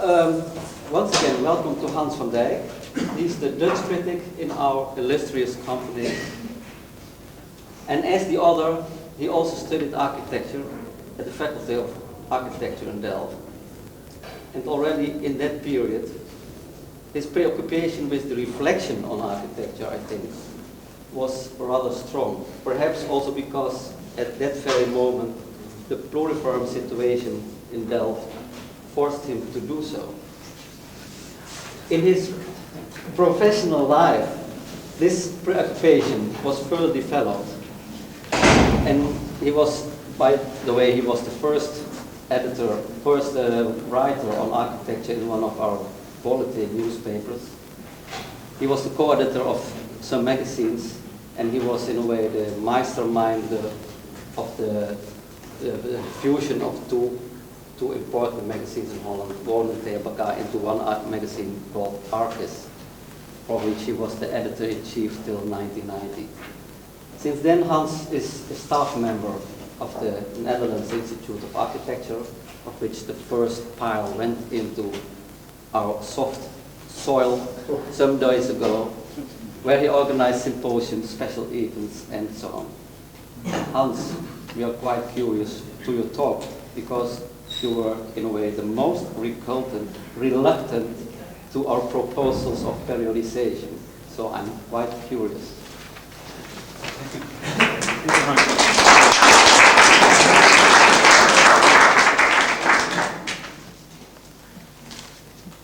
Once again, welcome to Hans van Dijk. He's the Dutch critic in our illustrious company. And as the author, he also studied architecture at the Faculty of Architecture in Delft. And already in that period, his preoccupation with the reflection on architecture, I think, was rather strong. Perhaps also because at that very moment, the pluriform situation in Delft forced him to do so. In his professional life, this preoccupation was further developed. And he was, by the way, he was the first editor, writer on architecture in one of our quality newspapers. He was the co-editor of some magazines, and he was in a way the mastermind of the fusion of two important magazines in Holland, Wonen en Berlage, into one art magazine called Archis, for which he was the editor-in-chief till 1990. Since then, Hans is a staff member of the Netherlands Institute of Architecture, of which the first pile went into our soft soil some days ago, where he organized symposiums, special events, and so on. And Hans, we are quite curious to your talk, because you were, in a way, the most reluctant to our proposals of periodization. So I'm quite curious.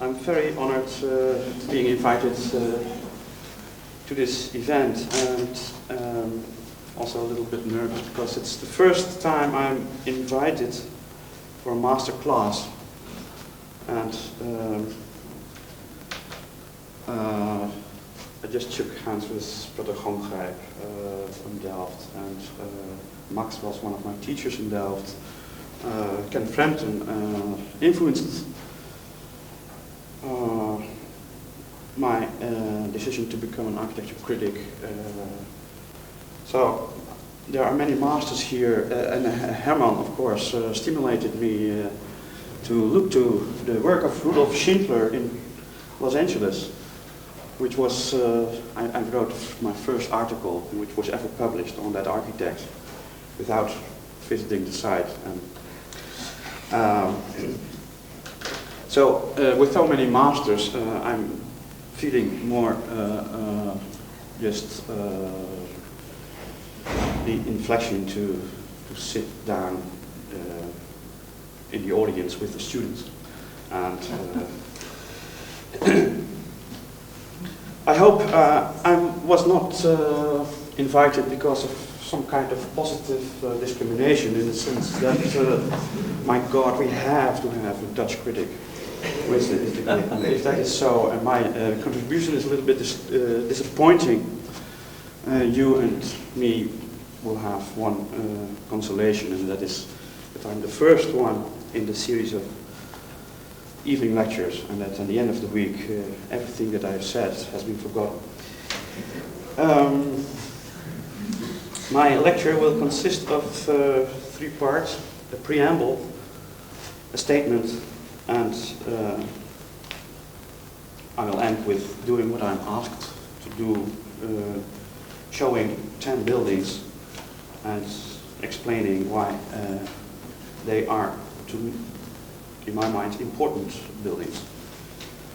I'm very honored being invited to this event, and also a little bit nervous because it's the first time I'm invited for a master class, and I just shook hands with Brother Gongrijp from Delft, and Max was one of my teachers in Delft. Ken Frampton influenced my decision to become an architecture critic. So there are many masters here, and Herman, of course, stimulated me to look to the work of Rudolf Schindler in Los Angeles, which was, I wrote my first article, which was ever published on that architect, without visiting the site. So with so many masters, I'm feeling more just the inflection to sit down in the audience with the students. And I hope I was not invited because of some kind of positive discrimination, in the sense that, my God, we have to have a Dutch critic. If that is so, and my contribution is a little bit disappointing, you and me will have one consolation, and that is that I'm the first one in the series of evening lectures, and that at the end of the week everything that I have said has been forgotten. My lecture will consist of 3 parts: a preamble, a statement, and I will end with doing what I'm asked to do, showing 10 buildings and explaining why they are, in my mind, important buildings.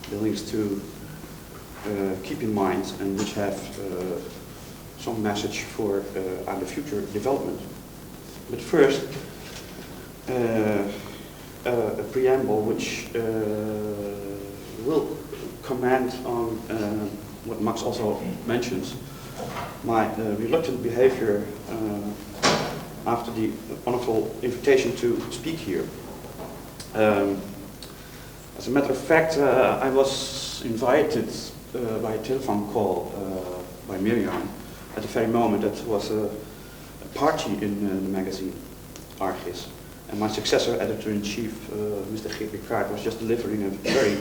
Buildings to keep in mind, and which have some message for the future development. But first, a preamble which will comment on what Max also mentions, my reluctant behavior after the wonderful invitation to speak here. As a matter of fact, I was invited by a telephone call by Miriam at the very moment that was a party in the magazine Archis. And my successor, editor-in-chief, Mr. G.P. Kaart, was just delivering a very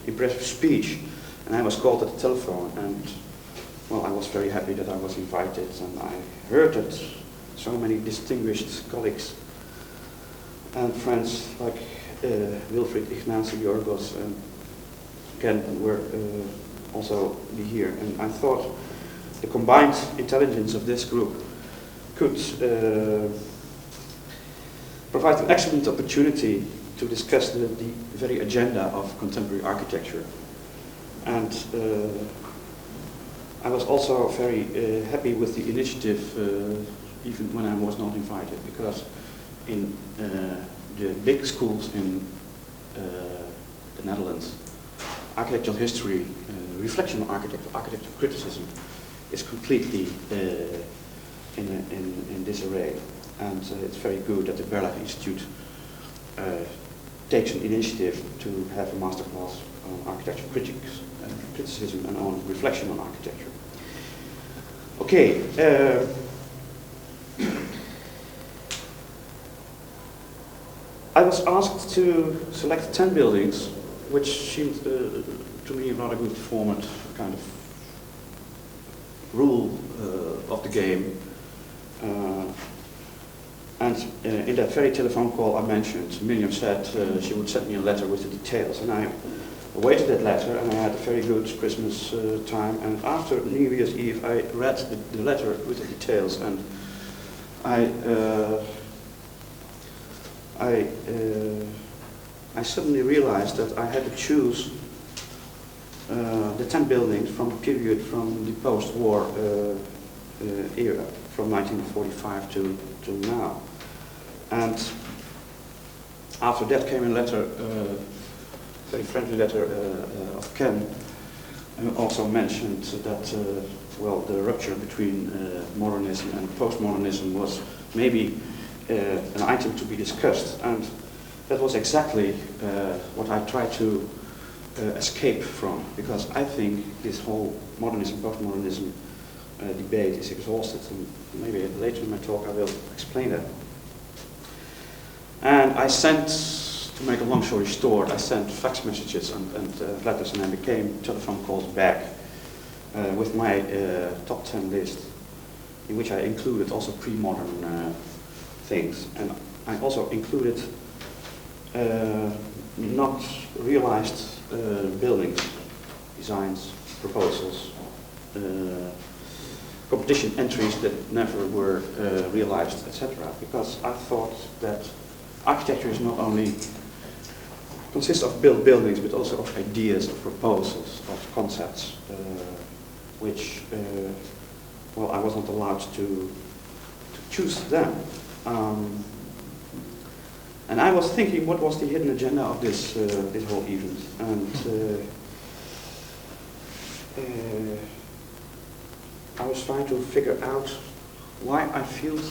impressive speech. And I was called at the telephone, and well, I was very happy that I was invited, and I heard that so many distinguished colleagues and friends like Wilfried, Ignacy, Yorgos, and Ken were also be here. And I thought the combined intelligence of this group could provide an excellent opportunity to discuss the very agenda of contemporary architecture. And I was also very happy with the initiative, even when I was not invited, because in the big schools in the Netherlands, architectural history, reflection on architectural criticism is completely in disarray. And it's very good that the Berlage Institute takes an initiative to have a masterclass on architectural criticism and on reflection on architecture. Okay. I was asked to select 10 buildings, which seemed to me a rather good format, kind of rule of the game. And in that very telephone call I mentioned, Miriam said she would send me a letter with the details, and I awaited that letter, and I had a very good Christmas time. And after New Year's Eve, I read the letter with the details, and I suddenly realized that I had to choose the 10 buildings from the period from the post-war era, from 1945 to now. And after that came a letter, very friendly letter of Ken, who also mentioned that well, the rupture between modernism and postmodernism was maybe an item to be discussed, and that was exactly what I tried to escape from, because I think this whole modernism, postmodernism debate is exhausted, and maybe later in my talk I will explain that. And I sent, to make a long story short, I sent fax messages and letters, and I became telephone calls back with my top 10 list, in which I included also pre-modern things. And I also included not realized buildings, designs, proposals, competition entries that never were realized, etc. Because I thought that architecture is not only consists of built buildings, but also of ideas, of proposals, of concepts, which, well, I was not allowed to choose them. And I was thinking, what was the hidden agenda of this this whole event? And I was trying to figure out why I felt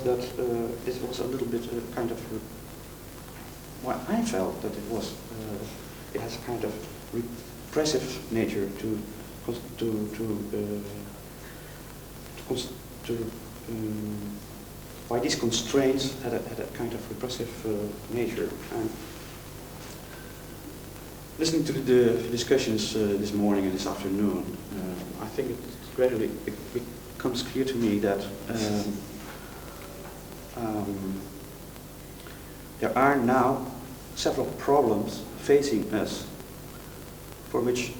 that this was a little bit kind of why I felt that it was it has a kind of repressive nature why these constraints had a kind of repressive nature. And listening to the discussions this morning and this afternoon, I think it gradually becomes clear to me that there are now several problems facing us for which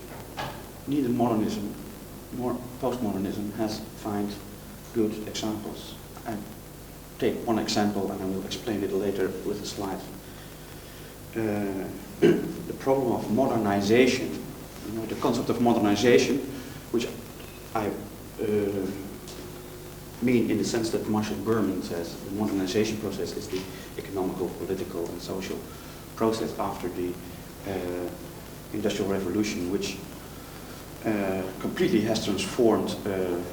neither modernism nor postmodernism has found good examples. I take one example and I will explain it later with a slide. The problem of modernization, you know, the concept of modernization, which I mean in the sense that Marshall Berman says the modernization process is the economical, political and social process after the Industrial Revolution, which completely has transformed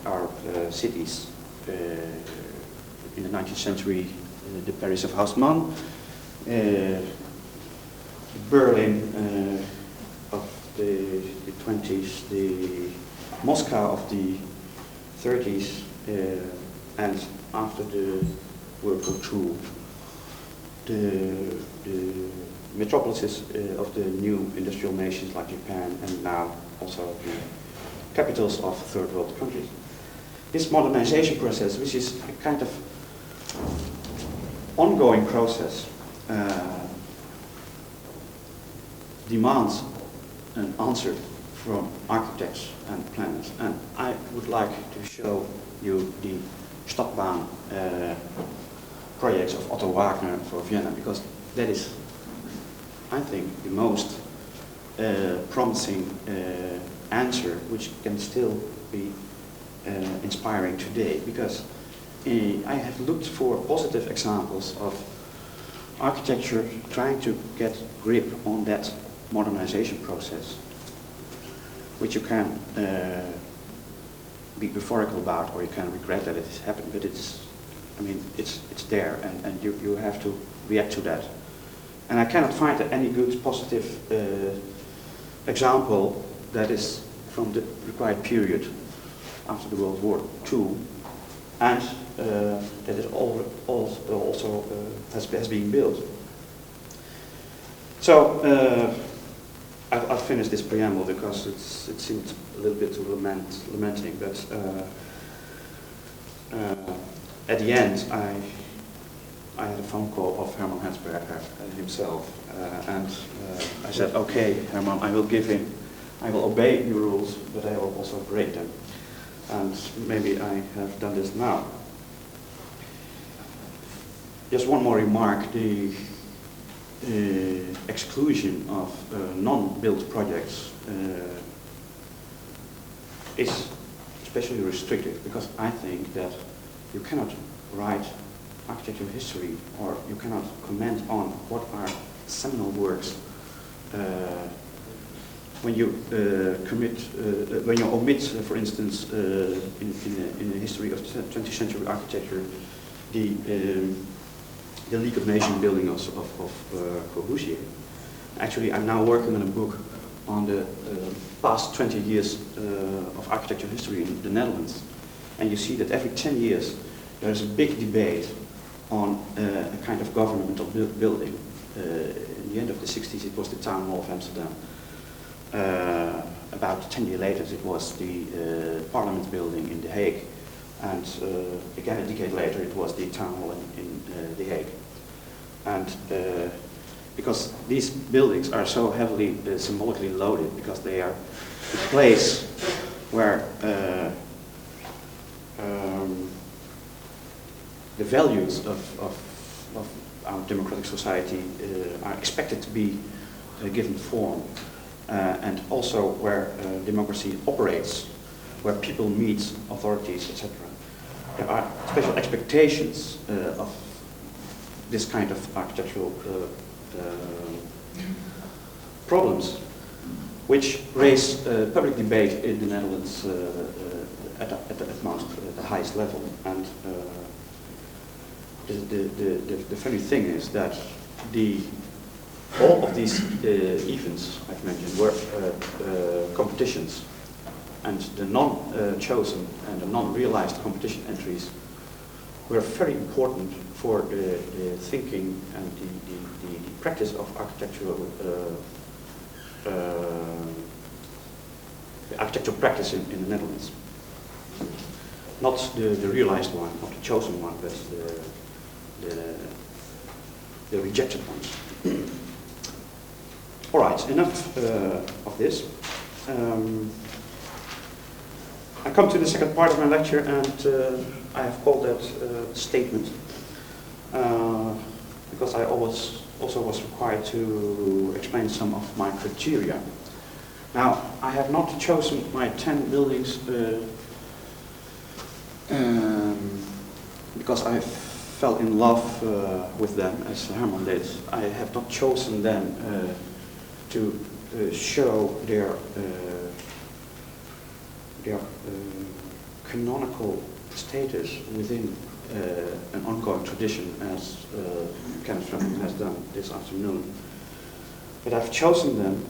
our cities. In the 19th century, the Paris of Haussmann, Berlin of the 20s, the Moscow of the 30s, and after the World War II, the metropolises of the new industrial nations like Japan, and now also the capitals of third world countries. This modernization process, which is a kind of ongoing process, demands an answer from architects and planners. And I would like to show you the Stadtbahn projects of Otto Wagner for Vienna, because that is, I think, the most promising answer which can still be inspiring today, because I have looked for positive examples of architecture trying to get grip on that modernization process, which you can be euphorical about, or you can regret that it has happened, but it's there, and you have to react to that. And I cannot find any good positive example that is from the required period after the World War II, and that is also has been built. So I'll finish this preamble because it seemed a little bit lamenting, but at the end I had a phone call of Herman Hansberger himself, and I said, okay, Herman, I will obey your rules, but I will also break them. And maybe I have done this now. Just one more remark, the exclusion of non-built projects is especially restrictive, because I think that you cannot write architectural history, or you cannot comment on what are seminal works when you when you omit, for instance, in the history of 20th century architecture, the League of Nations building of Corbusier. Actually, I'm now working on a book on the past 20 years of architectural history in the Netherlands, and you see that every 10 years there is a big debate on a kind of governmental building. In the end of the 60s, it was the Town Hall of Amsterdam. About 10 years later, it was the Parliament building in The Hague, and again a decade later, it was the Town Hall in The Hague. And because these buildings are so heavily symbolically loaded, because they are the place where the values of our democratic society are expected to be given form, and also where democracy operates, where people meet authorities, etc. There are special expectations of this kind of architectural problems, which raise public debate in the Netherlands at the highest level. And the funny thing is that all of these events I've mentioned were competitions, and the non-chosen and the non-realized competition entries were very important for the thinking and the practice of architectural practice in the Netherlands. Not the realized one, not the chosen one, but the rejected ones. All right, enough of this. I come to the second part of my lecture, and I have called that statement, because I also was required to explain some of my criteria. Now, I have not chosen my 10 buildings because I fell in love with them, as Herman did. I have not chosen them to show their canonical status within an ongoing tradition, as Kenneth has done this afternoon. But I've chosen them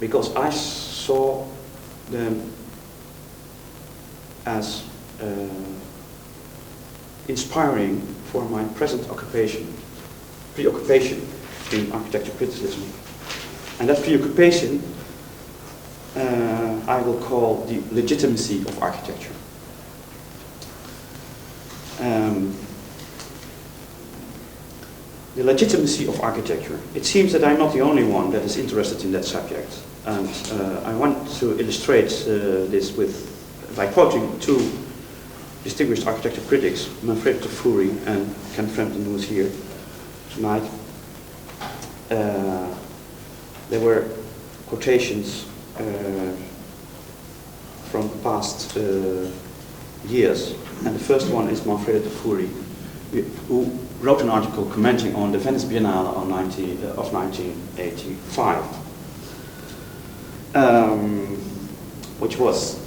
because I saw them as inspiring for my present preoccupation in architecture criticism. And that preoccupation I will call the legitimacy of architecture. The legitimacy of architecture. It seems that I'm not the only one that is interested in that subject. And I want to illustrate this by quoting two distinguished architecture critics, Manfred de Fury and Ken Frampton, who is here tonight. There were quotations from past years, and the first one is Manfred de Fury, who wrote an article commenting on the Venice Biennale of 1985, which was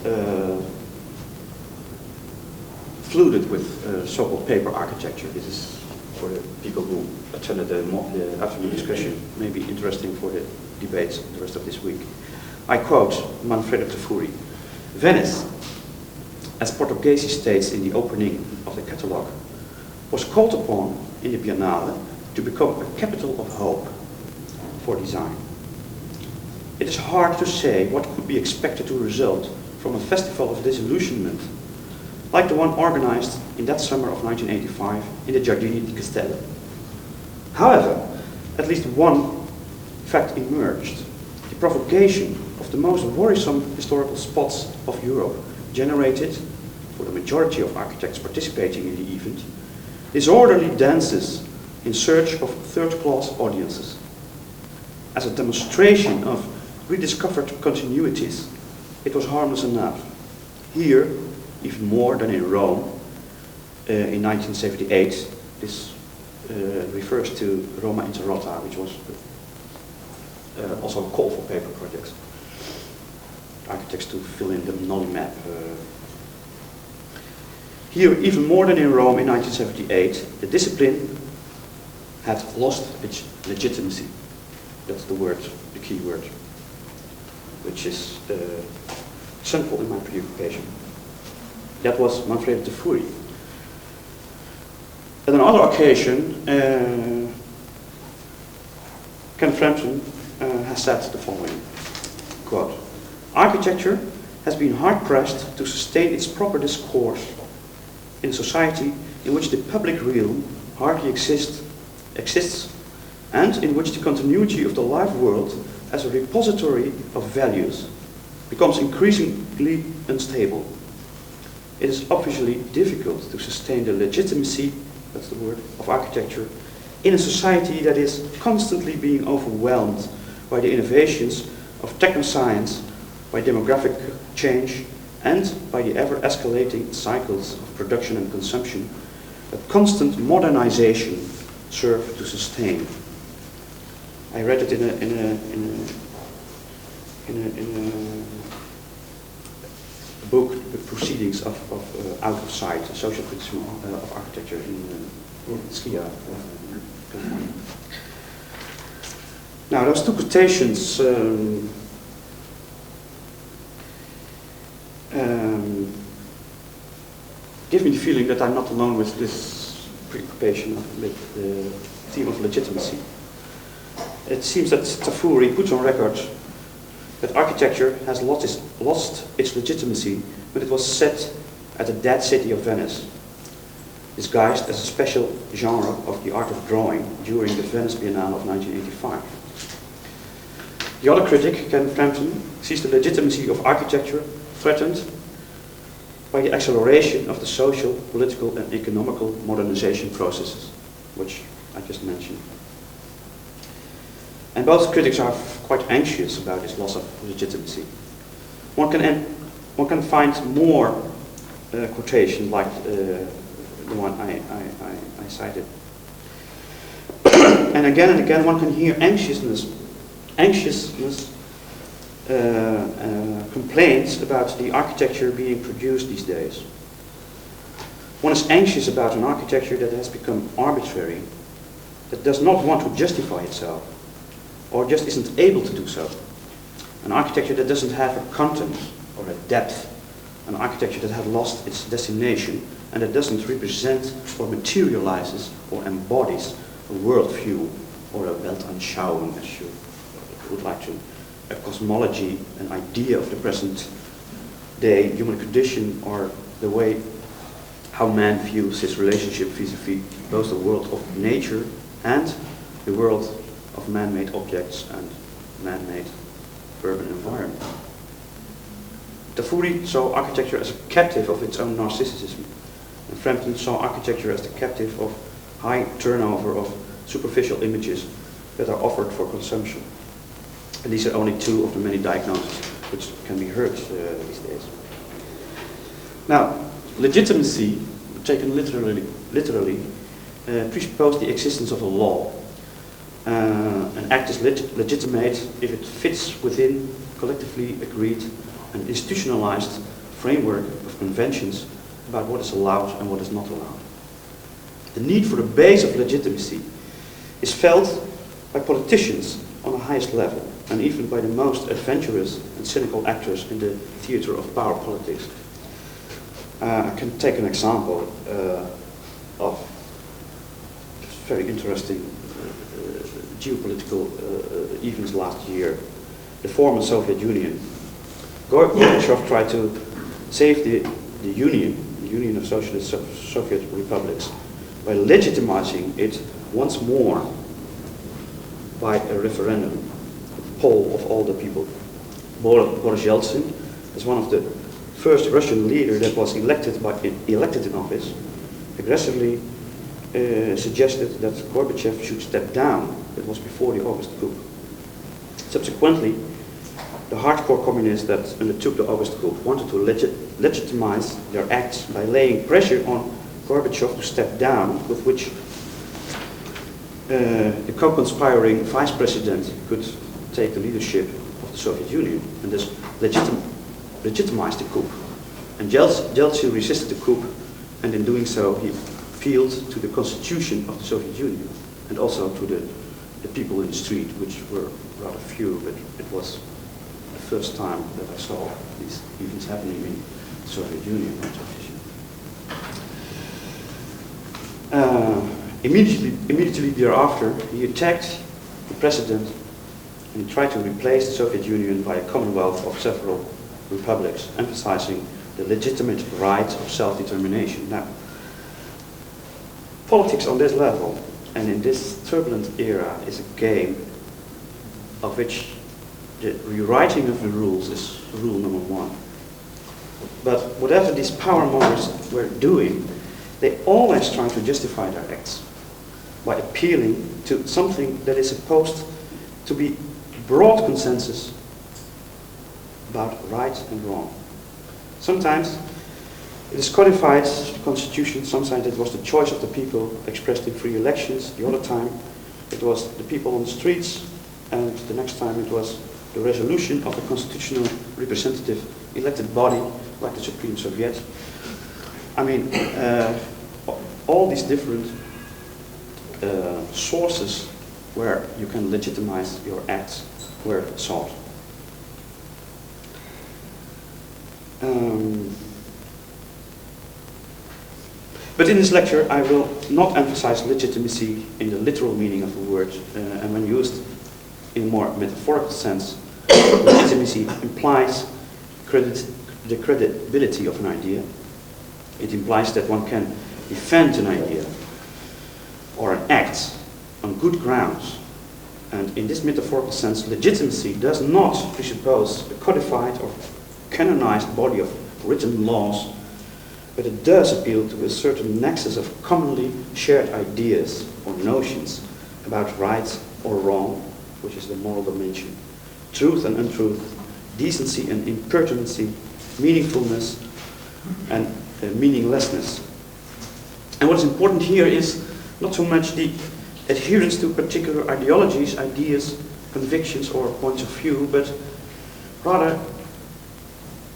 flooded with so-called paper architecture. This is for the people who attended the afternoon discussion, may be interesting for the debates the rest of this week. I quote Manfred de Fury: "Venice, as Portoghese states in the opening of the catalogue, was called upon in the Biennale to become a capital of hope for design. It is hard to say what could be expected to result from a festival of disillusionment like the one organized in that summer of 1985 in the Giardini di Castello. However, at least one fact emerged: the provocation of the most worrisome historical spots of Europe generated, for the majority of architects participating in the event, disorderly dances in search of third-class audiences. As a demonstration of rediscovered continuities, it was harmless enough. Here, even more than in Rome, in 1978, this refers to Roma Interrotta, which was also a call for paper projects. Architects to fill in the Nolly map. Here, even more than in Rome in 1978, the discipline had lost its legitimacy. That's the word, the key word, which is central in my preoccupation. That was Manfred de Fury. At another occasion, Ken Frampton has said the following, quote, "Architecture has been hard-pressed to sustain its proper discourse in a society in which the public realm hardly exists, and in which the continuity of the live world as a repository of values becomes increasingly unstable. It is obviously difficult to sustain the legitimacy, that's the word, of architecture in a society that is constantly being overwhelmed by the innovations of technoscience, by demographic change, and by the ever-escalating cycles of production and consumption that constant modernization serve to sustain." I read it in a book, The Proceedings of Out of Sight, a social criticism of architecture in Skia. Now, those two quotations give me the feeling that I'm not alone with this preoccupation with the theme of legitimacy. It seems that Tafuri puts on record that architecture has lost its legitimacy when it was set at the dead city of Venice, disguised as a special genre of the art of drawing during the Venice Biennale of 1985. The other critic, Ken Frampton, sees the legitimacy of architecture threatened by the acceleration of the social, political, and economical modernization processes, which I just mentioned. And both critics are quite anxious about this loss of legitimacy. One can find more quotation like the one I cited. And again one can hear complaints about the architecture being produced these days. One is anxious about an architecture that has become arbitrary, that does not want to justify itself, or just isn't able to do so. An architecture that doesn't have a content or a depth. An architecture that has lost its destination and that doesn't represent or materializes or embodies a worldview or a Weltanschauung, as you would like to, a cosmology, an idea of the present day human condition, or the way how man views his relationship vis-a-vis both the world of nature and the world of man-made objects and man-made urban environment. Tafuri saw architecture as a captive of its own narcissism, and Frampton saw architecture as the captive of high turnover of superficial images that are offered for consumption. And these are only two of the many diagnoses which can be heard these days. Now, legitimacy, taken literally presupposes the existence of a law. An act is legitimate if it fits within collectively agreed and institutionalized framework of conventions about what is allowed and what is not allowed. The need for the base of legitimacy is felt by politicians on the highest level, and even by the most adventurous and cynical actors in the theater of power politics. I can take an example of very interesting geopolitical events last year. The former Soviet Union. Gorbachev tried to save the Union of Socialist Soviet Republics, by legitimizing it once more by a referendum, a poll of all the people. Boris Yeltsin, as one of the first Russian leader that was elected in office, aggressively suggested that Gorbachev should step down. It was before the August coup. Subsequently, the hardcore communists that undertook the August coup wanted to legitimize their acts by laying pressure on Gorbachev to step down, with which the co-conspiring vice president could take the leadership of the Soviet Union and thus legitimize the coup. And Yeltsin resisted the coup, and in doing so he appealed to the constitution of the Soviet Union and also to the people in the street, which were rather few, but it was the first time that I saw these events happening in the Soviet Union on television. Immediately thereafter, he attacked the president and he tried to replace the Soviet Union by a commonwealth of several republics, emphasizing the legitimate right of self-determination. Now, politics on this level and in this turbulent era is a game of which the rewriting of the rules is rule number one. But whatever these power mongers were doing, they always try to justify their acts by appealing to something that is supposed to be broad consensus about right and wrong. Sometimes it is codified in the Constitution, sometimes it was the choice of the people expressed in free elections, the other time it was the people on the streets, and the next time it was the resolution of a constitutional representative elected body like the Supreme Soviet. I mean, all these different sources where you can legitimize your acts were sought. But in this lecture, I will not emphasize legitimacy in the literal meaning of the word, and when used in a more metaphorical sense, legitimacy implies the credibility of an idea. It implies that one can defend an idea or an act on good grounds. And in this metaphorical sense, legitimacy does not presuppose a codified or canonized body of written laws, but it does appeal to a certain nexus of commonly shared ideas or notions about right or wrong, which is the moral dimension, truth and untruth, decency and impertinency, meaningfulness and meaninglessness. And what is important here is not so much the adherence to particular ideologies, ideas, convictions or points of view, but rather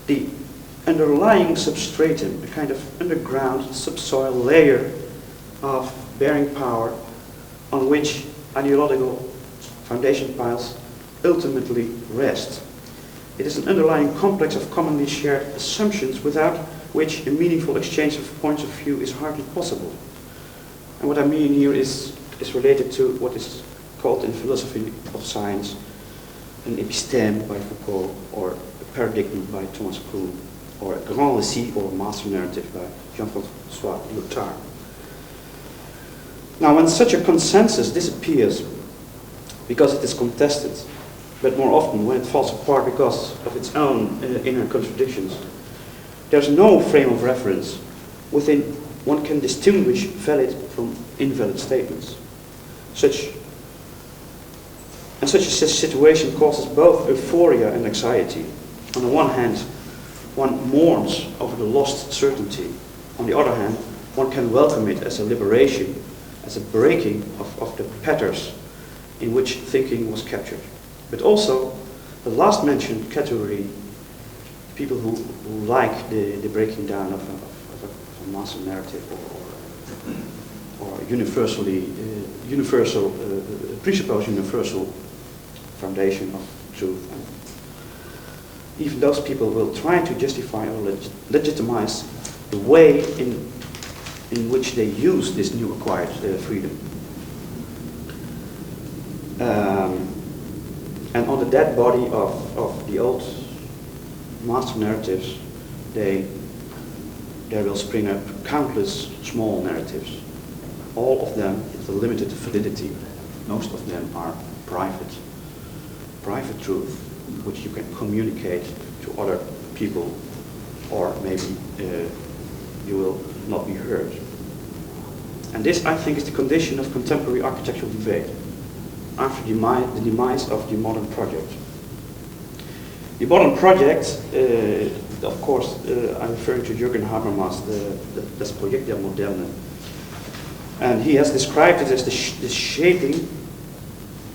the underlying substratum, a kind of underground subsoil layer of bearing power on which ideological foundation piles ultimately rest. It is an underlying complex of commonly shared assumptions without which a meaningful exchange of points of view is hardly possible. And what I mean here is related to what is called in philosophy of science an episteme by Foucault, or a paradigm by Thomas Kuhn, or a grand récit or master narrative by Jean-François Lyotard. Now, when such a consensus disappears because it is contested, but more often when it falls apart because of its own inner contradictions, there's no frame of reference within one can distinguish valid from invalid statements. Such a situation causes both euphoria and anxiety. On the one hand, one mourns over the lost certainty. On the other hand, one can welcome it as a liberation, as a breaking of the patterns in which thinking was captured. But also, the last mentioned category, people who like the breaking down of a master narrative or presuppose universal foundation of truth. And even those people will try to justify or legitimize the way in which they use this new acquired freedom. And on the dead body of the old master narratives, there will spring up countless small narratives, all of them with a limited validity. Most of them are private truth, which you can communicate to other people, or maybe you will not be heard. And this, I think, is the condition of contemporary architectural debate after the demise of the modern project. The modern project, of course, I'm referring to Jürgen Habermas, das Projekt der Moderne. And he has described it as the shaping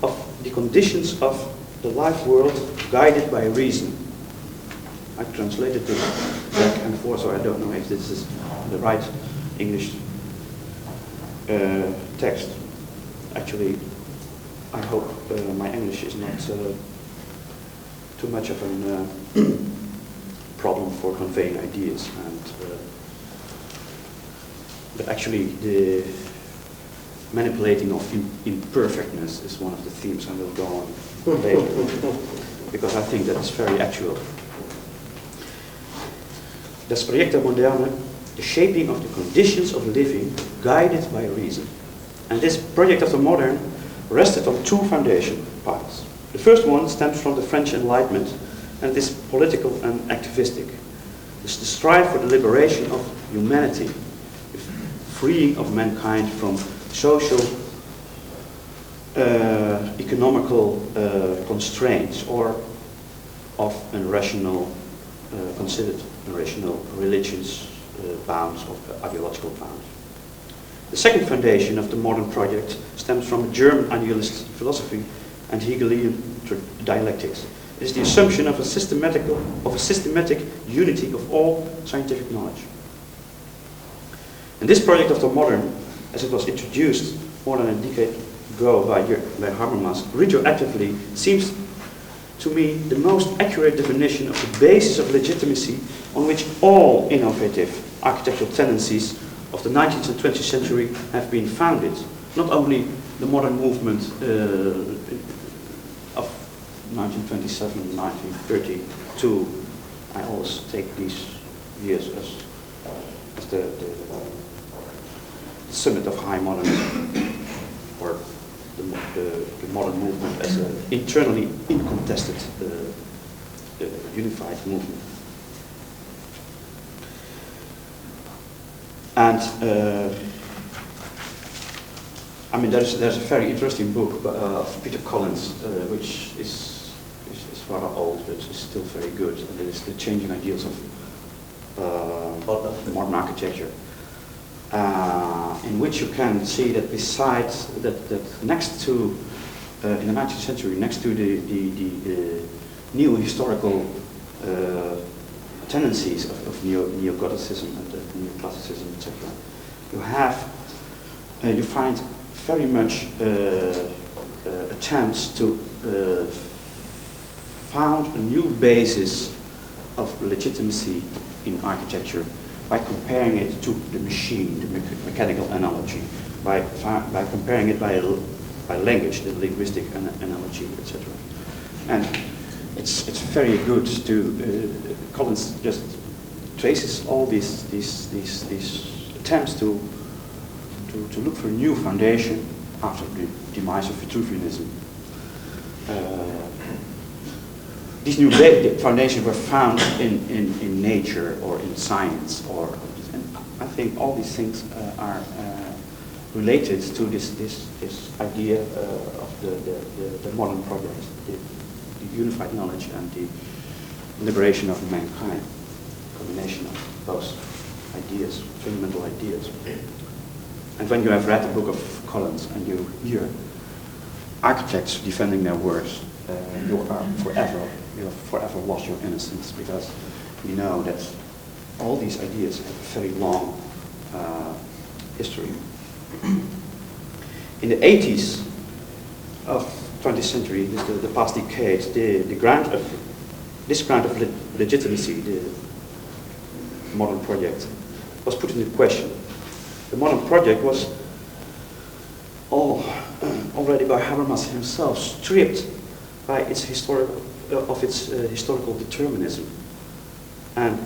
of the conditions of the life world guided by reason. I translated it back and forth, so I don't know if this is the right English text. Actually, I hope my English is not too much of a problem for conveying ideas. But actually, the manipulating of imperfectness is one of the themes I will go on later, because I think that is very actual. Das Projekt der Moderne, the shaping of the conditions of living guided by reason. And this project of the modern rested on two foundation parts. The first one stems from the French Enlightenment and it is political and activistic. It's the strive for the liberation of humanity, the freeing of mankind from social, economical constraints or of considered irrational religious bounds, of ideological bounds. The second foundation of the modern project stems from German idealist philosophy and Hegelian dialectics. It is the assumption of a systematic unity of all scientific knowledge. And this project of the modern, as it was introduced more than a decade ago by Habermas, retroactively seems to me the most accurate definition of the basis of legitimacy on which all innovative architectural tendencies of the 19th and 20th century have been founded. Not only the modern movement of 1927, 1932, I always take these years as the summit of high modernism, or the modern movement as an internally incontested unified movement. And I mean, there's a very interesting book of Peter Collins, which is rather old, but is still very good. And it is The Changing Ideals of Modern Architecture, in which you can see that besides that next to in the 19th century, next to the new historical tendencies of neo-Gothicism and neo-classicism, etc., you find very much attempts to found a new basis of legitimacy in architecture by comparing it to the machine, the mechanical analogy, by comparing it by language, the linguistic analogy, etc. And it's very good to Collins just traces all these attempts to to look for a new foundation after the demise of Vitruvianism. These new foundations were found in nature or in science, and I think all these things are related to this idea of the modern progress, the unified knowledge and the liberation of mankind, combination of those ideas, fundamental ideas. And when you have read the book of Collins and you hear architects defending their works, you have forever lost your innocence, because you know that all these ideas have a very long history. In the 80s of 20th century, the past decade, this grant of legitimacy, the modern project, was put into question. The modern project was already by Habermas himself stripped by its historical determinism, and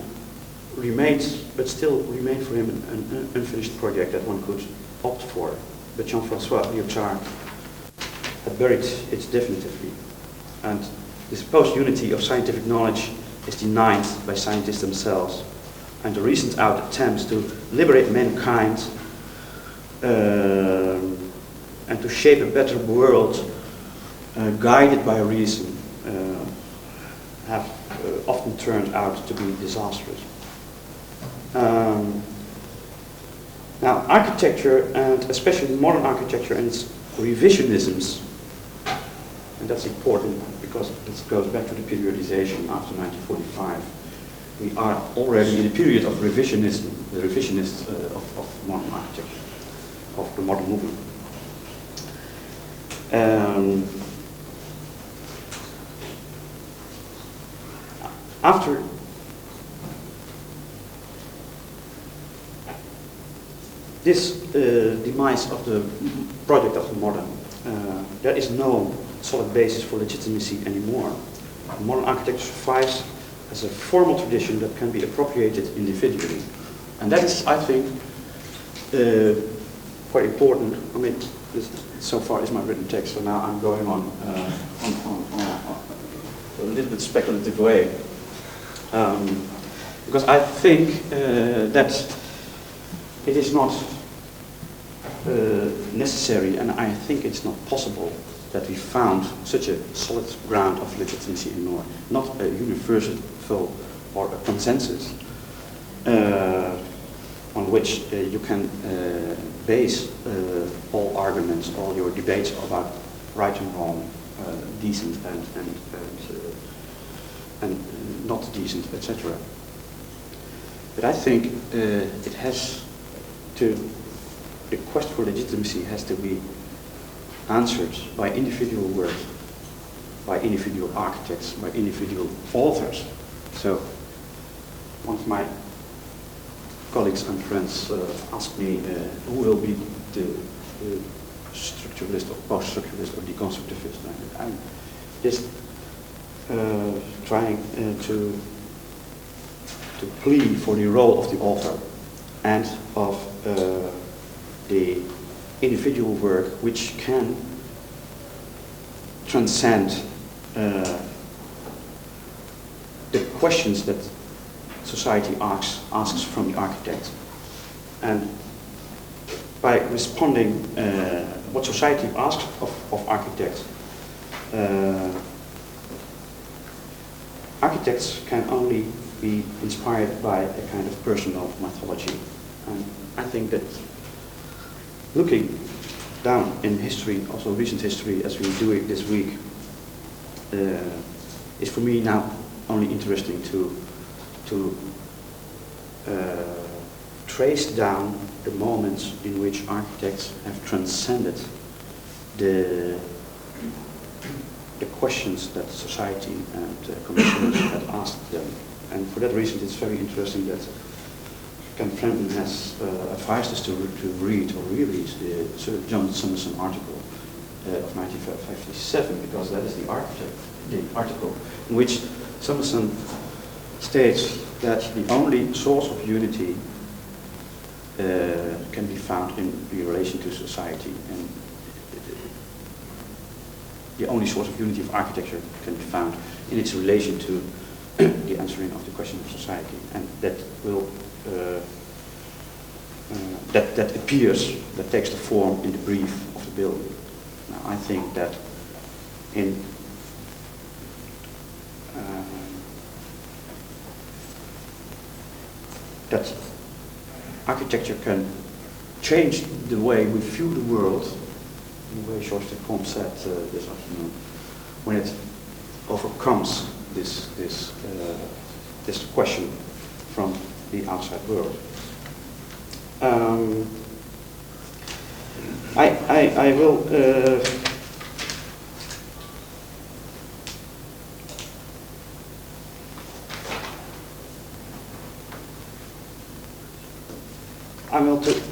still remained for him an unfinished project that one could opt for. But Jean-François Lyotard had buried it definitively, and this post-unity of scientific knowledge is denied by scientists themselves, and the recent out attempts to liberate mankind and to shape a better world guided by reason have often turned out to be disastrous. Now, architecture, and especially modern architecture and its revisionisms, and that's important because this goes back to the periodization after 1945. We are already in a period of revisionism, the revisionists of modern architecture, of the modern movement. After this demise of the project of the modern, there is no solid basis for legitimacy anymore. Modern architecture survives as a formal tradition that can be appropriated individually. And that is, I think, quite important. I mean, this so far is my written text, so now I'm going on a little bit speculative way. Because I think that it is not necessary, and I think it's not possible that we found such a solid ground of legitimacy anymore, not a universal or a consensus on which you can base all arguments, all your debates about right and wrong, decent and not decent, etc. But I think it has to, the quest for legitimacy has to be answered by individual work, by individual architects, by individual authors. So one of my colleagues and friends asked me who will be the structuralist or post-structuralist or deconstructivist. I'm just trying to plead for the role of the author and of the individual work which can transcend the questions that society asks from the architect. And by responding what society asks of architects, architects can only be inspired by a kind of personal mythology. And I think that looking down in history, also recent history, as we do it this week, is for me now only interesting to trace down the moments in which architects have transcended the questions that society and commissioners had asked them. And for that reason, it's very interesting that Ken Frampton has advised us to read or reread the Sir John Summerson article of 1957, because that is the article in which Summerson states that the only source of unity can be found in relation to society, and the only source of unity of architecture can be found in its relation to the answering of the question of society, and that will that appears, that takes the form in the brief of the building. Now, I think that in that architecture can change the way we view the world, in the way Georges de Comte said this afternoon, when it overcomes this question from the outside world. I will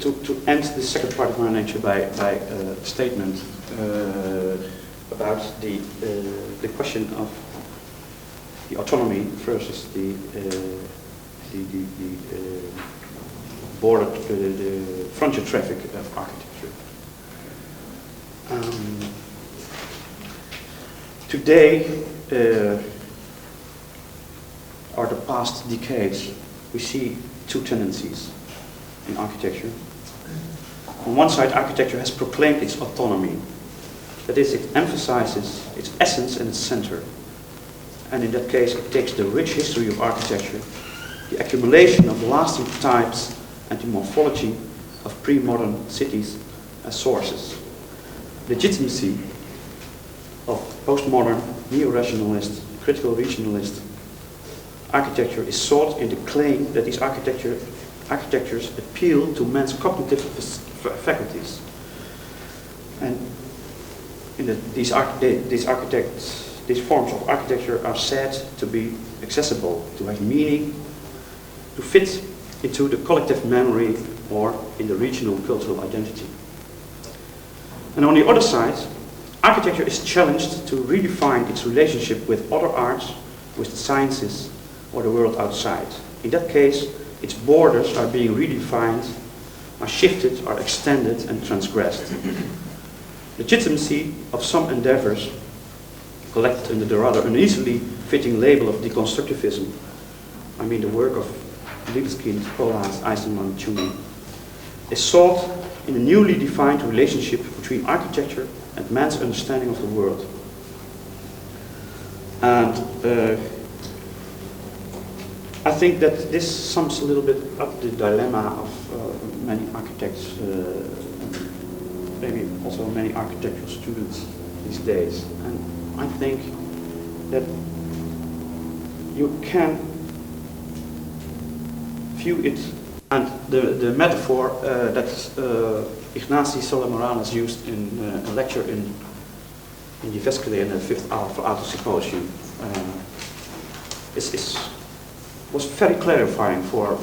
to end the second part of my lecture by a statement about the question of the autonomy versus the border, the frontier traffic of architecture. Today, or the past decades, we see two tendencies in architecture. On one side, architecture has proclaimed its autonomy. That is, it emphasizes its essence and its center. And in that case, it takes the rich history of architecture, the accumulation of lasting types and the morphology of pre-modern cities as sources. Legitimacy of postmodern, neo-rationalist, critical regionalist architecture is sought in the claim that these architectures appeal to man's cognitive faculties. And these forms of architecture are said to be accessible, to have meaning, to fit into the collective memory or in the regional cultural identity. And on the other side, architecture is challenged to redefine its relationship with other arts, with the sciences, or the world outside. In that case, its borders are being redefined, are shifted, are extended and transgressed. Legitimacy of some endeavors, collected under the rather uneasily fitting label of deconstructivism, I mean the work of Libeskind, Polans, Eisenman, Tuning, is sought in a newly defined relationship between architecture and man's understanding of the world. And I think that this sums a little bit up the dilemma of many architects, maybe also many architectural students these days. And I think that you can view it, and the metaphor that Ignacy Soler-Morales used in a lecture in Jyväskylä in the 5th hour for Auto Symposium was very clarifying for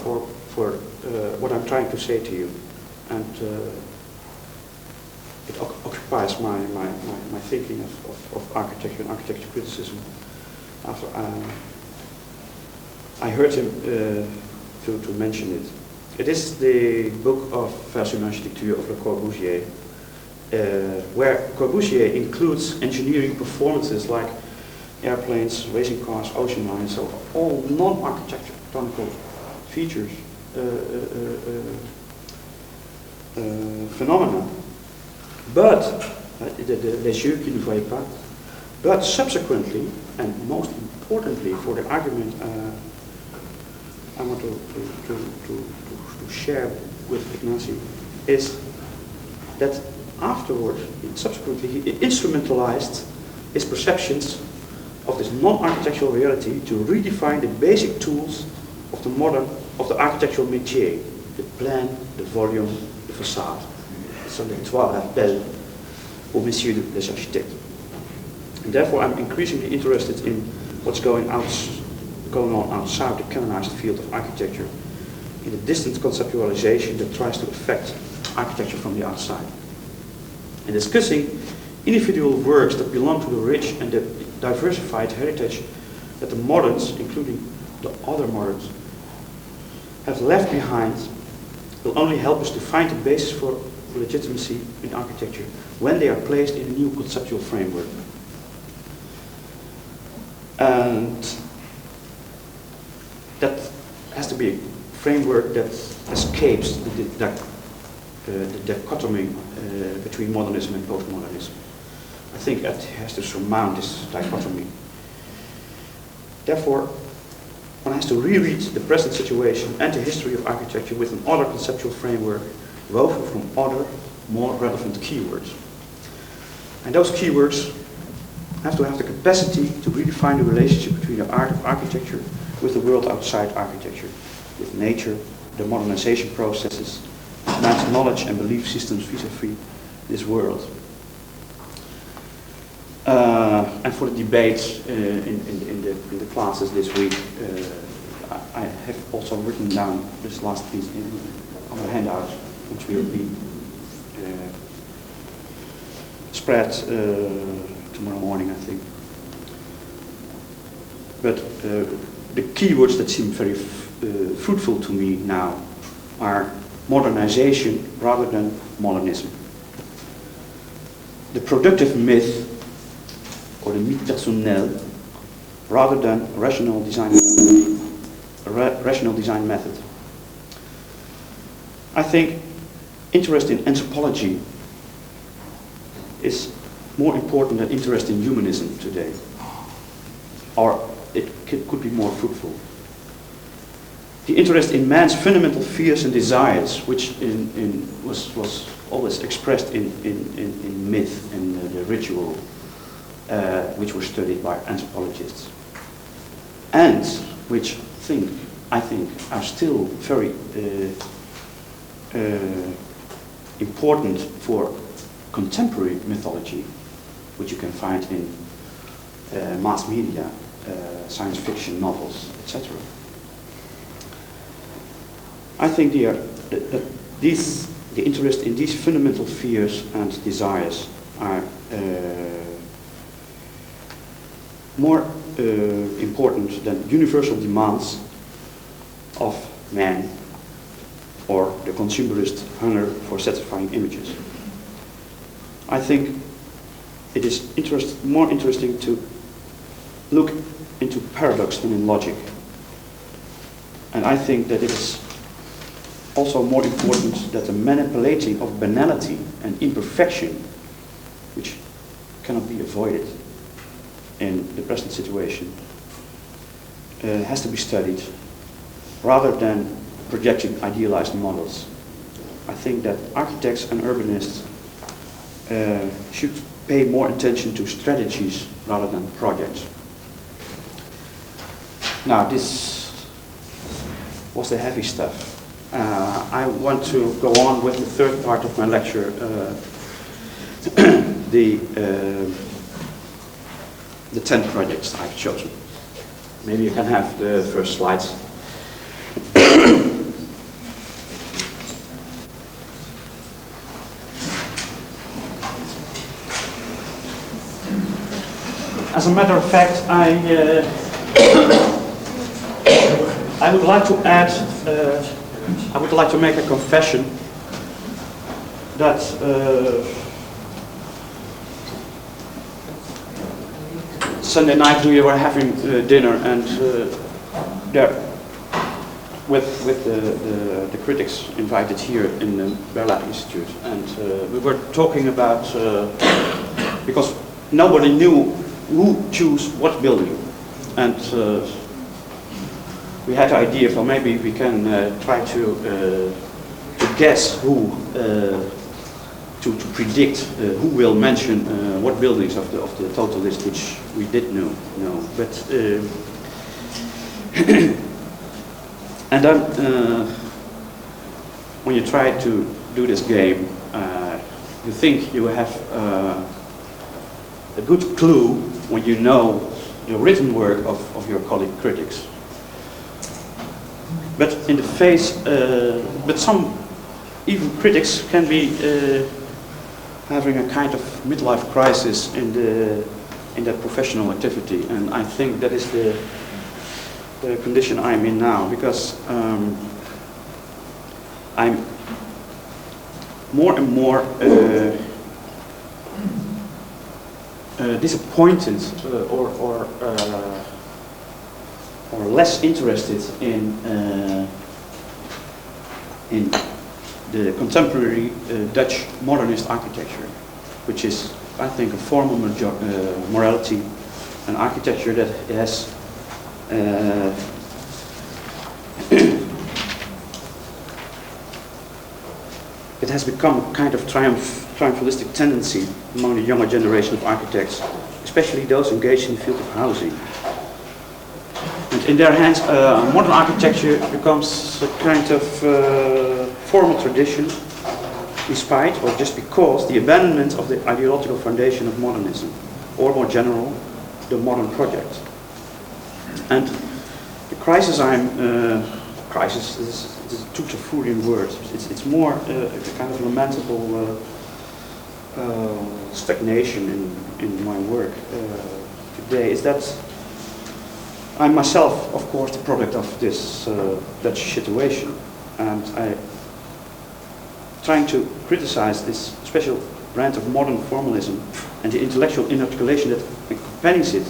what I'm trying to say to you, and it occupies my thinking of architecture and architecture criticism. After I heard him to mention it. It is the book of Vers une architecture of Le Corbusier, where Corbusier includes engineering performances like airplanes, racing cars, ocean liners, so all non-architectonical features, phenomena. But, les yeux qui ne voyaient pas, but subsequently, and most importantly for the argument I want to share with Ignacy, is that afterward, subsequently, he instrumentalized his perceptions of this non-architectural reality to redefine the basic tools of the architectural métier, the plan, the volume, the facade. Ce sont les trois rappels aux messieurs les architectes. And therefore, I'm increasingly interested in what's going on outside the canonized field of architecture, in the distant conceptualization that tries to affect architecture from the outside. And discussing individual works that belong to the rich and the diversified heritage that the moderns, including the other moderns, have left behind, will only help us to find the basis for legitimacy in architecture when they are placed in a new conceptual framework. And that has to be a framework that escapes the dichotomy between modernism and postmodernism. I think it has to surmount this dichotomy. Therefore, one has to reread the present situation and the history of architecture with an other conceptual framework woven from other, more relevant keywords. And those keywords have to have the capacity to redefine the relationship between the art of architecture with the world outside architecture, with nature, the modernization processes, man's knowledge and belief systems vis-à-vis this world. And for the debates in the classes this week, I have also written down this last piece on the handout, which will be spread tomorrow morning, I think. But the keywords that seem very fruitful to me now are modernization rather than modernism. The productive myth, or the mythe personnel, rather than rational design method. I think interest in anthropology is more important than interest in humanism today, or it could be more fruitful. The interest in man's fundamental fears and desires, which was always expressed in myth and the ritual, which were studied by anthropologists, and which I think are still very important for contemporary mythology, which you can find in mass media, science fiction novels, etc. I think the interest in these fundamental fears and desires are more important than universal demands of man or the consumerist hunger for satisfying images. I think it is more interesting to look into paradox than in logic. And I think that it is also more important that the manipulating of banality and imperfection, which cannot be avoided in the present situation, has to be studied rather than projecting idealized models. I think that architects and urbanists should pay more attention to strategies rather than projects. Now, this was the heavy stuff. I want to go on with the third part of my lecture, the 10 projects I've chosen. Maybe you can have the first slides. As a matter of fact, I would like to add, I would like to make a confession that Sunday night we were having dinner and there with the critics invited here in the Berlage Institute, and we were talking about because nobody knew who chose what building, and we had the idea for maybe we can try to guess who, to predict who will mention what buildings of the total list, which we did know. But and then when you try to do this game, you think you have a good clue when you know the written work of your colleague critics. But in the face, but some even critics can be having a kind of midlife crisis in their professional activity, and I think that is the condition I'm in now, because I'm more and more disappointed or less interested in the contemporary Dutch modernist architecture, which is, I think, a form of morality, an architecture that has it has become a kind of triumphalistic tendency among the younger generation of architects, especially those engaged in the field of housing. And in their hands, modern architecture becomes a kind of formal tradition, despite or just because the abandonment of the ideological foundation of modernism, or more general, the modern project. And the crisis crisis is a Teutophurian word. It's more a kind of lamentable stagnation in my work today. Is that I'm myself, of course, the product of this Dutch situation, and I trying to criticize this special brand of modern formalism and the intellectual inarticulation that accompanies it.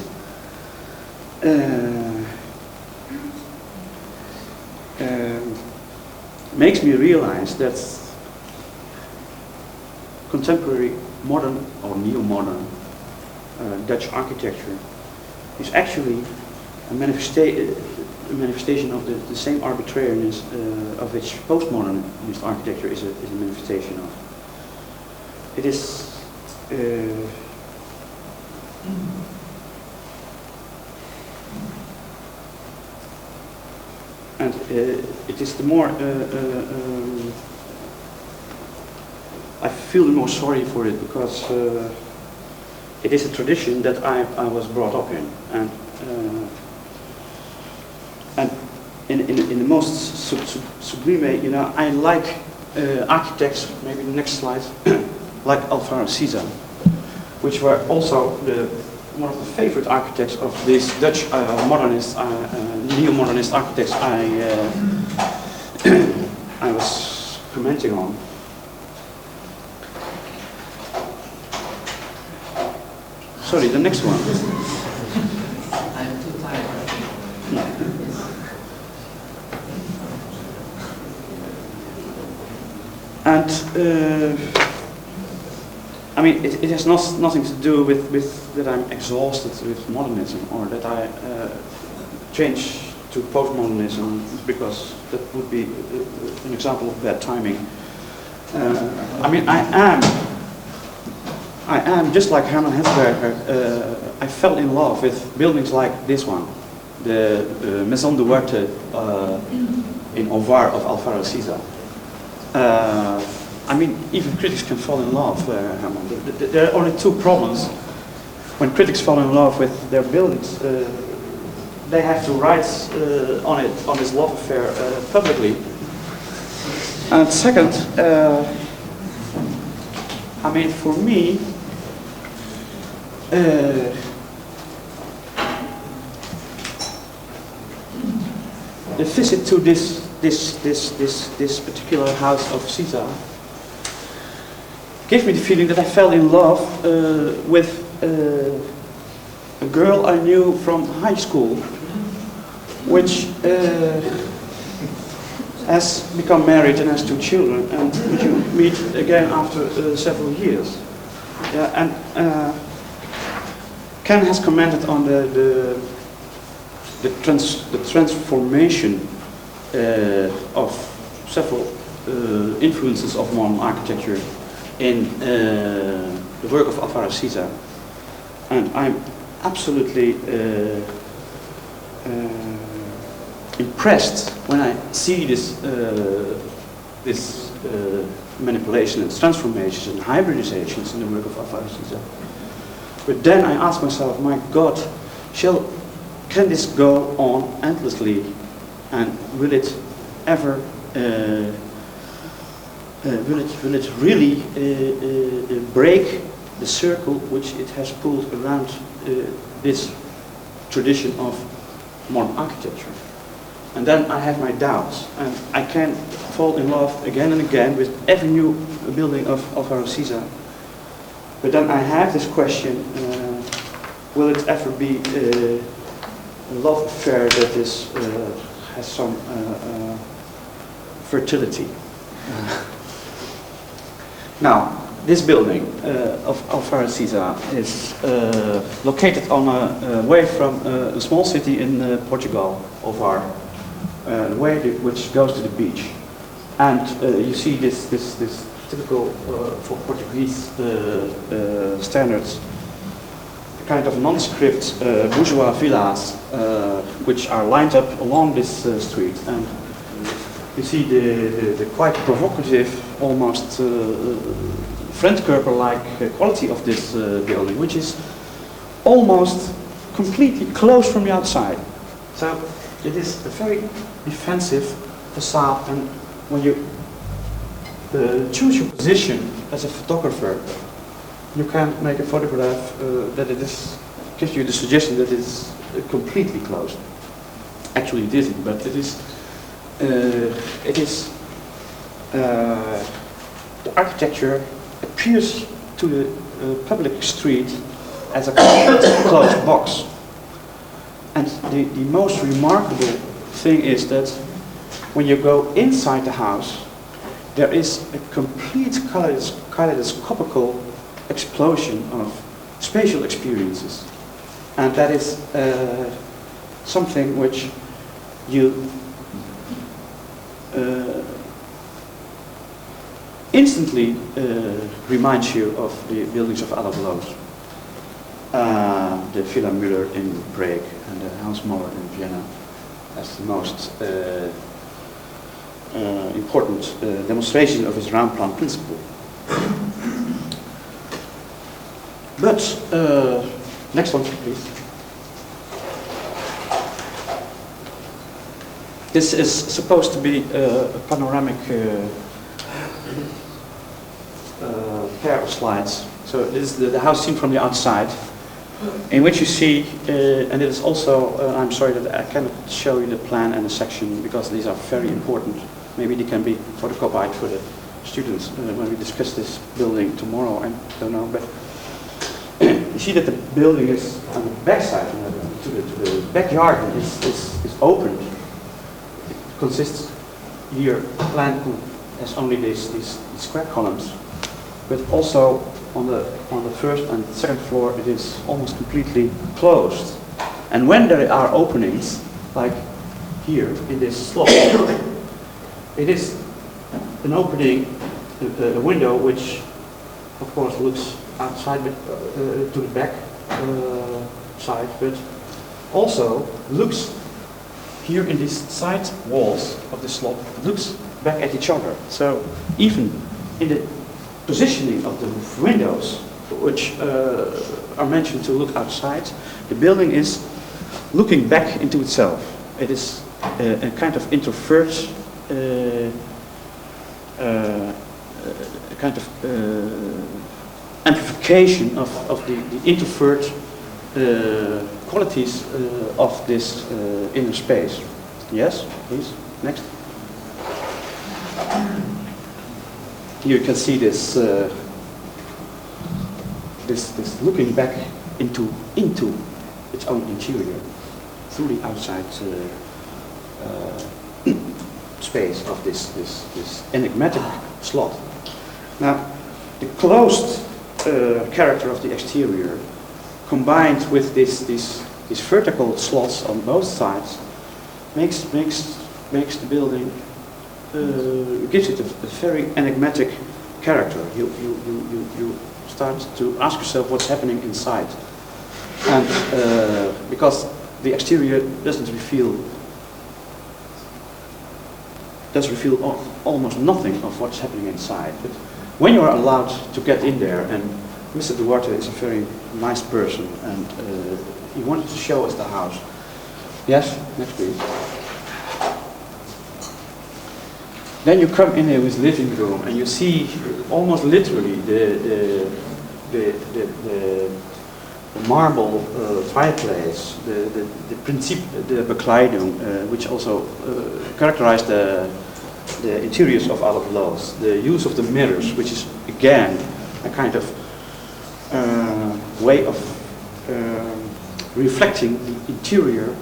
Makes me realize that contemporary modern or neo-modern Dutch architecture is actually a manifestation of the same arbitrariness of which postmodernist architecture is a manifestation of. It is and it is the more I feel more sorry for it because it is a tradition that I was brought up in, and in the most sublime, you know, I like architects. Maybe the next slide, like Alvaro Siza, which were also one of the favorite architects of these Dutch modernist, neo-modernist architects I was commenting on. Sorry, the next one. I'm too tired. And I mean, it has nothing to do with that I'm exhausted with modernism or that I change to postmodernism, because that would be an example of bad timing. I mean, I am just like Hermann Hesberger. I fell in love with buildings like this one, the Maison de Warte in Ovar of Alvaro Siza. I mean, even critics can fall in love, Herman. There are only two problems. When critics fall in love with their buildings, they have to write on this love affair publicly. And second, I mean, for me, the visit to this particular house of Siza gave me the feeling that I fell in love with a girl I knew from high school, which has become married and has 2 children, and which you meet again after several years. Yeah, and Ken has commented on the transformation of several influences of modern architecture in the work of Alvaro Siza, and I'm absolutely impressed when I see this manipulation and transformations and hybridizations in the work of Alvaro Siza. But then I ask myself, my God, can this go on endlessly, and will it ever will it really break the circle which it has pulled around this tradition of modern architecture? And then I have my doubts, and I can fall in love again and again with every new building of Alvaro Siza. But then I have this question, will it ever be a love affair that is, has some fertility? Now, this building of Alvaro Siza is located on a way from a small city in Portugal, Ovar, the way which goes to the beach. And you see this typical for Portuguese standards, kind of nondescript bourgeois villas which are lined up along this street. And you see the quite provocative, almost Fremdkörper-like quality of this building, which is almost completely closed from the outside. So it is a very defensive facade, and when you choose your position as a photographer, you can make a photograph that it is, gives you the suggestion that it's completely closed. Actually it isn't, but it is the architecture appears to the public street as a closed box. And the most remarkable thing is that when you go inside the house, there is a complete kaleidoscopical explosion of spatial experiences. And that is something which you instantly reminds you of the buildings of Berlage, the Villa Müller in Prague and the Hans Moller in Vienna as the most important demonstration of his round plan principle. But, next one please. This is supposed to be a panoramic pair of slides. So this is the house seen from the outside, in which you see, and it is also, I'm sorry that I cannot show you the plan and the section because these are very important. Maybe they can be photocopied for the students when we discuss this building tomorrow, I don't know. But you see that the building is on the back side, to the backyard is opened. It consists here, plan has only these square columns, but also on the first and second floor it is almost completely closed. And when there are openings, like here in this slot, it is an opening, a window which of course looks outside but, to the back side, but also looks here in these side walls of the slot, looks back at each other. So even in the positioning of the windows, which are mentioned to look outside, the building is looking back into itself. It is a kind of introvert, a kind of amplification of the introvert qualities of this inner space. Yes, please, next. Here you can see this this looking back into its own interior through the outside space of this enigmatic slot. Now, the closed character of the exterior, combined with these vertical slots on both sides, makes the building, gives it a very enigmatic character. You start to ask yourself what's happening inside, and because the exterior does reveal almost nothing of what's happening inside. But when you are allowed to get in there, and Mr. Duarte is a very nice person, and he wanted to show us the house. Yes, next please. Then you come in here with the living room, and you see almost literally the marble fireplace, the principe de Bekleidung, which also characterized the interiors of Adolf Loos, the use of the mirrors, which is again a kind of way of reflecting the interior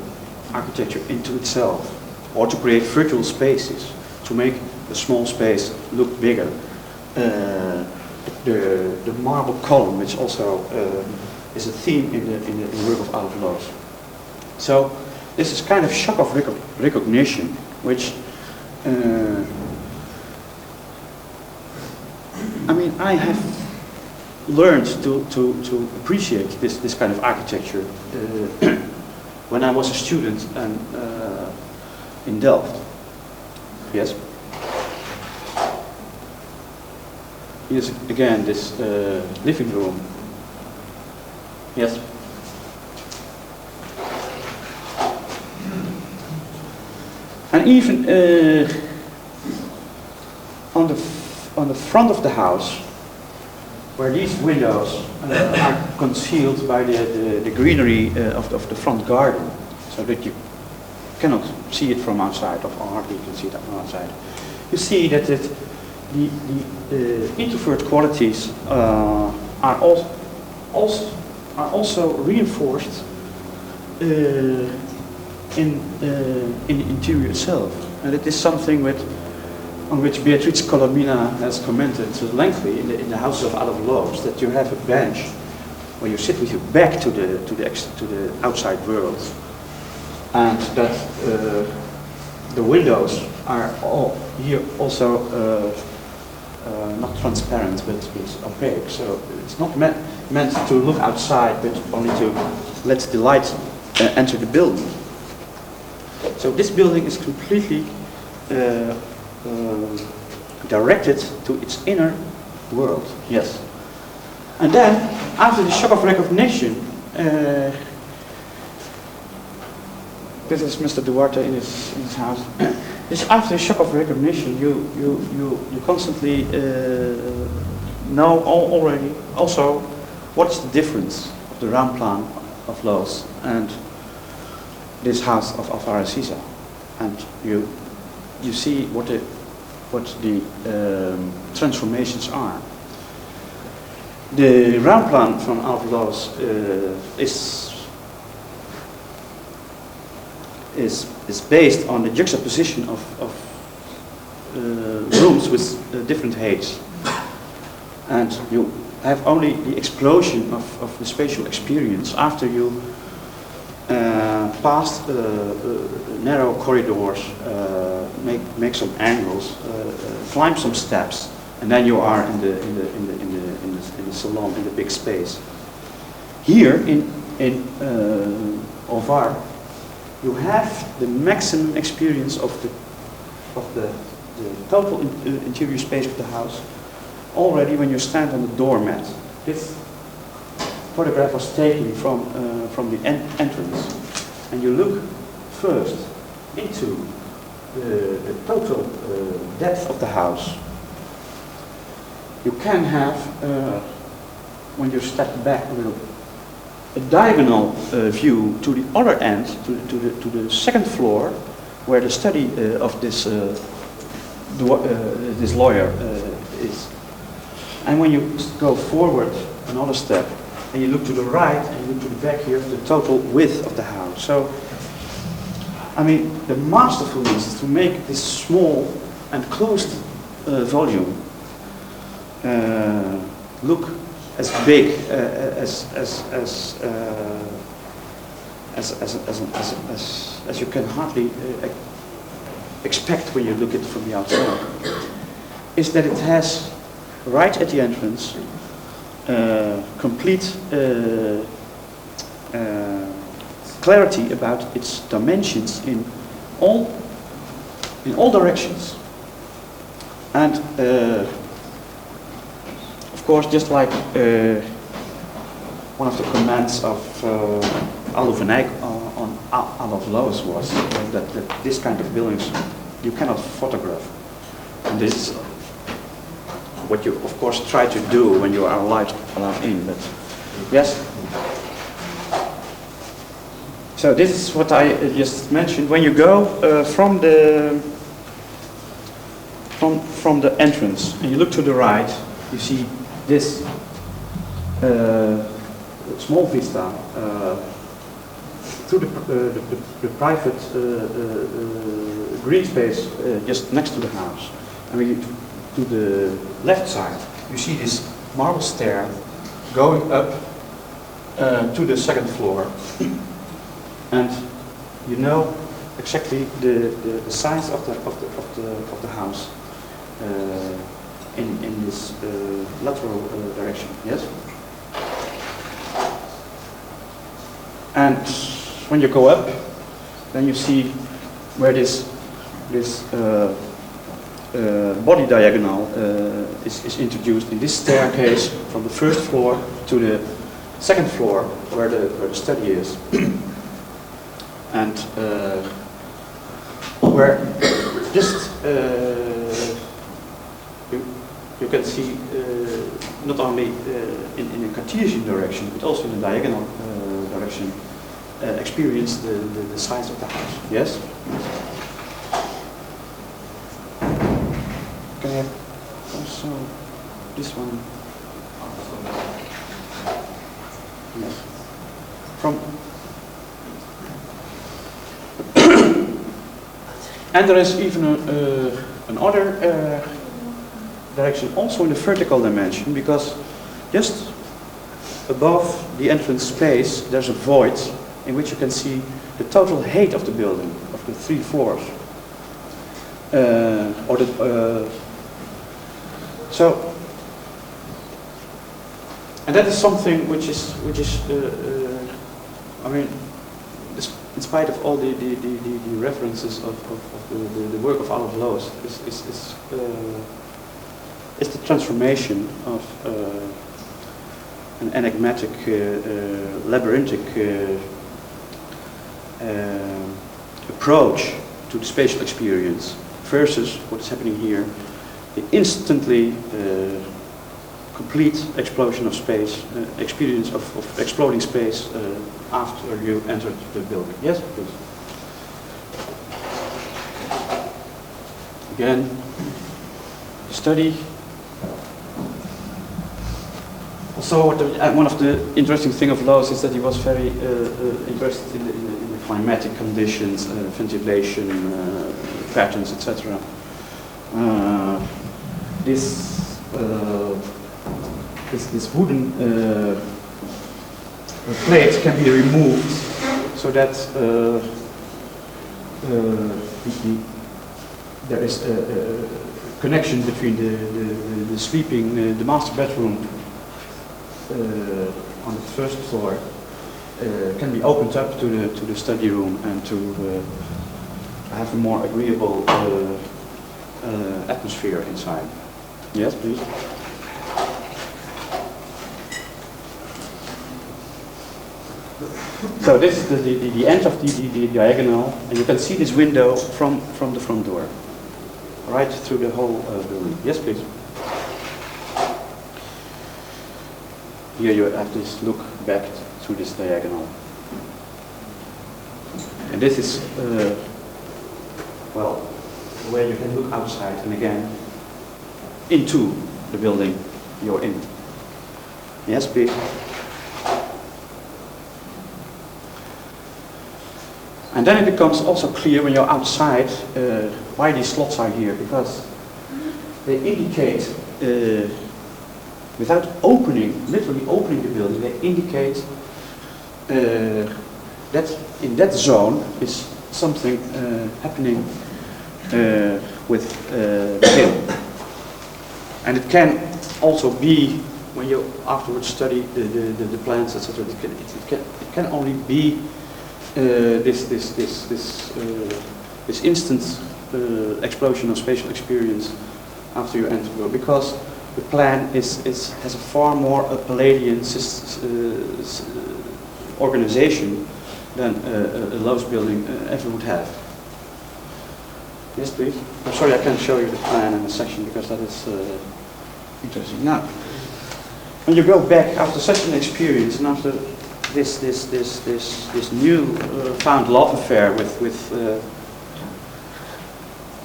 architecture into itself, or to create virtual spaces, to make a small space look bigger. The marble column, which also is a theme in the work of Adolf Loos. So this is kind of shock of recognition, which I mean, I have learned to appreciate this kind of architecture when I was a student and in Delft. Yes. Here's again this living room. Yes. And even on the front of the house, where these windows are concealed by the greenery of the front garden, so that you cannot see it from outside, or hardly you can see it from outside. You see that the introvert qualities are also reinforced in the interior itself, and it is something on which Beatrice Colomina has commented lengthily in the houses of Adolf Loos, that you have a bench where you sit with your back to the outside world, and that the windows are all here also not transparent but opaque. So it's not meant to look outside, but only to let the light enter the building. So this building is completely directed to its inner world. Yes. And then, after the shock of recognition, this is Mr. Duarte in his house. This after the shock of recognition, you constantly know already also what's the difference of the Raumplan of Loos and this house of Alvarez-Sisa, and you see what the transformations are. The Raumplan from Adolf Loos is based on the juxtaposition of rooms with different heights, and you have only the explosion of the spatial experience after you pass narrow corridors, make some angles, climb some steps, and then you are in the salon, in the big space. Here in Ovar, you have the maximum experience of the total interior space of the house already when you stand on the doormat. This photograph was taken from the entrance, and you look first into the total depth of the house. You can have, when you step back a little, a diagonal view to the other end, to the second floor, where the study of this lawyer is. And when you go forward another step, and you look to the right, and you look to the back here, the total width of the house. So, I mean, the masterfulness is to make this small and closed volume look as big as you can hardly expect when you look at it from the outside. Is that it has right at the entrance complete clarity about its dimensions in all directions, and of course, just like one of the comments of Aldo van Eyck on Adolf Loos was that this kind of buildings you cannot photograph, and this is what you of course try to do when you are allowed in. But yes. So this is what I just mentioned. When you go from the entrance and you look to the right, you see this small vista through the private green space just next to the house. And when you to the left side, you see this marble stair going up to the second floor. And you know exactly the size of the house in this lateral direction. Yes. And when you go up, then you see where this body diagonal is introduced in this staircase from the first floor to the second floor where the study is. And where just you can see not only in a Cartesian direction but also in a diagonal direction experience the size of the house. Yes? Can I have also this one? Yes. From and there is even another direction, also in the vertical dimension, because just above the entrance space there's a void in which you can see the total height of the building, of the 3 floors. And that is something which is I mean, in spite of all the references of the work of Oliver Loos, is the transformation of an enigmatic, labyrinthic approach to the spatial experience versus what is happening here, the instantly complete explosion of space, experience of exploding space after you entered the building. Yes, please. Again, study. Also, one of the interesting things of Loos is that he was very interested in the climatic conditions, ventilation patterns, etc. This wooden plate can be removed so that there is a connection between the sleeping, the master bedroom on the first floor can be opened up to the study room and to have a more agreeable atmosphere inside. Yes, please. So this is the end of the diagonal, and you can see this window from the front door, right through the whole building. Yes, please. Here you have this look back through this diagonal, and this is well, where you can look outside and again into the building you're in. Yes, please. And then it becomes also clear when you're outside why these slots are here, because they indicate, without literally opening the building, they indicate that in that zone is something happening with the hill. And it can also be, when you afterwards study the plans, etc., it can only be this instant explosion of spatial experience after you enter, because the plan has a far more Palladian organization than a Loos building ever would have. Yes, please. I'm sorry I can't show you the plan in a section because that is interesting. Now, when you go back after such an experience and after this new found love affair with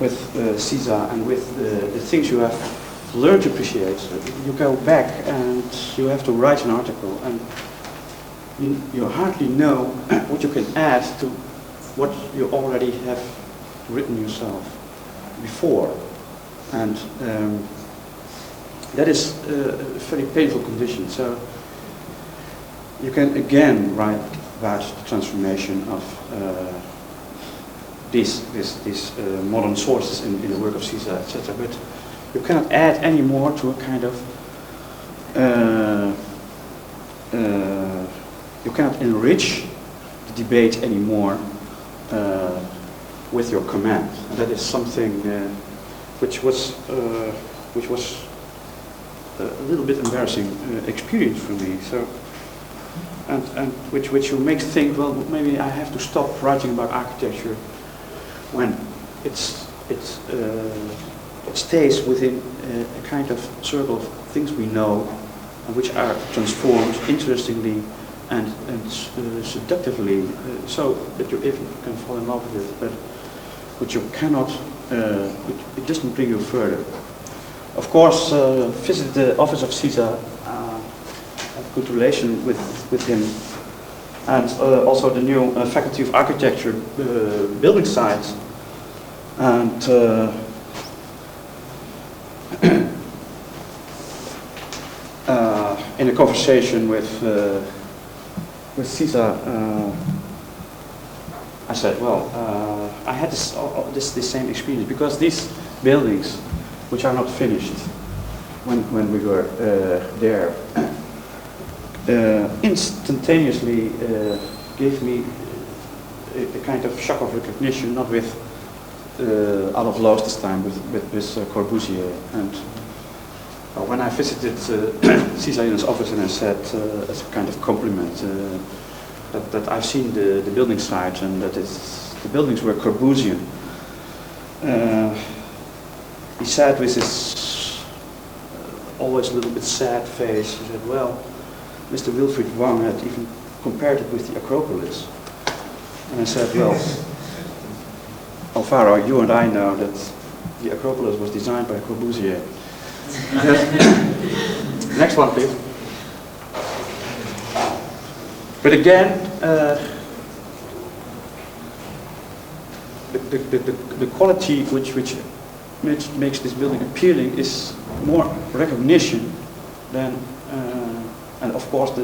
CISA and with the things you have learned to appreciate. You go back and you have to write an article, and you hardly know what you can add to what you already have written yourself before, and that is a very painful condition. So you can again write about the transformation of these modern sources in the work of CISA, etc. But you cannot add any more to a kind of you cannot enrich the debate anymore with your comment. That is something which was a little bit embarrassing experience for me. So, and which you makes think, well, maybe I have to stop writing about architecture when it stays within a kind of circle of things we know, and which are transformed interestingly and seductively, so that you even can fall in love with it, but which you cannot, it doesn't bring you further. Of course, visit the office of CISA, have a good relation with him, and also the new Faculty of Architecture building site, and in a conversation with CISA, I said, well, I had this same experience, because these buildings, which are not finished when we were there, instantaneously gave me a kind of shock of recognition, not with Adolf Loos this time, with Corbusier. And when I visited CISA in his office, and I said, as a kind of compliment, that I've seen the building site, and that the buildings were Corbusian. He said with his always a little bit sad face, he said, well, Mr. Wilfried Wang had even compared it with the Acropolis. And I said, well, Alvaro, you and I know that the Acropolis was designed by Corbusier. Next one, please. But again, the quality which makes this building appealing is more recognition than, and of course the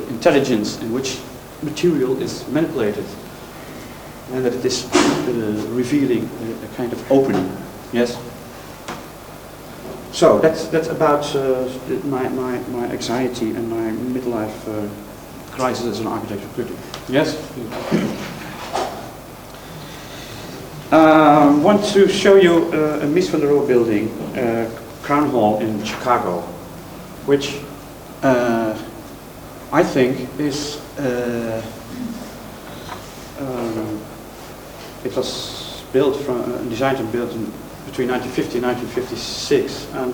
intelligence in which material is manipulated, and that it is revealing a kind of opening. Yes. So that's about my anxiety and my midlife crisis as an architecture critic. Yes. Want to show you a Mies van der Rohe building, Crown Hall in Chicago, which I think is it was built designed and built between 1950 and 1956, and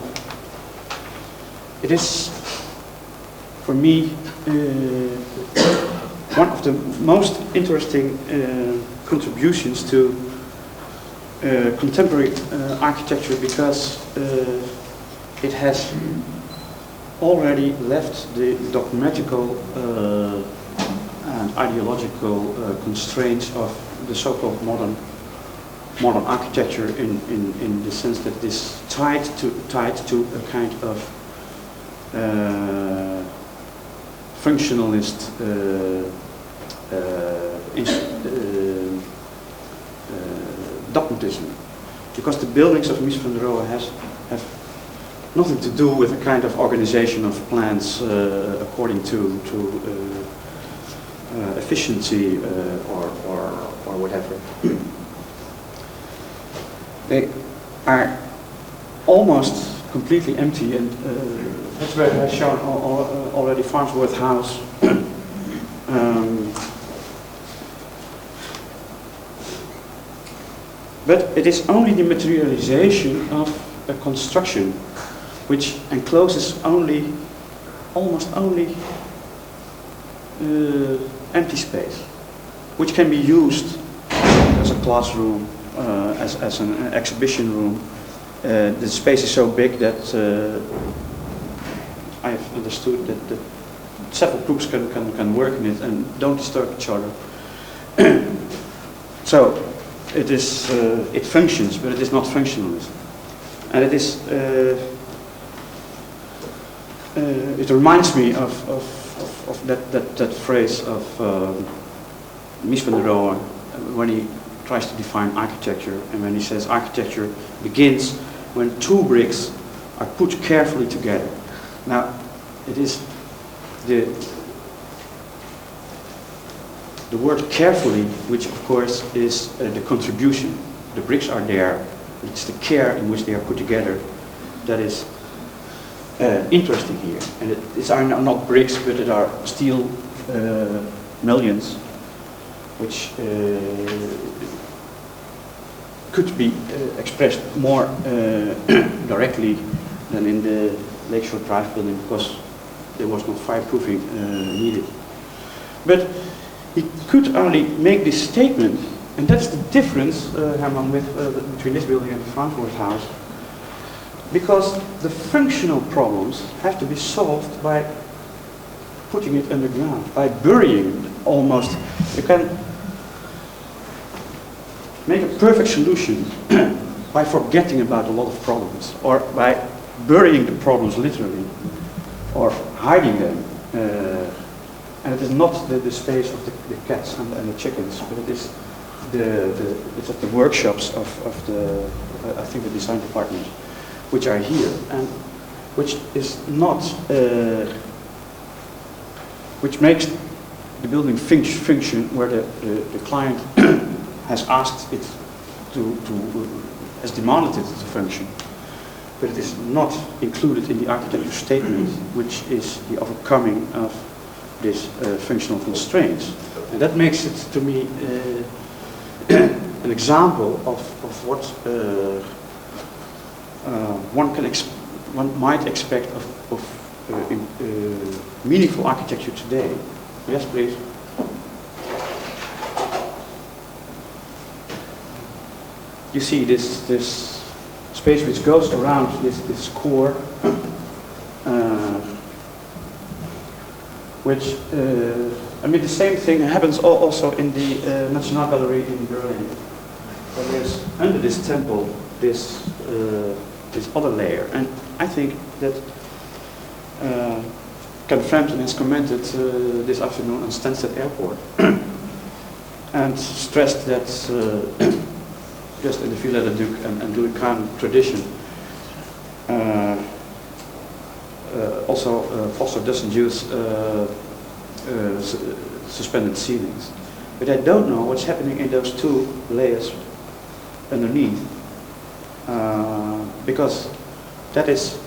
it is for me one of the most interesting contributions to contemporary architecture, because it has already left the dogmatical and ideological constraints of the so-called modern architecture, in the sense that it is tied to a kind of functionalist dogmatism, because the buildings of Mies van der Rohe have nothing to do with a kind of organization of plans according to efficiency or whatever. They are almost completely empty, and that's where I have shown already Farnsworth House. But it is only the materialization of a construction which encloses almost only empty space, which can be used as a classroom, as an exhibition room. The space is so big that I have understood that several groups can work in it and don't disturb each other. So it is it functions, but it is not functionalism, and it is it reminds me of that phrase of Mies van der Rohe when he tries to define architecture, and when he says architecture begins when two bricks are put carefully together. Now, it is the word carefully, which of course is the contribution. The bricks are there, it's the care in which they are put together that is interesting here. And these are not bricks, but it are steel millions, which could be expressed more directly than in the Lakeshore Drive building, because there was no fireproofing needed. But he could only make this statement, and that's the difference, Herman, between this building and the Frankfurt House, because the functional problems have to be solved by putting it underground, by burying it almost. You can make a perfect solution by forgetting about a lot of problems, or by burying the problems literally, or hiding them. And it is not the space of the cats and the chickens, but it is it's at the workshops of the I think the design department, which are here, and which is not which makes the building function where the client has asked it to has demanded it to function, but it is not included in the architecture statement, which is the overcoming of these functional constraints. And that makes it, to me, an example of what one might expect of meaningful architecture today. Yes, please. You see this space which goes around this core, which I mean the same thing happens also in the National Gallery in Berlin. Where there's under this temple this other layer, and I think that Ken Frampton has commented this afternoon on Stansted Airport and stressed that just in the Villa-le-Duc and Louis Kahn tradition, also Foster doesn't use suspended ceilings. But I don't know what's happening in those two layers underneath, because that is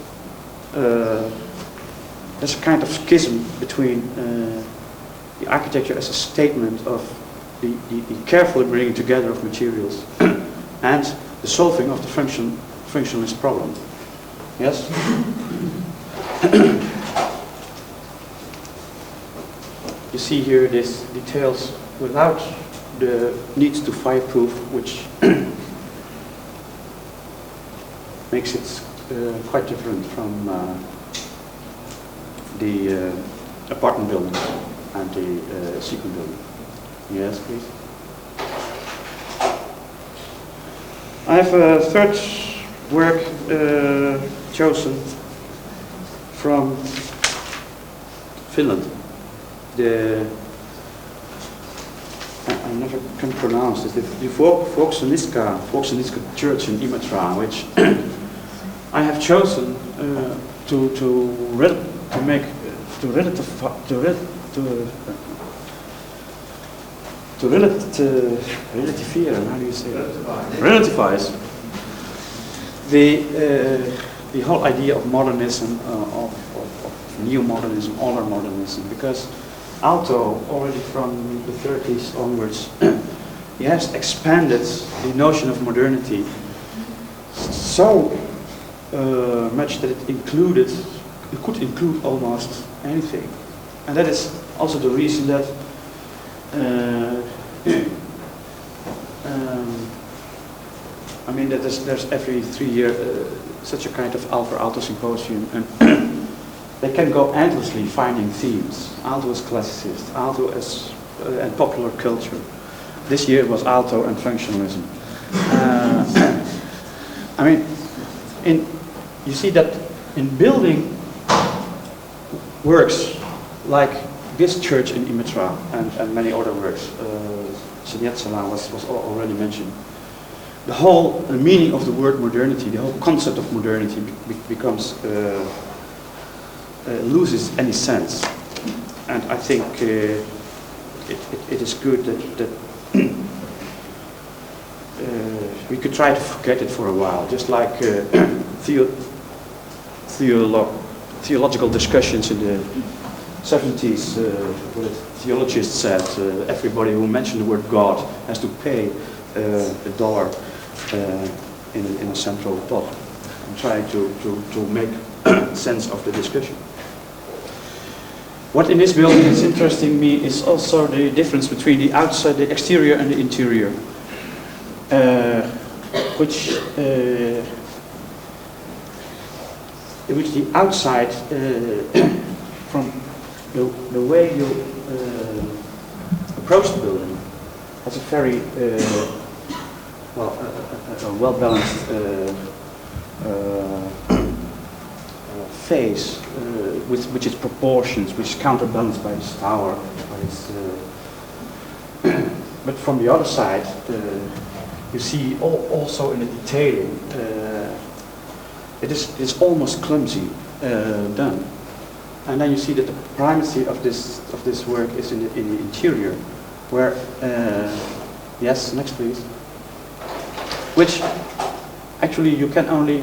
there's a kind of schism between the architecture as a statement of the carefully bringing together of materials and the solving of the functionalist problem. Yes? You see here these details without the need to fireproof, which makes it quite different from the apartment building and the sequin building. Yes, please. I have a third work chosen from Finland. I never can pronounce this. The Volkseniska Church in Imatra, which I have chosen relativeren, how do you say it? Relativize the whole idea of modernism, of neo-modernism, older modernism, because Aalto, already from the 30s onwards, he has expanded the notion of modernity so much that it could include almost anything. And that is also the reason that I mean that there's every 3 years such a kind of alto symposium, and they can go endlessly finding themes. Alto as classicist, alto as and popular culture. This year was alto and functionalism. I mean, you see that in building works like this church in Imatra and many other works, Sala was already mentioned. The whole meaning of the word modernity, the whole concept of modernity becomes loses any sense, and I think it is good that we could try to forget it for a while, just like theological discussions in the 70s, where the theologists said everybody who mentioned the word God has to pay $1 in a central pot. I'm trying to make sense of the discussion. What in this building is interesting me is also the difference between the outside, the exterior and the interior, which the outside, from the way you approach the building, has a very well-balanced face, which is proportions, which is counterbalanced by this tower. But from the other side, you see also in the detailing, it's almost clumsy done. And then you see that the primacy of this work is in the interior, where yes, next please. Which actually you can only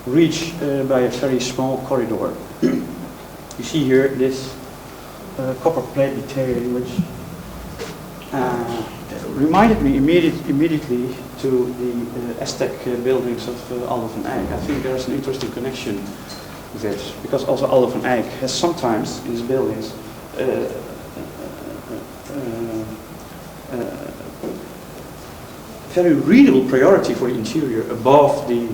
reach by a very small corridor. You see here this copper plate detailing, which reminded me immediately to the Aztec buildings of Aldo van Eyck. I think there's an interesting connection with it, because also Aldo van Eyck has sometimes in his buildings very readable priority for the interior above the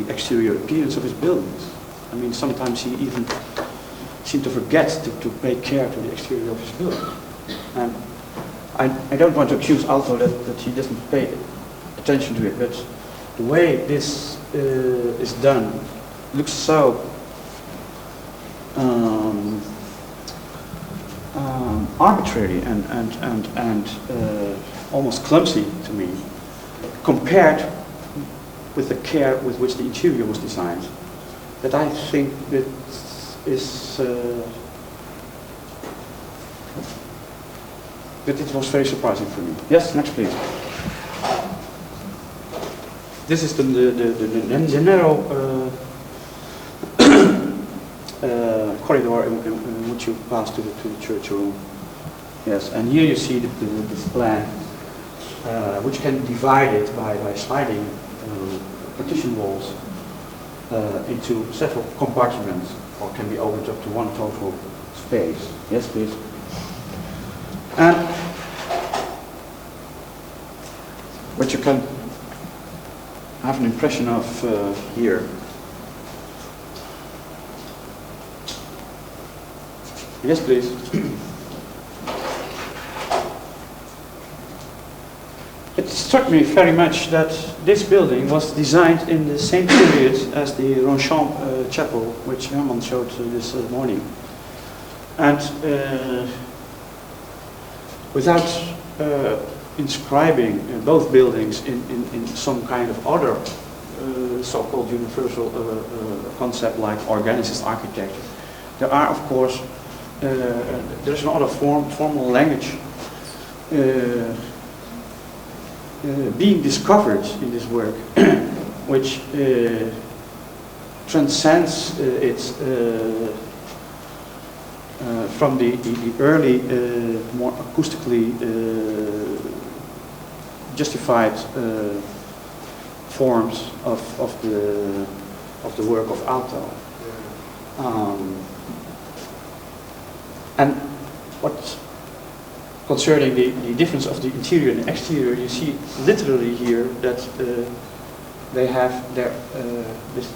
exterior appearance of his buildings. I mean, sometimes he even seemed to forget to pay care to the exterior of his building. And I don't want to accuse Alto that he doesn't pay attention to it, but the way this is done looks so arbitrary and almost clumsy to me, compared with the care with which the interior was designed, that I think that is that it was very surprising for me. Yes, next please. This is the narrow corridor in which you pass to the church room. Yes, and here you see this plan, which can be divided by sliding partition walls into several compartments, or can be opened up to one total space. Yes, please. And what you can have an impression of here. Yes, please. It struck me very much that this building was designed in the same period as the Ronchamp chapel, which Herman showed this morning. And without inscribing both buildings in some kind of other so-called universal concept like organicist architecture, there are, of course, there's another formal language being discovered in this work, which transcends its from the early, more acoustically justified forms of the work of Alto. And what concerning the difference of the interior and the exterior, you see literally here that they have their this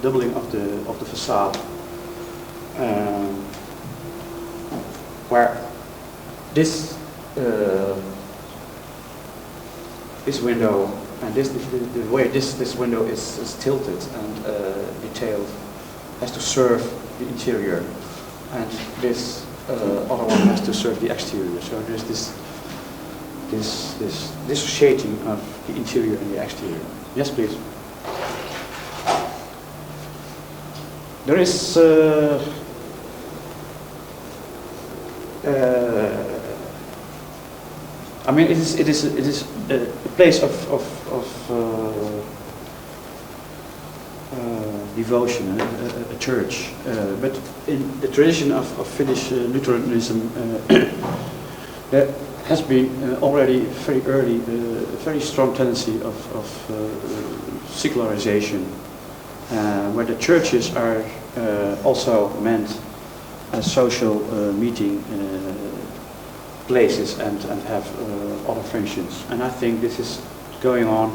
doubling of the facade, where this window and the way this window is tilted and detailed has to serve the interior, and this other one has to serve the exterior. So there's this dissociating of the interior and the exterior. Yes, please. There is I mean, it is a place of devotion, a church. But in the tradition of Finnish Lutheranism, there has been already very early a very strong tendency of secularization, where the churches are also meant as social meeting places and have other functions. And I think this is going on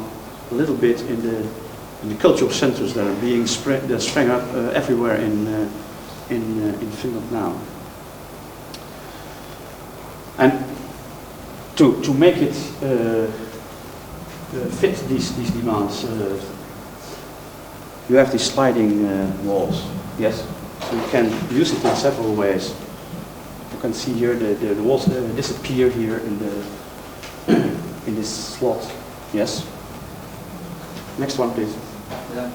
a little bit in the cultural centers that are being that sprang up everywhere in Finland now. And to make it fit these demands, you have these sliding walls. Yes, so you can use it in several ways. You can see here the walls disappear here in this slot. Yes. Next one, please. Yeah.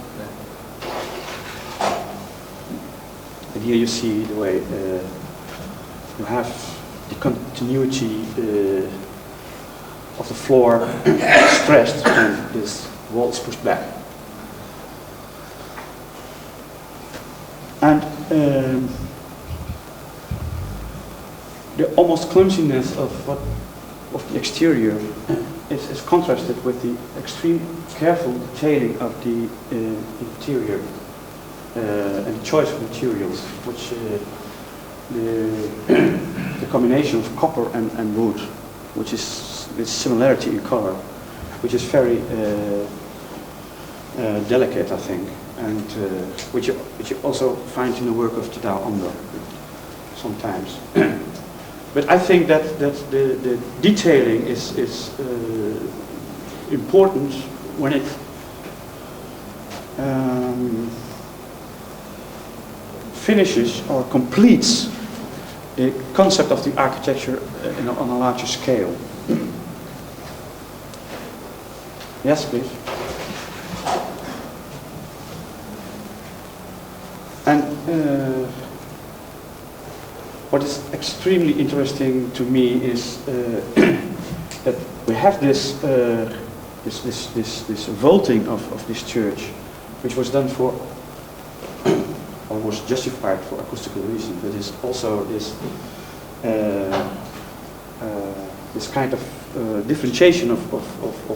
And here you see the way you have the continuity of the floor stressed, and this wall is pushed back. And the almost clumsiness of the exterior is contrasted with the extreme careful detailing of the interior and the choice of materials, which the combination of copper and wood, which is this similarity in color, which is very delicate, I think, and which you also find in the work of Tadao Ando sometimes. But I think that the detailing is important when it finishes or completes the concept of the architecture on a larger scale. Yes, please. And what is extremely interesting to me is that we have this vaulting of this church, which was done for, or was justified for acoustical reasons. But is also this this kind of differentiation of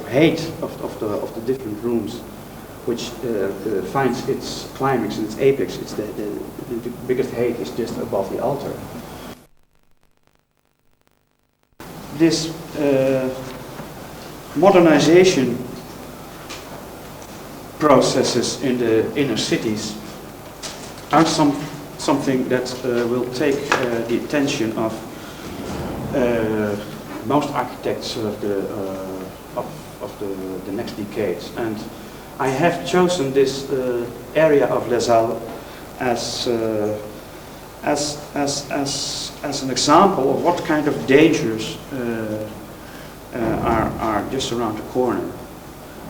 height of the different rooms, which finds its climax and its apex. It's the biggest height is just above the altar. This modernization processes in the inner cities are something that will take the attention of most architects of the next decades. And I have chosen this area of Les Halles as an example of what kind of dangers are just around the corner.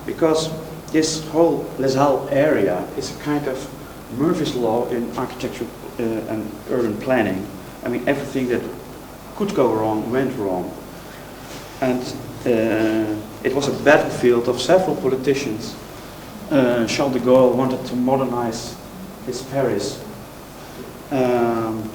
Because this whole Les Halles area is a kind of Murphy's Law in architecture and urban planning. I mean, everything that could go wrong went wrong. And it was a battlefield of several politicians. Charles de Gaulle wanted to modernize his Paris. And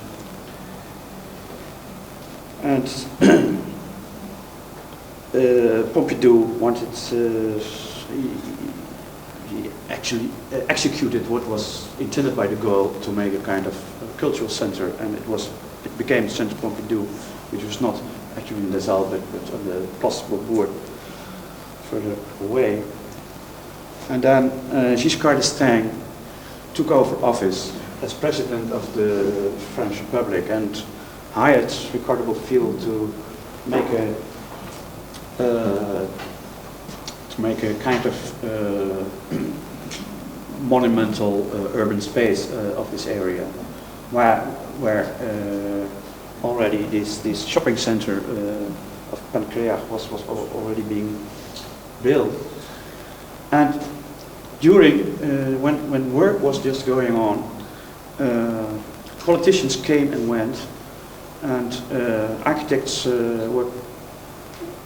he actually executed what was intended by the goal to make a kind of cultural center, and it became Centre Pompidou, which was not actually in Les Halles, but on the Place Beaubourg further away. And then Giscard d'Estaing took over office as president of the French Republic and hired Ricardo Bofill to make a kind of monumental urban space of this area, where already this shopping center of Pancréas was already being built. And during when work was just going on, politicians came and went, and architects were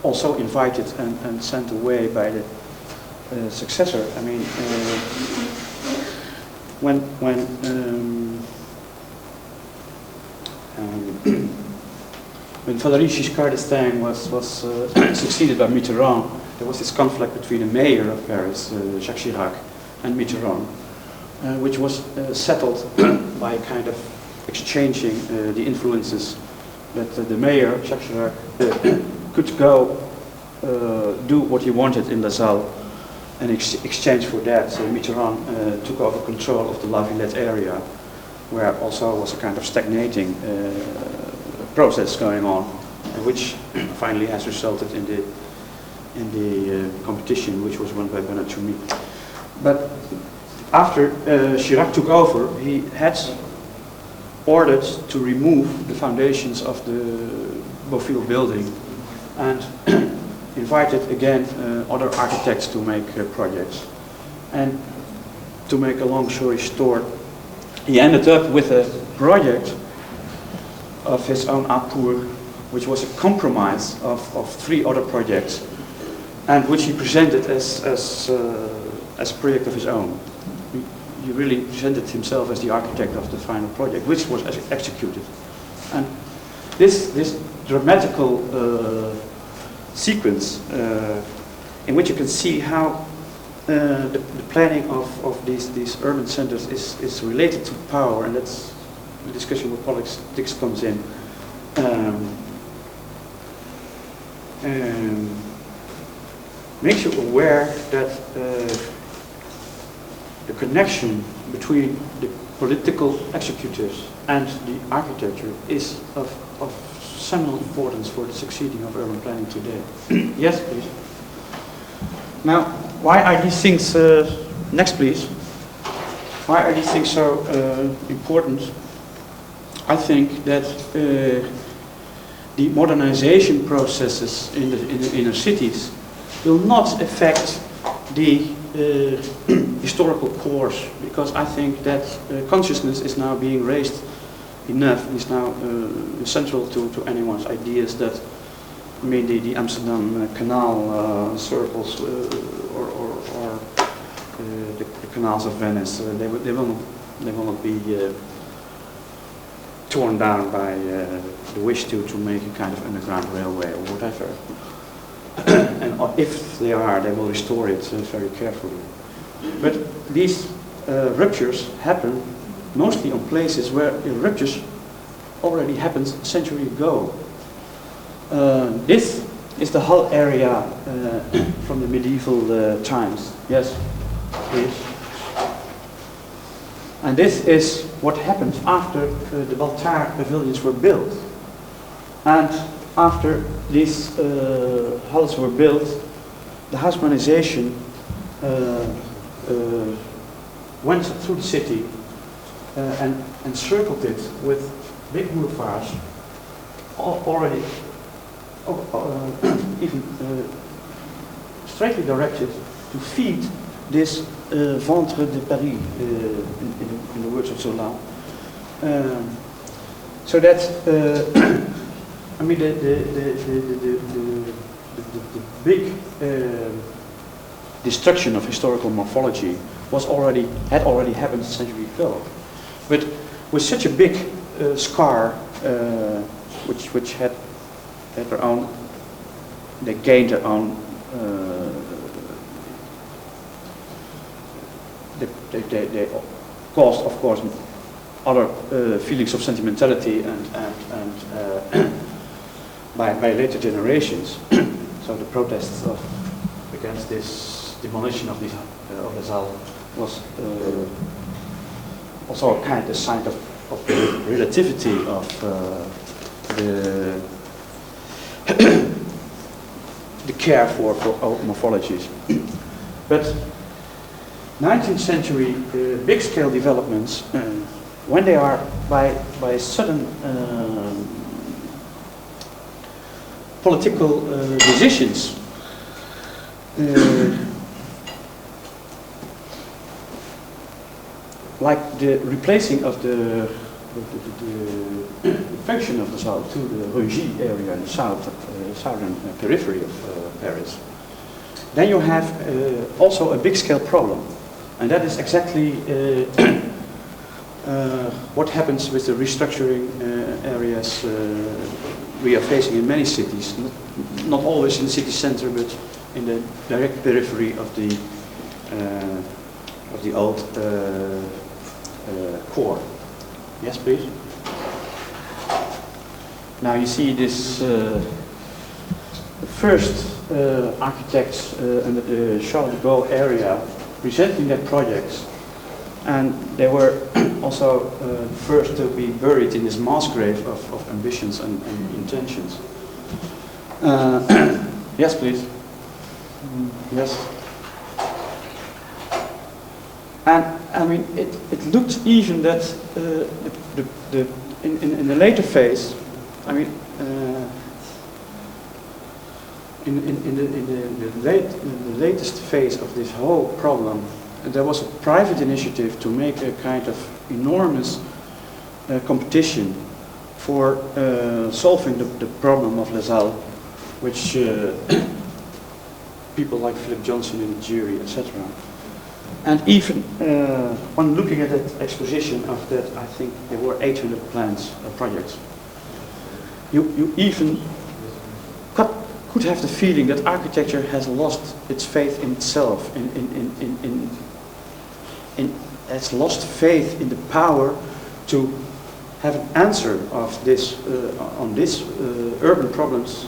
also invited and sent away by the successor. I mean, when Valéry Giscard d'Estaing was succeeded by Mitterrand, there was this conflict between the mayor of Paris, Jacques Chirac, and Mitterrand, which was settled by a kind of exchanging the influences, that the mayor, Jacques Chirac, could go do what he wanted in Les Halles, and exchange for that, Mitterrand took over control of the La Villette area, where also was a kind of stagnating process going on, which finally has resulted in the competition, which was won by Bernard Tchoumi. But after Chirac took over, he had ordered to remove the foundations of the Bofill building and invited again other architects to make projects. And to make a long story short, he ended up with a project of his own Apur, which was a compromise of 3 other projects, and which he presented as a project of his own. He really presented himself as the architect of the final project, which was executed. And this dramatical sequence in which you can see how the planning of these urban centers is related to power, and that's the discussion where politics comes in. Makes you aware that the connection between the political executives and the architecture is of seminal importance for the succeeding of urban planning today. Yes, please. Now, why are these things, next please, why are these things so important? I think that the modernization processes in the inner cities will not affect the historical course, because I think that consciousness is now being raised enough, is now central to anyone's ideas that, I mean, the Amsterdam canal circles or the canals of Venice, they will not be torn down by the wish to make a kind of underground railway or whatever. And if they are, they will restore it very carefully. But these ruptures happen mostly on places where the ruptures already happened a century ago. This is the whole area from the medieval times. Yes, please. And this is what happened after the Baltar pavilions were built. And after these halls were built, the Haussmannisation went through the city and encircled it with big boulevards, already even straightly directed to feed this ventre de Paris, in the words of Zola. So that I mean the big destruction of historical morphology had already happened a century ago, but with such a big scar, which had their own, they gained their own they caused, of course, other feelings of sentimentality and by later generations. So the protests against this demolition of the Saal was also a kind of sign of the relativity of the care for morphologies. But 19th century big-scale developments, when they are by sudden political decisions, like the replacing of the function of the Saal to the Rungis area in the southern periphery of Paris, then you have also a big-scale problem, and that is exactly what happens with the restructuring areas we are facing in many cities, not always in the city center, but in the direct periphery of the old core. Yes, please. Now you see this first architects under the Charles de Gaulle area presenting their projects, and they were also first to be buried in this mass grave of ambitions and intentions. Yes, please. Yes. And I mean, it looked even that in the later phase, I mean, in the latest phase of this whole problem, there was a private initiative to make a kind of enormous competition for solving the problem of Les Halles, which people like Philip Johnson in the jury, etc. And even when looking at that exposition of that, I think there were 800 plans, projects, you even could have the feeling that architecture has lost its faith in itself, has lost faith in the power to have an answer of this on these urban problems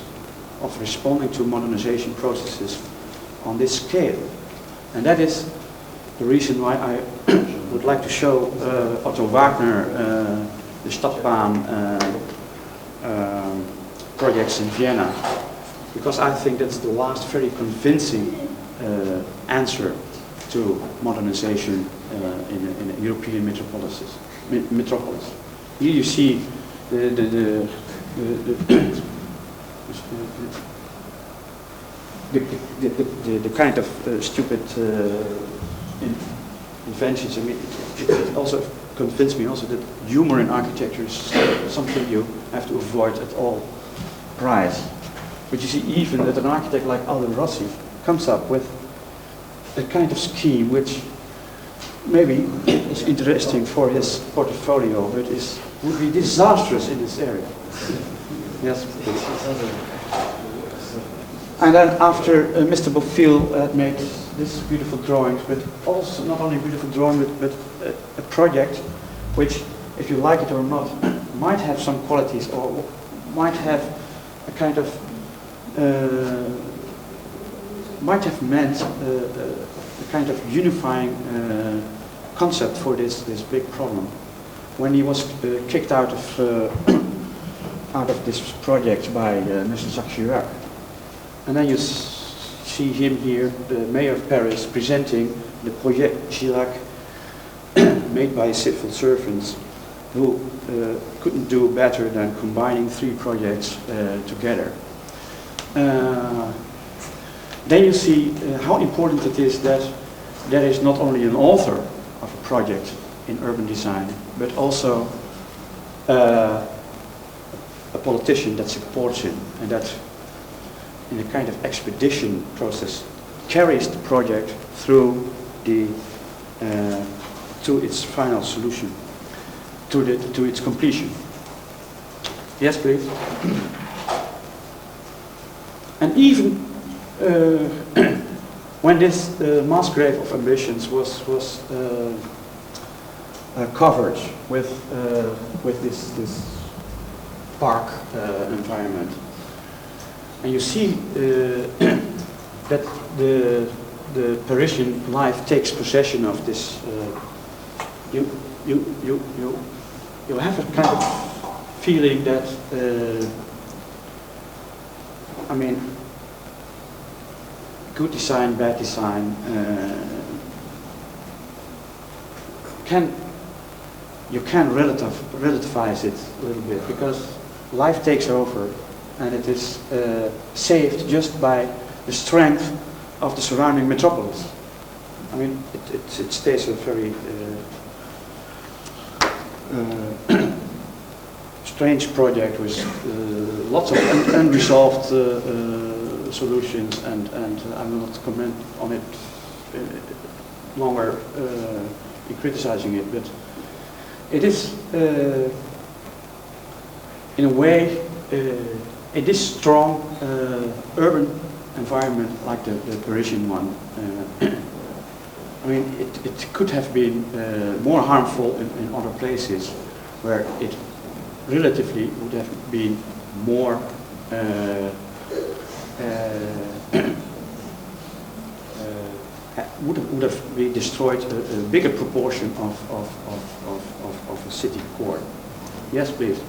of responding to modernization processes on this scale. And that is the reason why I would like to show Otto Wagner, the Stadtbahn projects in Vienna, because I think that's the last very convincing answer to modernization in a European metropolis. Here you see the kind of stupid inventions. I mean, it also convinced me also that humor in architecture is something you have to avoid at all price. But you see even that an architect like Aldo Rossi comes up with a kind of scheme which maybe is interesting for his portfolio, but would be disastrous in this area. Yes, please. And then after Mr. Bofill had made this beautiful drawings, but also not only beautiful drawing, but a project which, if you like it or not, might have some qualities or might have a kind of might have meant a kind of unifying concept for this big problem. When he was kicked out of this project by Mr. Jacques Chirac, and then you see him here, the mayor of Paris, presenting the Projet Chirac made by civil servants who couldn't do better than combining 3 projects together. Then you see how important it is that there is not only an author of a project in urban design, but also a politician that supports him and that in a kind of expedition process carries the project through to its final solution, to its completion. Yes, please. And even when this mass grave of ambitions was covered with this park environment, and you see that the Parisian life takes possession of this. You have a kind of feeling that I mean, good design, bad design you can relativize it a little bit, because life takes over and it is saved just by the strength of the surrounding metropolis. I mean, it stays a very strange project with lots of unresolved solutions, and I will not comment on it longer in criticizing it, but it is in a way it is strong urban environment like the Parisian one. I mean, it could have been more harmful in other places where it relatively would have been more would have been destroyed a bigger proportion of a city core. Yes, please.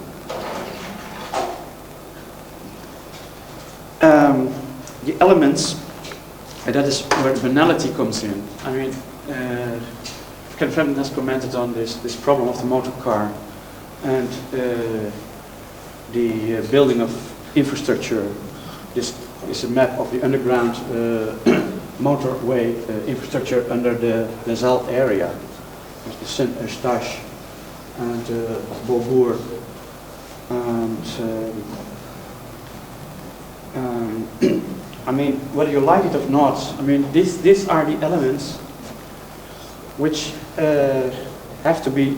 The elements, and that is where banality comes in. I mean, Ken Fremden has commented on this problem of the motor car and the building of infrastructure. This is a map of the underground motorway infrastructure under the Lazelle area. There's the Saint-Eustache and Beaubourg and I mean, whether you like it or not, I mean, these are the elements which have to be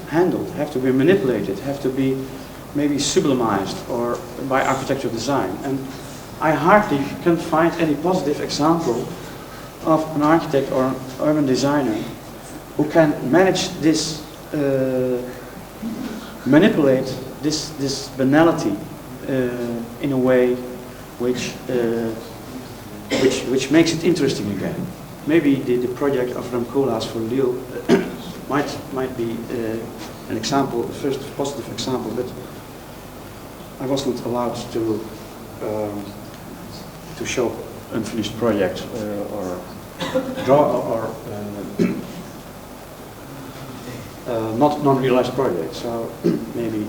handled, have to be manipulated, have to be maybe sublimized or by architectural design. And I hardly can find any positive example of an architect or an urban designer who can manage this, manipulate this banality in a way which makes it interesting again. Maybe the project of Ramkolas for Lille might be an example, the first positive example, but I wasn't allowed to show unfinished project or draw or not non-realized project. So maybe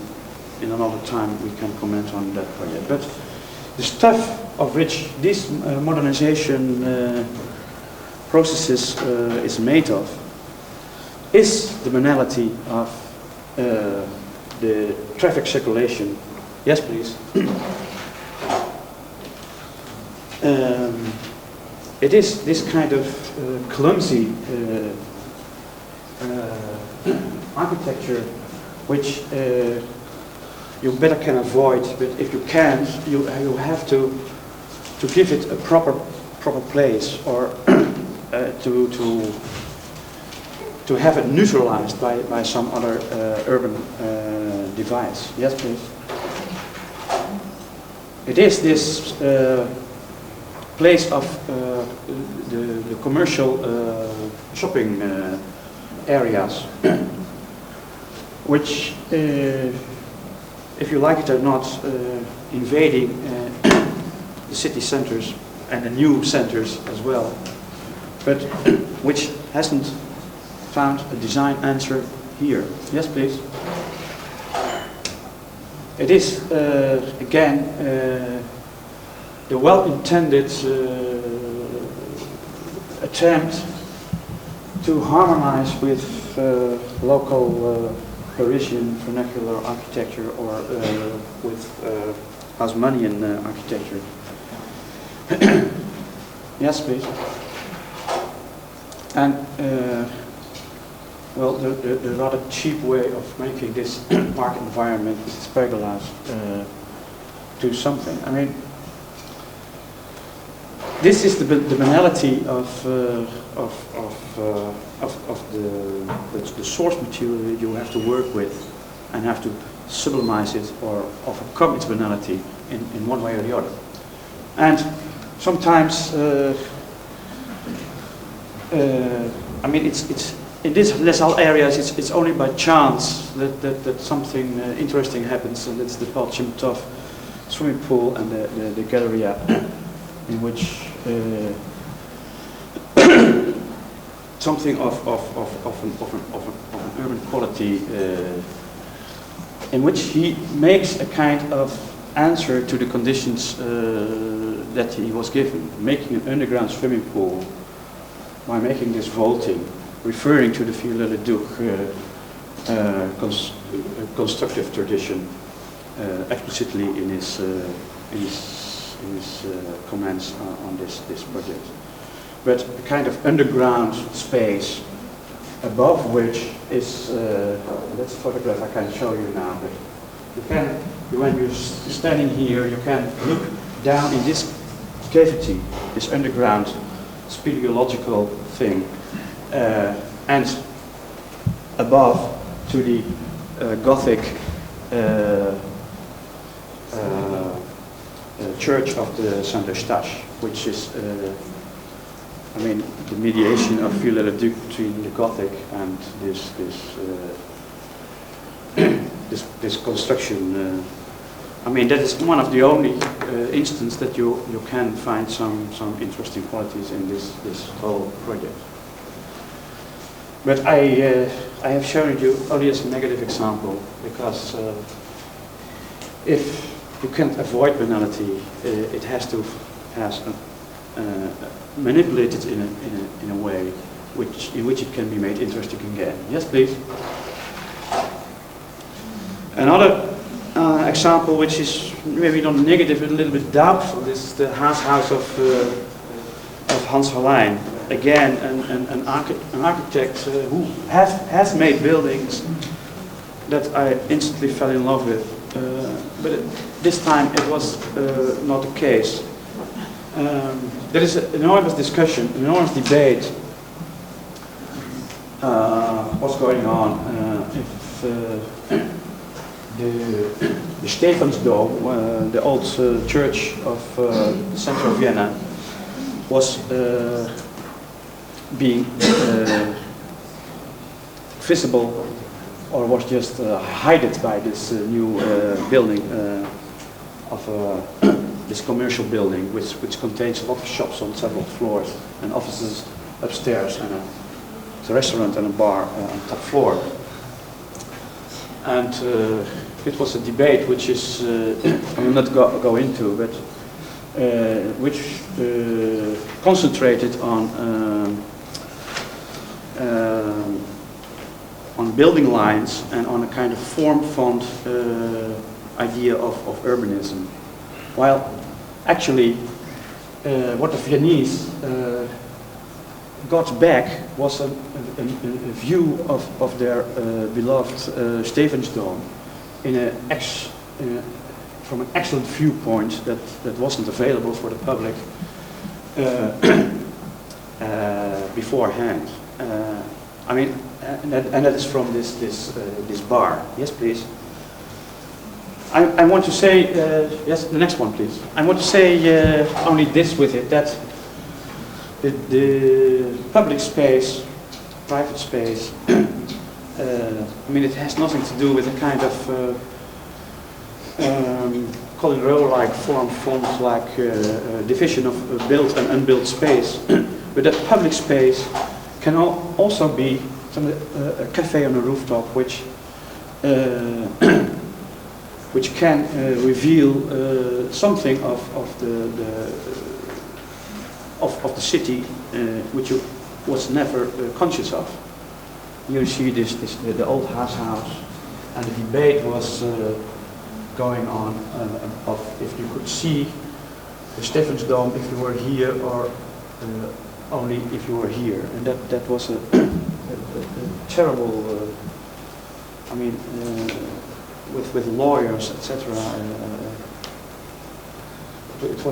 in another time we can comment on that project. But the stuff of which this modernization processes is made of is the banality of the traffic circulation. Yes, please. It is this kind of clumsy architecture which you better can avoid, but if you can't, you have to give it a proper place, or to have it neutralized by some other urban device. Yes, please. It is this place of the commercial shopping areas, which, if you like it or not, invading the city centers and the new centers as well, but which hasn't found a design answer here. Yes, please. It is, again, the well-intended attempt to harmonize with local Parisian vernacular architecture or with Haussmannian architecture. Yes, please. And well, the rather cheap way of making this park environment with its pergolas do something. I mean, this is the banality of the source material that you have to work with and have to sublimize it or overcome its banality in one way or the other. And sometimes, I mean, it's in these lesser areas, it's only by chance that something interesting happens, and that's the Paul swimming pool and the Galleria, in which something of an urban quality, in which he makes a kind of answer to the conditions that he was given, making an underground swimming pool by making this vaulting, referring to the Vieux-le-Duc constructive tradition explicitly in his comments on this project. But a kind of underground space above which is, that's a photograph I can show you now, but you can, when you're standing here, you can look down in this cavity, this underground speleological thing, and above to the Gothic church of the Saint-Eustache, which is, I mean, the mediation of Vieux-le-Duc between the Gothic and this construction. I mean, that is one of the only instances that you can find some interesting qualities in this whole project. But I have shown you only as a negative example, because if you can't avoid banality, it has to manipulate it in a way in which it can be made interesting again. Yes, please. Another example, which is maybe not negative but a little bit doubtful, is the house of Hans Verleyen. Again, an architect who has made buildings that I instantly fell in love with. But this time it was not the case. There is an enormous discussion, an enormous debate what's going on if the Stephansdom, the old church of the center of Vienna, was being visible or was just hidden by this new building of this commercial building, which contains a lot of shops on several floors and offices upstairs and a restaurant and a bar on the top floor. And it was a debate which is, I will not go into, but which concentrated on building lines and on a kind of form-fond idea of urbanism. While actually what the Viennese got back was a view of their beloved Stephansdom from an excellent viewpoint that wasn't available for the public beforehand. I mean, and that is from this bar. Yes, please. I want to say, yes, the next one, please. I want to say only this with it, that the public space, private space, I mean, it has nothing to do with a kind of Colin Rowe-like form-like division of built and unbuilt space. But that public space can also be a cafe on a rooftop, which can reveal something of the city which you was never conscious of. You see the old house, and the debate was going on of if you could see the Stephansdom if you were here, or only if you were here, and that was a terrible. I mean, with lawyers, etc. it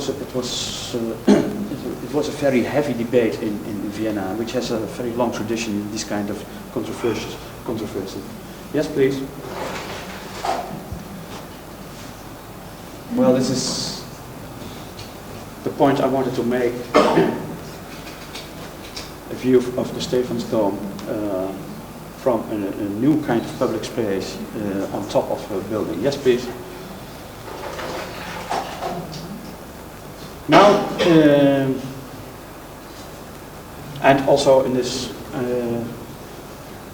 was a very heavy debate in Vienna, which has a very long tradition in this kind of controversy. Yes, please. Well, this is the point I wanted to make. A view of the Stephansdom from a new kind of public space on top of a building. Yes, please. Now, and also in this,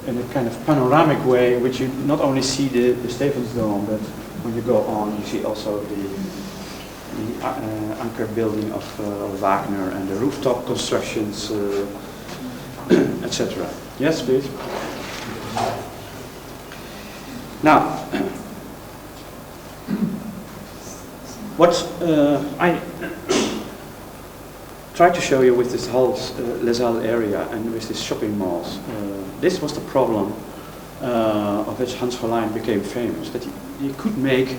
in a kind of panoramic way, which you not only see the Stephansdom, but when you go on, you see also the Anker building of Wagner and the rooftop constructions, etc. Yes, please. Now, what I tried to show you with this whole Les Halles area and with these shopping malls, this was the problem of which Hans Hollein became famous, that he could make,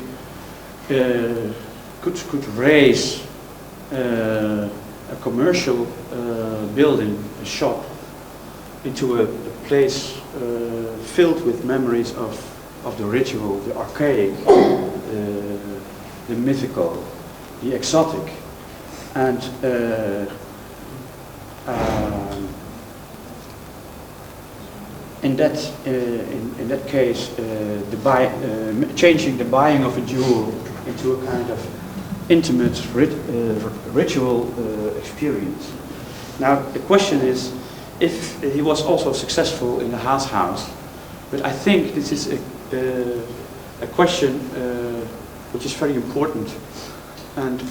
could raise a commercial building, a shop, into a place filled with memories of the ritual, the archaic, the mythical, the exotic, and in that case, changing the buying of a jewel into a kind of intimate ritual experience. Now the question is, if he was also successful in the Haas house, but I think this is a question which is very important, and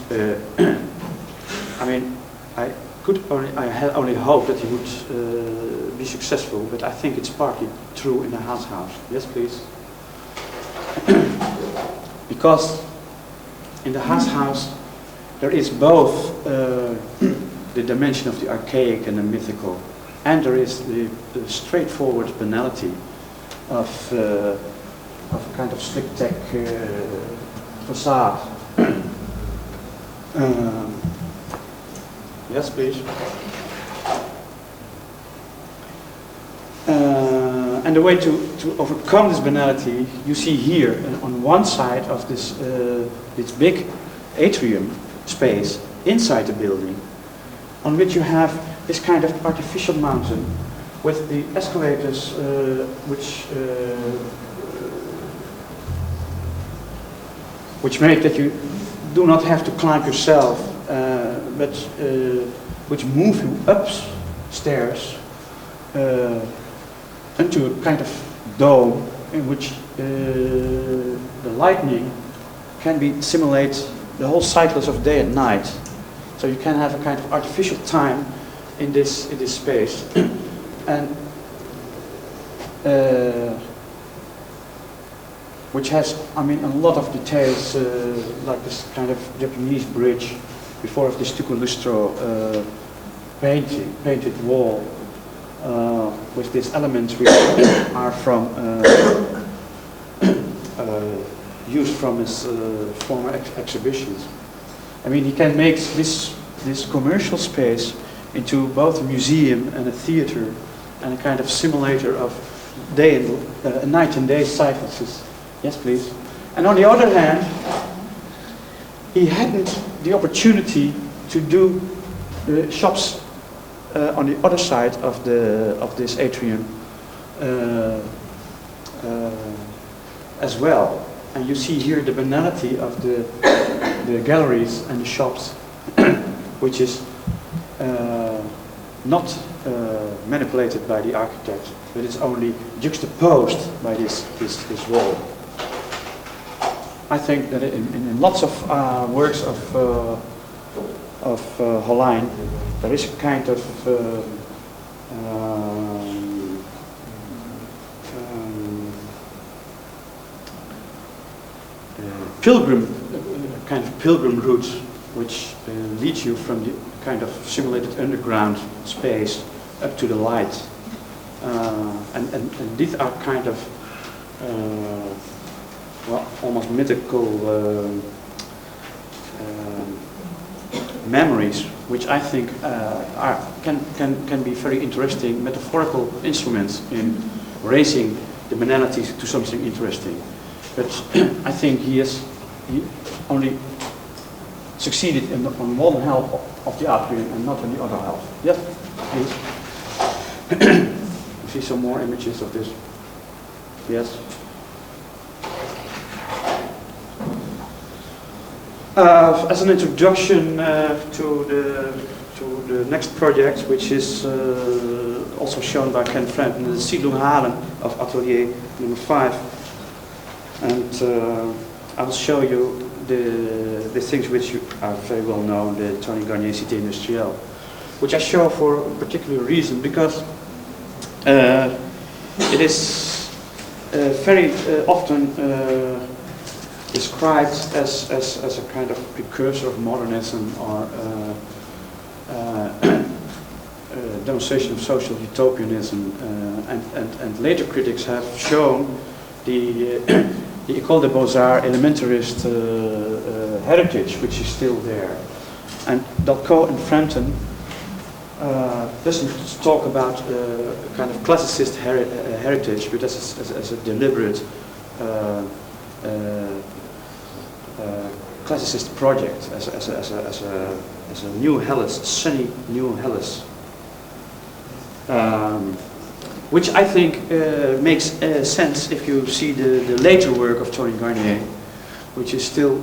I mean, I had only hoped that he would be successful, but I think it's partly true in the Haas house. Yes, please. Because in the Haas house there is both the dimension of the archaic and the mythical, and there is the straightforward banality of a kind of slick tech facade. Yes, please. And the way to overcome this banality, you see here on one side of this big atrium space inside the building, on which you have this kind of artificial mountain with the escalators which make that you do not have to climb yourself, but which move you upstairs into a kind of dome in which the lightning can be simulate the whole cycles of day and night. So you can have a kind of artificial time in this space, and which has, I mean, a lot of details, like this kind of Japanese bridge before of this Tuculustro painted wall, with these elements which are from used from his former exhibitions. I mean, he can make this commercial space into both a museum and a theater and a kind of simulator of night and day cycles. Yes, please. And on the other hand, he hadn't the opportunity to do the shops on the other side of this atrium as well. And you see here the banality of the galleries and the shops, which is not manipulated by the architect, but it's only juxtaposed by this wall. I think that in lots of works of Hollein, there is a kind of pilgrim route, which leads you from the kind of simulated underground space up to the light, and these are kind of well, almost mythical memories, which I think can be very interesting metaphorical instruments in raising the banalities to something interesting. But I think he only succeeded on one half of the atrium and not on the other half. Yes, please. You see some more images of this? Yes. As an introduction to the next project, which is also shown by Ken Friend, the Siedlung Halen of Atelier number 5. And I'll show you the things which are very well known, the Tony Garnier Cité Industrielle, which I show for a particular reason, because it is very often described as a kind of precursor of modernism or demonstration of social utopianism, and later critics have shown the École des Beaux-Arts elementarist heritage, which is still there. And Dalcott and Frampton doesn't talk about a kind of classicist heritage, but as a deliberate classicist project, as a new Hellas, sunny new Hellas, which I think makes sense if you see the later work of Tony Garnier, which is still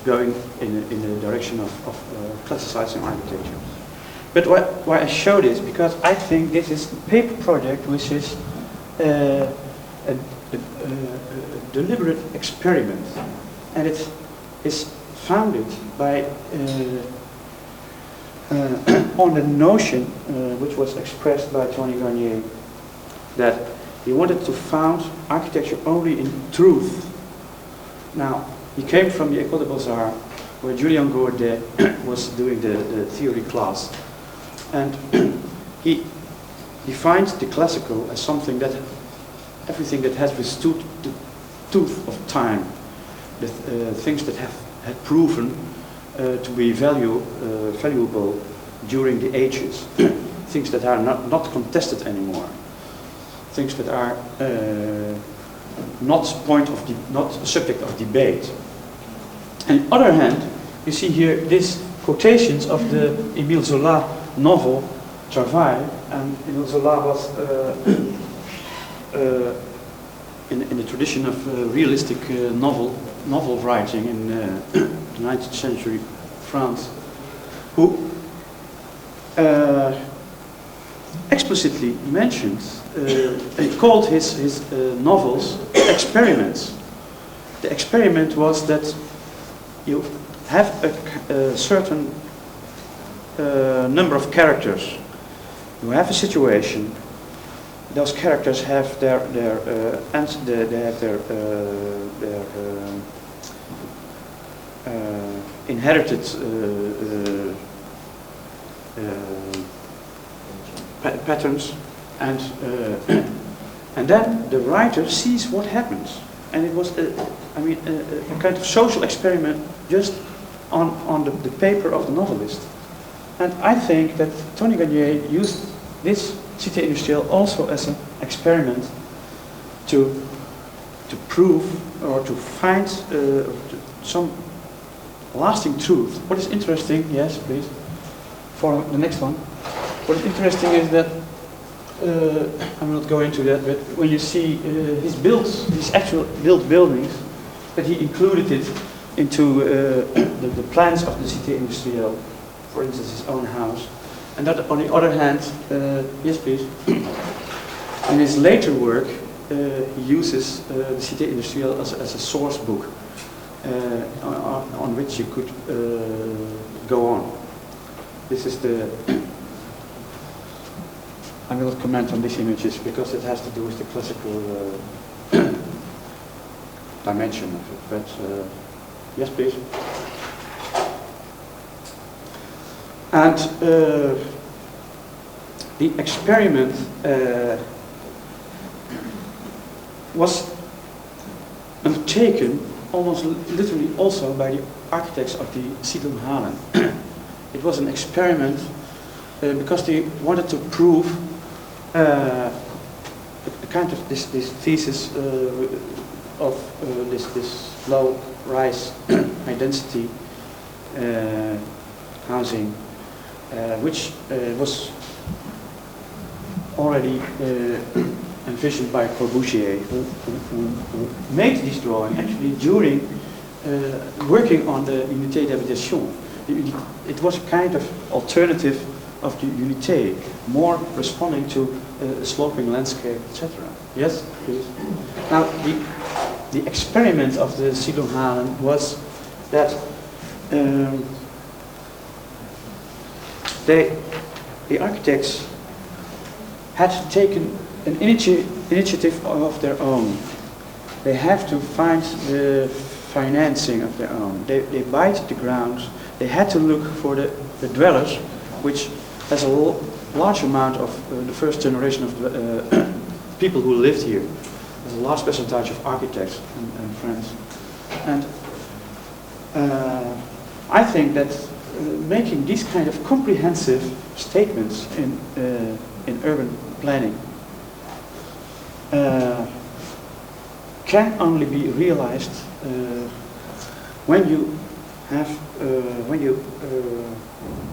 going in the direction of classicizing architecture. But why I show this, because I think this is a paper project which is a deliberate experiment, and it is founded by on the notion which was expressed by Tony Garnier, that he wanted to found architecture only in truth. Now, he came from the École des Beaux-Arts, where Julien Gourdet was doing the theory class, and he defined the classical as something that everything that has withstood the tooth of time, the things that had proven to be valuable during the ages, things that are not contested anymore, things that are not subject of debate. And on the other hand, you see here these quotations of the Émile Zola novel Travail, and Émile Zola was in the tradition of realistic novel writing in the 19th century France, who explicitly mentioned, he called his novels experiments. The experiment was that you have a certain number of characters. You have a situation. Those characters have their inherited patterns, and then the writer sees what happens, and it was a kind of social experiment just on the paper of the novelist. And I think that Tony Garnier used this Cité Industrielle also as an experiment to prove or to find some lasting truth. What is interesting, yes, please, for the next one. What is interesting is that I'm not going into that, but when you see his actual built buildings, that he included it into the plans of the Cité Industrielle, for instance, his own house. And that, on the other hand, yes, please. In his later work, he uses the Cité Industrielle as a source book on which you could go on. This is the. I will not comment on these images because it has to do with the classical dimension of it. But yes, please. And the experiment was undertaken almost literally also by the architects of the Siedlung Halen. It was an experiment because they wanted to prove a kind of this thesis of this low-rise high-density housing, which was already envisioned by Corbusier, who made this drawing actually during working on the Unité d'habitation. It was a kind of alternative of the Unité, more responding to a sloping landscape, etc. Yes, please. Now, the experiment of the Siedlung Halen was that the architects had taken an initiative of their own. They have to find the financing of their own. They buy the ground. They had to look for the dwellers, which has a large amount of the first generation of people who lived here. There's a large percentage of architects in France. And I think that making these kind of comprehensive statements in urban planning can only be realized when you have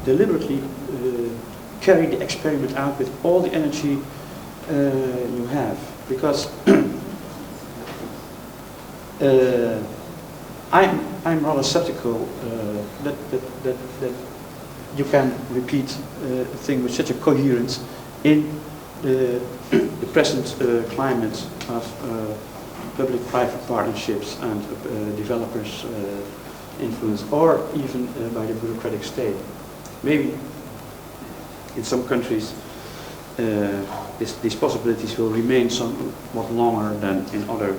deliberately carry the experiment out with all the energy you have, because I'm rather skeptical that you can repeat a thing with such a coherence in the present climate of public-private partnerships and developers' influence, or even by the bureaucratic state. Maybe in some countries these possibilities will remain somewhat longer than in other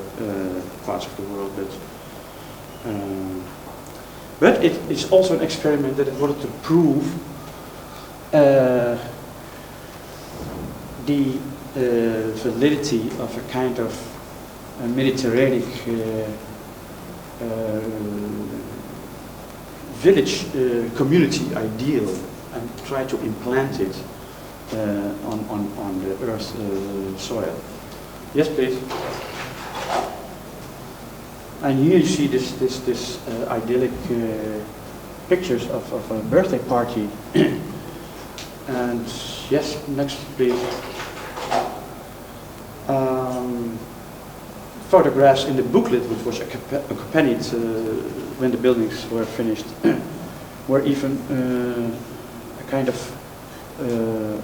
parts of the world, but it is also an experiment that it wanted to prove the validity of a kind of Mediterranean village community ideal, and try to implant it on the Earth's soil. Yes, please. And here you see this idyllic pictures of a birthday party. And yes, next please. Photographs in the booklet, which was accompanied when the buildings were finished, were even a kind of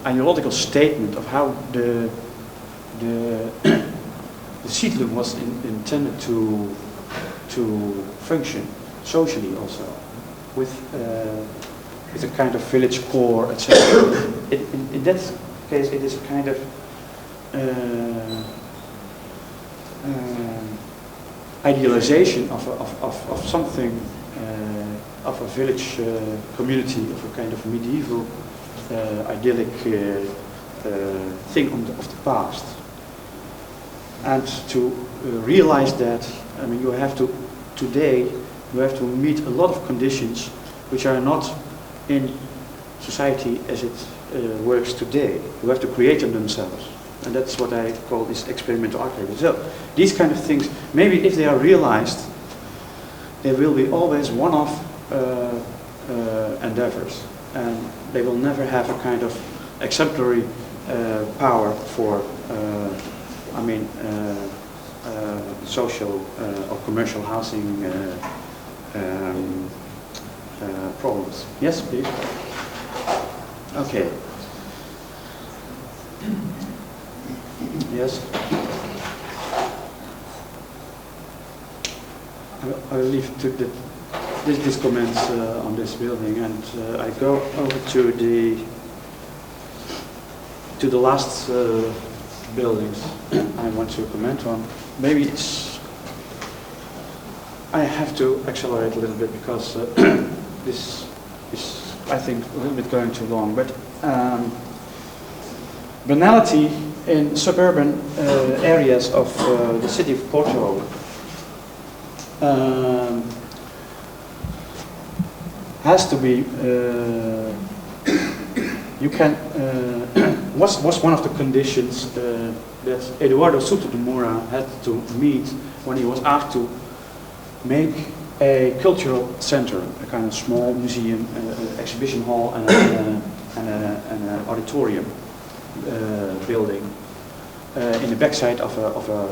ideological statement of how the Siedlung was intended to function socially also, with a kind of village core, etc. In that case, it is a kind of idealization of something, of a village community, of a kind of medieval idyllic thing of the past. And to realize that, I mean, today you have to meet a lot of conditions which are not in society as it works today. You have to create them themselves. And that's what I call this experimental architecture. So these kind of things, maybe if they are realized, they will be always one-off endeavors, and they will never have a kind of exemplary power for, social or commercial housing problems. Yes, please. Okay. Yes. I will leave to this comments on this building, and I go over to the last buildings I want to comment on. Maybe I have to accelerate a little bit because this is, I think, a little bit going too long. But banality in suburban areas of the city of Porto has to be, you can, was one of the conditions that Eduardo Souto de Moura had to meet when he was asked to make a cultural center, a kind of small museum, exhibition hall, and an auditorium building in the backside of a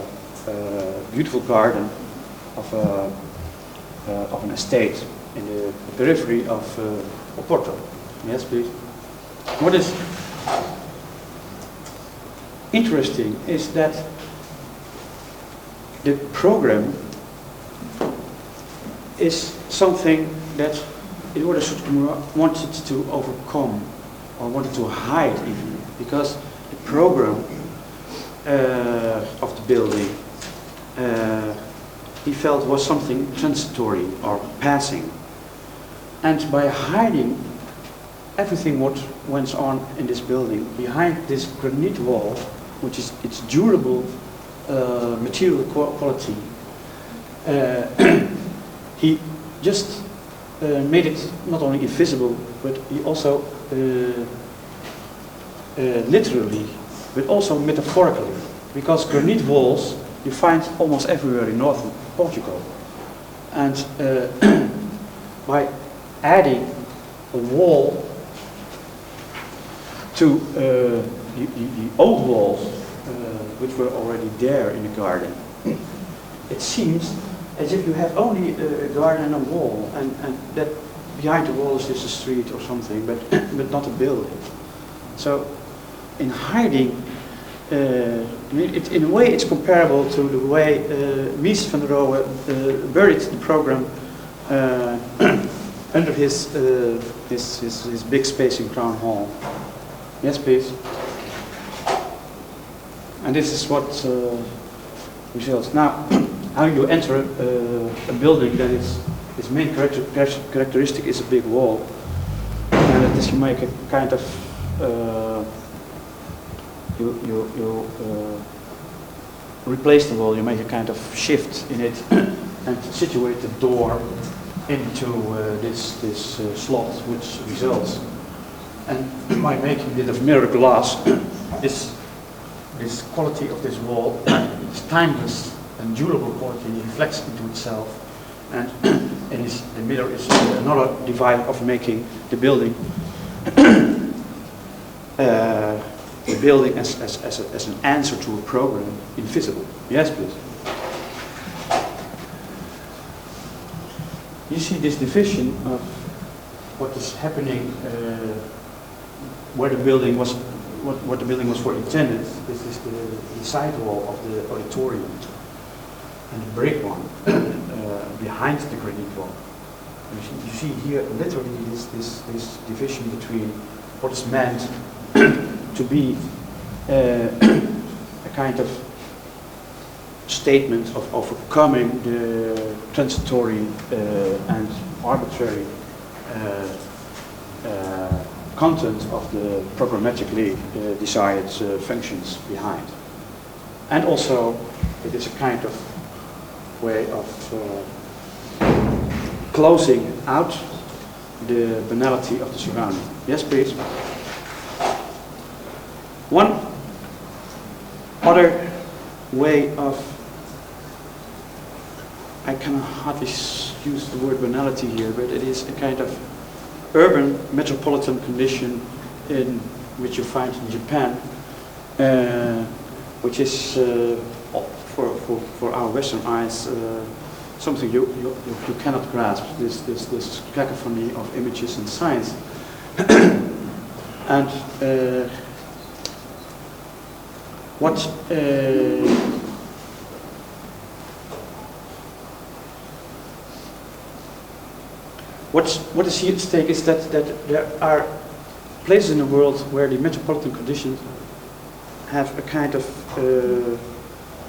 beautiful garden of an estate in the periphery of Porto. Yes, please. What is interesting is that the program is something that Eduardo Souto de Moura wanted to overcome, or wanted to hide even, because the program of the building he felt was something transitory or passing. And by hiding everything what went on in this building behind this granite wall, which is its durable material quality, he just made it not only invisible, but he also literally, but also metaphorically, because granite walls you find almost everywhere in northern Portugal. And by adding a wall to the old walls, which were already there in the garden, it seems as if you have only a garden and a wall, and that behind the wall is just a street or something, but not a building. So in hiding, in a way it's comparable to the way Mies van der Rohe buried the program under his big space in Crown Hall. Yes, please. And this is what results. Now, how you enter a building that its main characteristic is a big wall, and that is you make a kind of you replace the wall, you make a kind of shift in it and situate the door into this slot which results. And by making it of mirror glass, this quality of this wall, this timeless and durable quality, reflects into itself, and the mirror is another device of making the building as an answer to a program invisible. Yes, please. You see this division of what is happening where the building was, what the building was for intended. This is the side wall of the auditorium, and the brick one behind the granite wall. You see here literally this division between what is meant to be a kind of statement of overcoming the transitory and arbitrary content of the programmatically desired functions behind. And also it is a kind of way of closing out the banality of the surrounding. Yes, please. One other way of, I can hardly use the word banality here, but it is a kind of urban metropolitan condition in which you find in Japan, which is for our Western eyes something you cannot grasp. This cacophony of images and signs, and what is here at stake is that there are places in the world where the metropolitan conditions have a kind of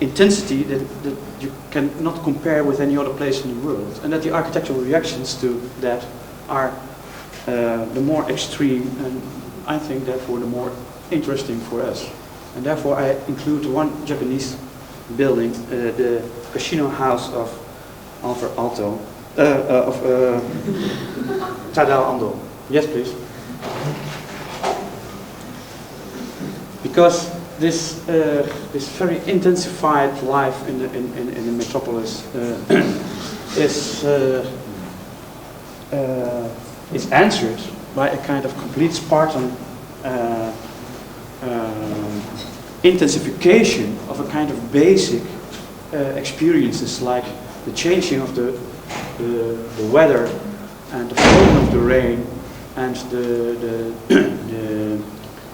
intensity that you cannot compare with any other place in the world, and that the architectural reactions to that are the more extreme, and I think therefore the more interesting for us. And therefore I include one Japanese building, the Casino House of Alto, Tadal Ando. Yes, please. Because this very intensified life in the metropolis is answered by a kind of complete Spartan intensification of a kind of basic experiences, like the changing of the weather and the falling of the rain and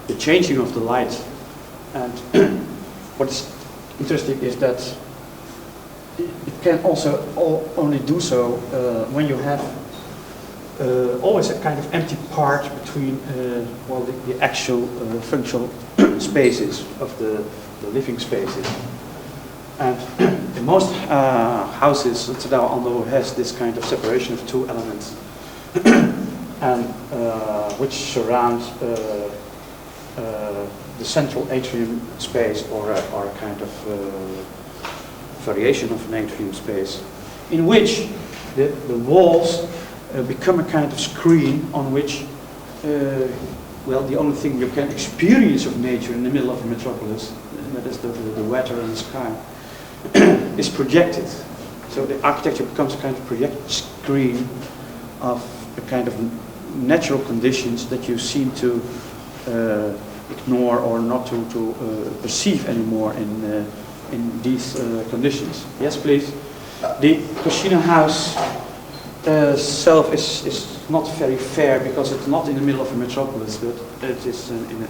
the changing of the light. And what is interesting is that it can also only do so when you have always a kind of empty part between well, the actual functional spaces of the living spaces. And in most houses, Tadal Ando has this kind of separation of two elements, and which surrounds the central atrium space, or a kind of variation of an atrium space, in which the walls become a kind of screen on which, well, the only thing you can experience of nature in the middle of a metropolis, and that is the weather and the sky, is projected. So the architecture becomes a kind of project screen of a kind of natural conditions that you seem to ignore or not to perceive anymore in these conditions. Yes, please. The Cocina house itself is not very fair because it's not in the middle of a metropolis, but it is in a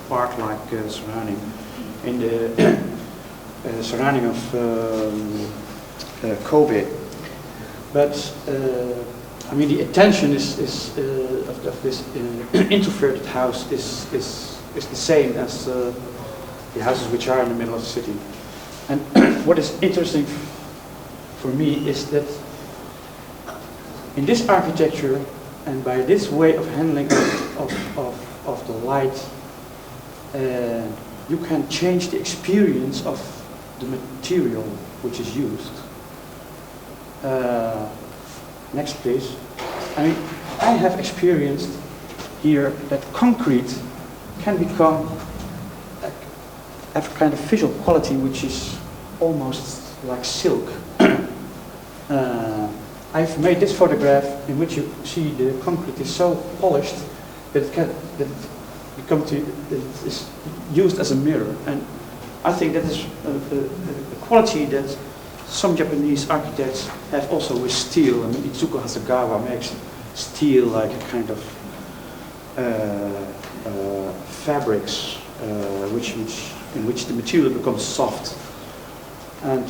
park-like surrounding, in the surrounding of Kobe. But I mean, the attention of this introverted house is the same as the houses which are in the middle of the city. And what is interesting for me is that in this architecture and by this way of handling of the light, you can change the experience of the material which is used. Next, please. I mean, I have experienced here that concrete can become have a kind of visual quality which is almost like silk. I've made this photograph in which you see the concrete is so polished that it is used as a mirror, and I think that is a quality that some Japanese architects have also with steel. I mean, Itsuko Hasegawa makes steel like a kind of fabrics in which the material becomes soft. And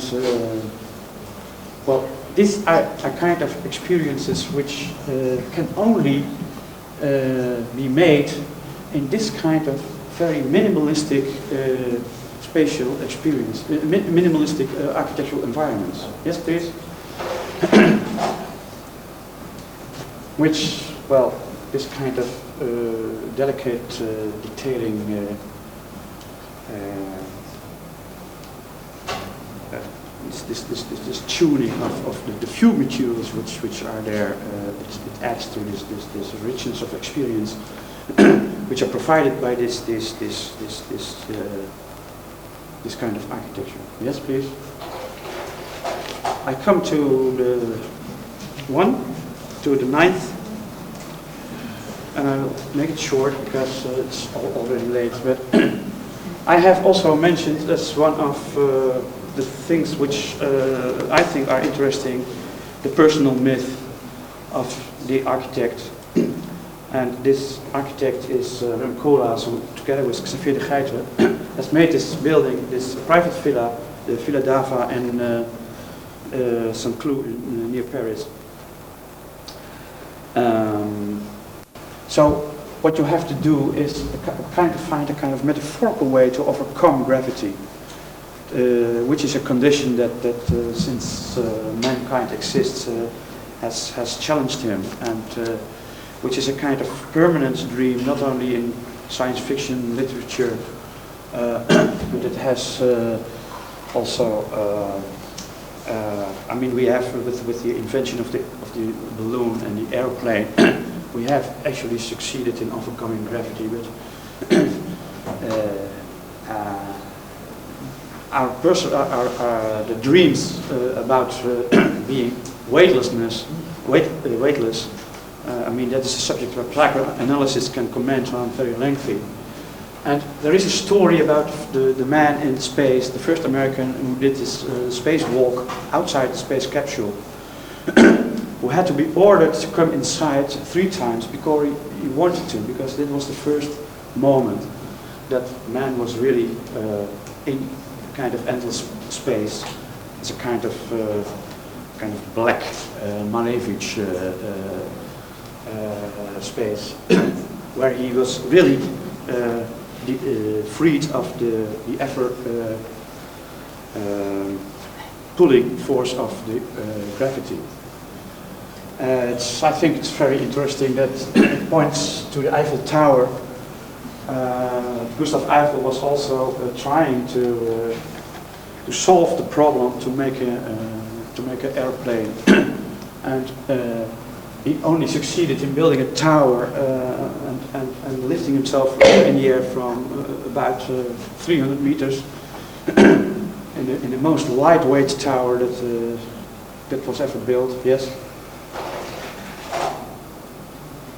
well, these are kind of experiences which can only be made in this kind of very minimalistic spatial experience, minimalistic architectural environments. Yes, please. Which, well, this kind of delicate detailing, this tuning of the few materials which are there, it adds to this richness of experience, which are provided by this kind of architecture. Yes, please. I come to the ninth, and I will make it short because it's already late. But I have also mentioned as one of the things which I think are interesting, the personal myth of the architect. And this architect is Rem Koolhaas, who together with Xavier de Geitre has made this building, this private villa, the Villa Dava in Saint-Cloud near Paris. So what you have to do is find a kind of metaphorical way to overcome gravity, which is a condition that since mankind exists has challenged him, and which is a kind of permanent dream, not only in science fiction literature, but it has also. I mean, we have with the invention of the balloon and the airplane, we have actually succeeded in overcoming gravity, but the dreams about being weightless. I mean, that is a subject where psychoanalysis can comment on very lengthy. And there is a story about the man in space, the first American who did this spacewalk outside the space capsule, who had to be ordered to come inside 3 times because he wanted to, because that was the first moment that man was really in kind of endless space. It's a kind of black Malevich space, where he was really freed of the effort pulling force of the gravity. I think it's very interesting that it points to the Eiffel Tower. Gustav Eiffel was also trying to solve the problem to make an airplane, and he only succeeded in building a tower and lifting himself in the air from about 300 meters in the most lightweight tower that was ever built. Yes.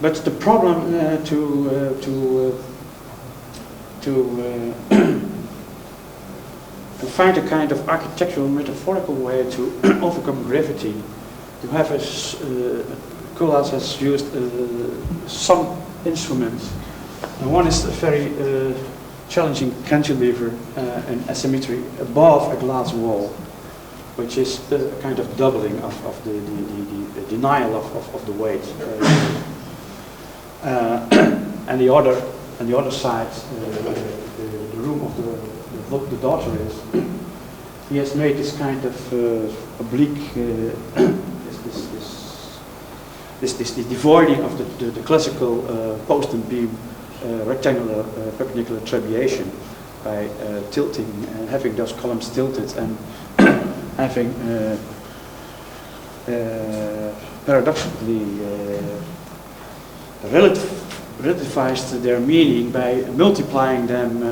But the problem to find a kind of architectural metaphorical way to overcome gravity, to have Koolhaas has used some instruments. And one is a very challenging cantilever and asymmetry above a glass wall, which is a kind of doubling of the denial of the weight. And the other side, the room of the daughter is, he has made this kind of oblique, this devoiding of the classical post and beam rectangular perpendicular trabeation by tilting and having those columns tilted and having paradoxically relativized their meaning by multiplying them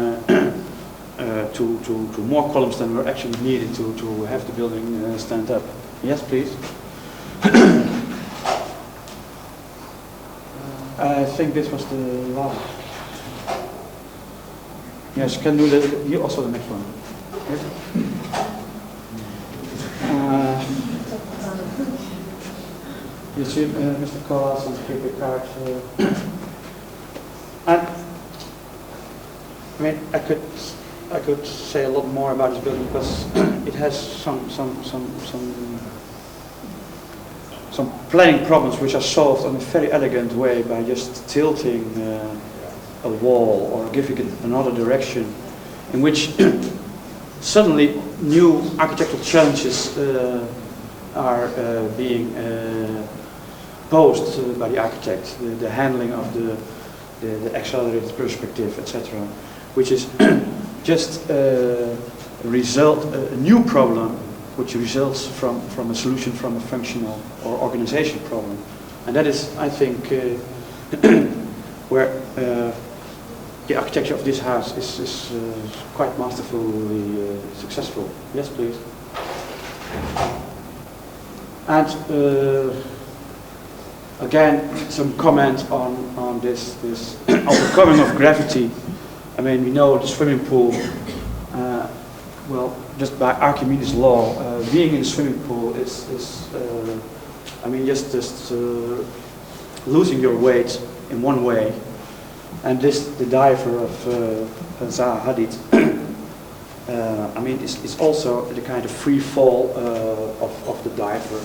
to more columns than were actually needed to have the building stand up. Yes, please. I think this was the last. Yes, you can do you also the next one. Yes. You see, Mr. Koolhaas and Mr. Card. And I mean, I could say a lot more about this building because it has some planning problems which are solved in a very elegant way by just tilting a wall or giving it another direction, in which suddenly new architectural challenges are being posed by the architect, the handling of the accelerated perspective, etc., which is just a new problem which results from a solution from a functional or organization problem. And that is, I think, where the architecture of this house is quite masterfully successful. Yes, please. And again, some comment on this overcoming of gravity. I mean, we know the swimming pool, well, just by Archimedes' law, being in a swimming pool is I mean, just losing your weight in one way. And the diver of Zaha Hadid, I mean, it's also the kind of free fall of the diver.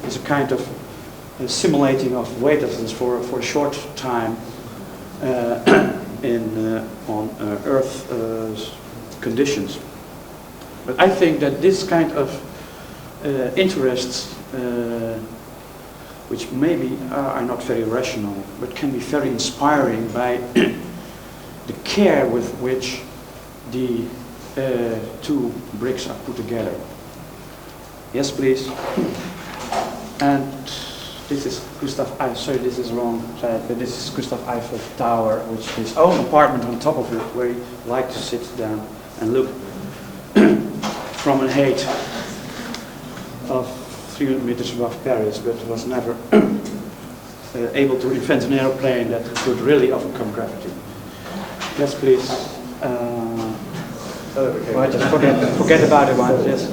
It's a kind of simulating of weightlessness for a short time on Earth conditions. But I think that this kind of interests, which maybe are not very rational, but can be very inspiring by the care with which the 2 bricks are put together. Yes, please. And this is Gustav, sorry, this is wrong, but this is Gustav Eiffel Tower, which is his own apartment on top of it, where he liked to sit down and look from a height of 300 meters above Paris, but was never able to invent an airplane that could really overcome gravity. Yes, please. Right, just forget about it, one. Yes,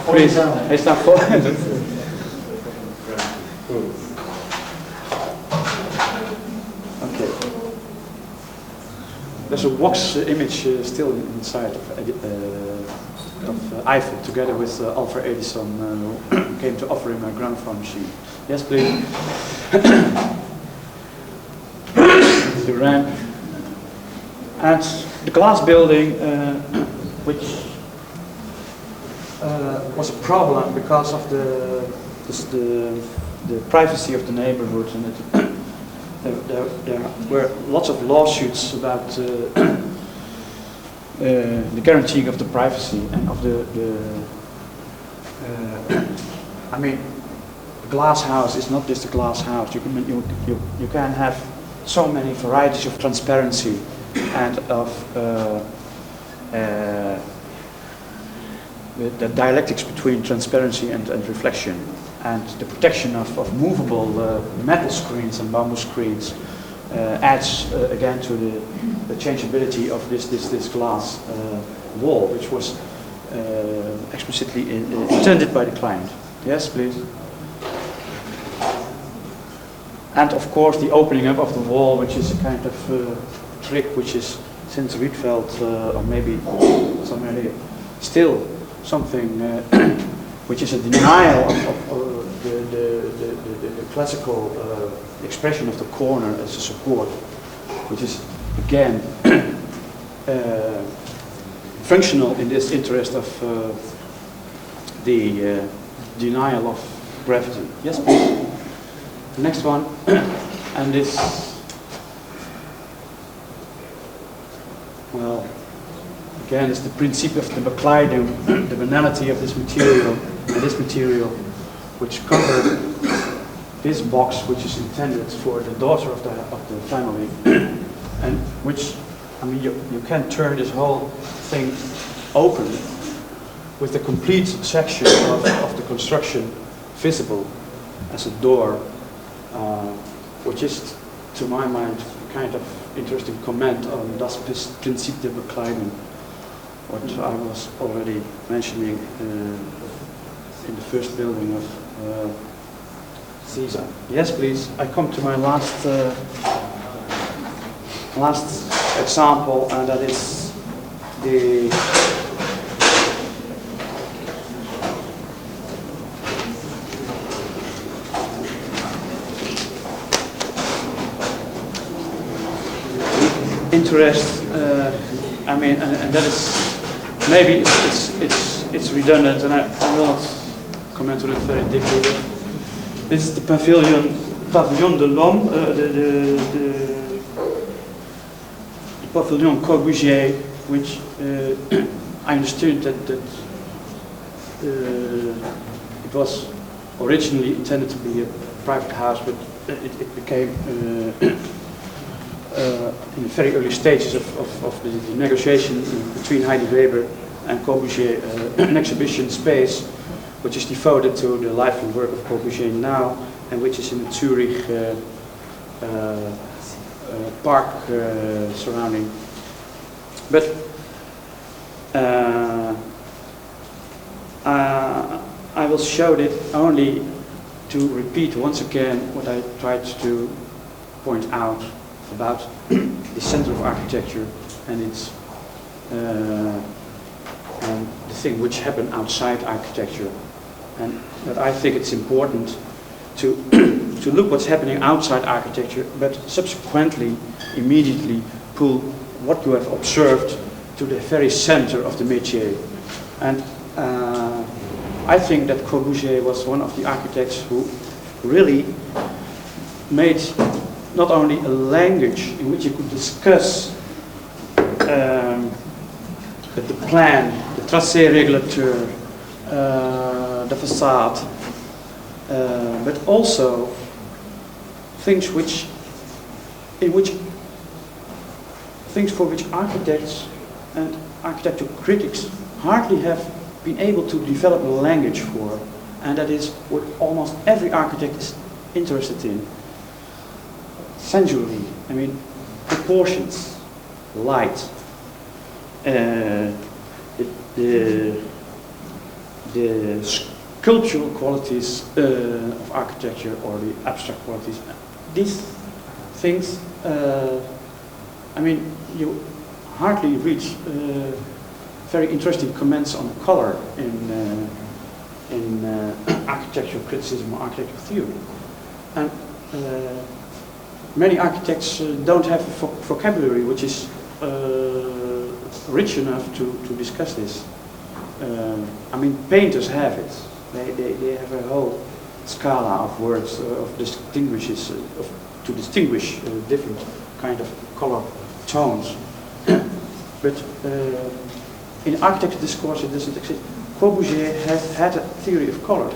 please. It's not for. Okay. There's a wax image still inside of Eiffel, together with Alfred Edison, who came to offer him a gramophone machine. Yes, please. The ramp. And the glass building, which was a problem because of the privacy of the neighborhood, and there were lots of lawsuits about the guaranteeing of the privacy and of I mean, a glass house is not just a glass house. You can have so many varieties of transparency and of the dialectics between transparency and reflection, and the protection of movable metal screens and bamboo screens adds again to the changeability of this glass wall, which was explicitly intended by the client. Yes, please. And of course the opening up of the wall, which is a kind of trick which is, since Rietveld or maybe somewhere here, still something which is a denial of the classical expression of the corner as a support, which is again functional in this interest of the denial of gravity. Yes, please. The next one, and this, well, again, it's the principle of the Bekleidung, the banality of this material, and this material, which covered this box, which is intended for the daughter of the family, and which, I mean, you can turn this whole thing open with the complete section of the construction visible as a door, which is, to my mind, a kind of interesting comment on das Prinzip der Bekleidung, what I was already mentioning in the first building of Caesar. Yes, please. I come to my last example, and that is the interest. I mean, and that is maybe it's redundant, and I will not comment on it very deeply. This is the pavilion de l'Homme, the pavilion Corbusier, which I understood that it was originally intended to be a private house, but it became in the very early stages of the negotiation between Heidi Weber and Corbusier, an exhibition space which is devoted to the life and work of Corbusier now, and which is in the Zurich park surrounding. But I will show it only to repeat once again what I tried to point out about the center of architecture and its and the thing which happened outside architecture, and that I think it's important to to look what's happening outside architecture, but subsequently immediately pull what you have observed to the very center of the métier. And I think that Corbusier was one of the architects who really made not only a language in which you could discuss the plan, the tracé régulateur, the facade, but also things for which architects and architectural critics hardly have been able to develop a language for, and that is what almost every architect is interested in. Sensually, I mean, proportions, light, the sculptural qualities of architecture or the abstract qualities. These things, I mean, you hardly reach very interesting comments on color in architectural criticism or architectural theory. And many architects don't have a vocabulary which is rich enough to discuss this. I mean, painters have it. They have a whole scala of words to distinguish different kind of color tones. But in architecture discourse it doesn't exist. Corbusier had a theory of color.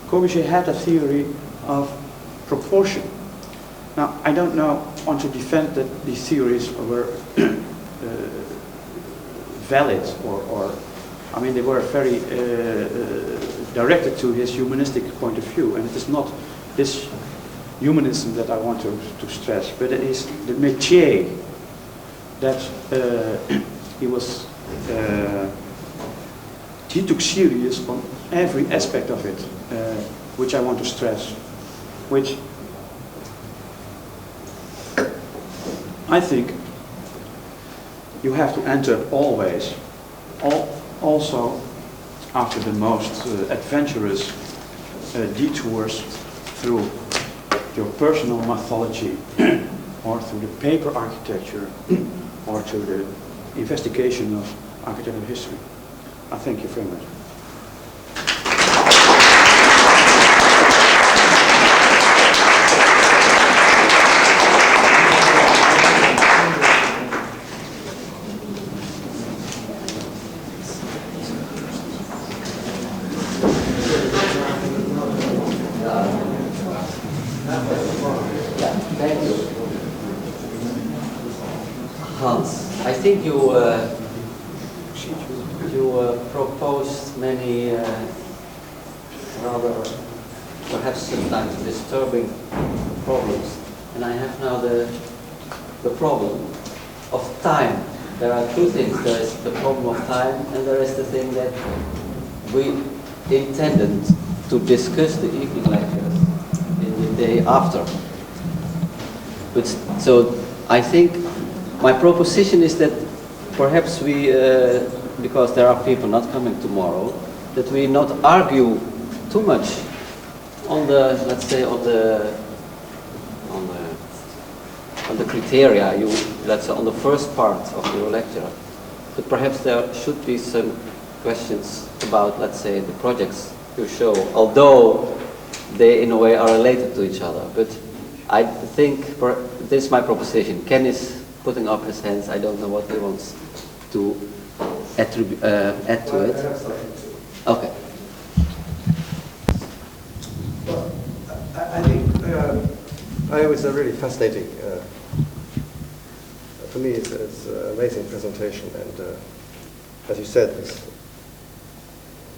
Corbusier had a theory of proportion. Now, I don't want to defend that these theories were valid or I mean, they were very directed to his humanistic point of view, and it is not this humanism that I want to stress, but it is the métier that he took serious on every aspect of it, which I want to stress, which I think you have to enter always, also after the most adventurous detours through your personal mythology or through the paper architecture or to the investigation of architectural history. I thank you very much. Thank you. Hans, I think you proposed many rather perhaps sometimes disturbing problems, and I have now the problem of time. There are two things. There is the problem of time, and there is the thing that we intended to discuss the evening lectures in the day after. But so I think my proposition is that perhaps we, because there are people not coming tomorrow, that we not argue too much on the, let's say, on the criteria. Let's say on the first part of your lecture, but perhaps there should be some questions about, let's say, the projects you show, although they in a way are related to each other. But I think this is my proposition. Ken is putting up his hands. I don't know what he wants to add to it. Okay. Well, I think it was a really fascinating. For me, it's an amazing presentation, and as you said,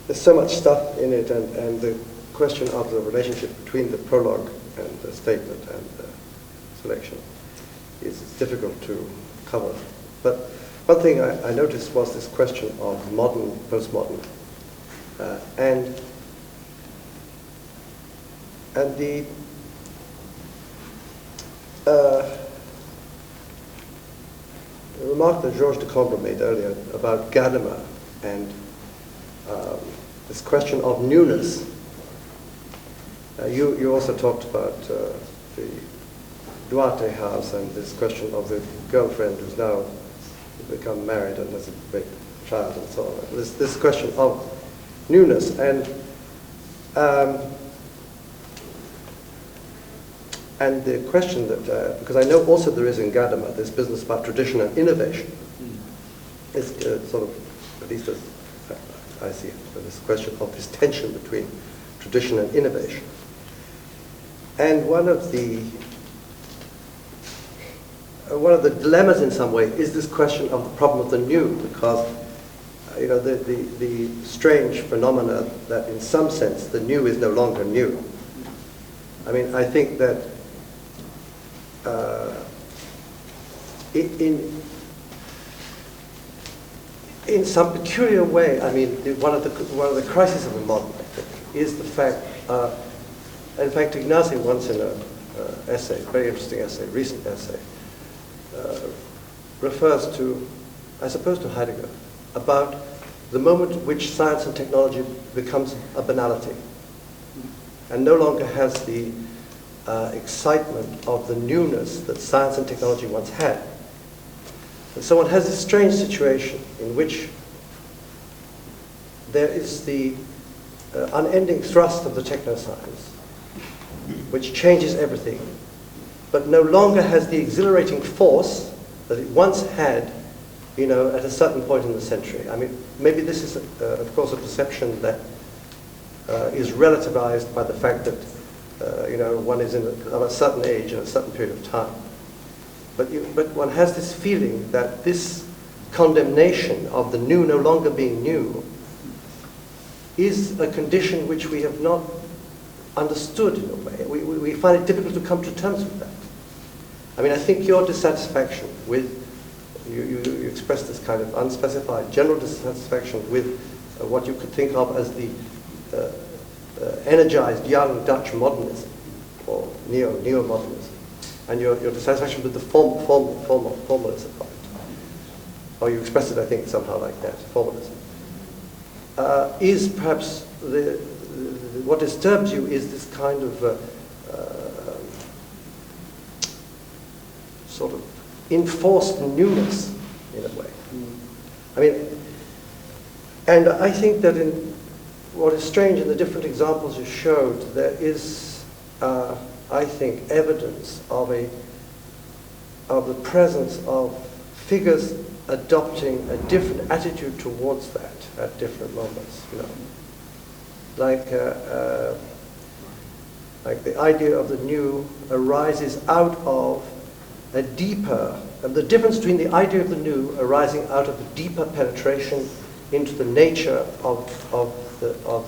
there's so much stuff in it, and the question of the relationship between the prologue and the statement and the selection is difficult to cover. But one thing I noticed was this question of modern, postmodern, and the remark that Georges de Combres made earlier about Gadamer and this question of newness. You also talked about the Duarte house and this question of the girlfriend who's now become married and has a big child and so on. This question of newness and the question that, because I know also there is in Gadamer this business about tradition and innovation. It's sort of, at least as I see it, this question of this tension between tradition and innovation. And one of the one of the dilemmas in some way is this question of the problem of the new, because the strange phenomena that in some sense the new is no longer new. I mean, I think that in some peculiar way, I mean, one of the crises of the modern, I think, is the fact. In fact, Ignacy once in an essay, very interesting essay, recent essay, refers to, I suppose, to Heidegger, about the moment at which science and technology becomes a banality, and no longer has the excitement of the newness that science and technology once had. And so one has this strange situation in which there is the unending thrust of the technoscience, which changes everything, but no longer has the exhilarating force that it once had, at a certain point in the century. I mean, maybe this is, of course, a perception that is relativized by the fact that, one is of a certain age and a certain period of time. But one has this feeling that this condemnation of the new no longer being new is a condition which we have not understood in a way. We find it difficult to come to terms with that. I mean, I think your dissatisfaction with, you expressed this kind of unspecified general dissatisfaction with what you could think of as the energized young Dutch modernism, or neo-modernism, and your dissatisfaction with the formalism of it. Or you expressed it, I think, somehow like that, formalism. Is perhaps what disturbs you is this kind of sort of enforced newness, in a way. I mean, and I think that in what is strange in the different examples you showed, there is, I think, evidence of the presence of figures adopting a different attitude towards that at different moments. Like the idea of the new arises out of a deeper, the difference between the idea of the new arising out of a deeper penetration into the nature of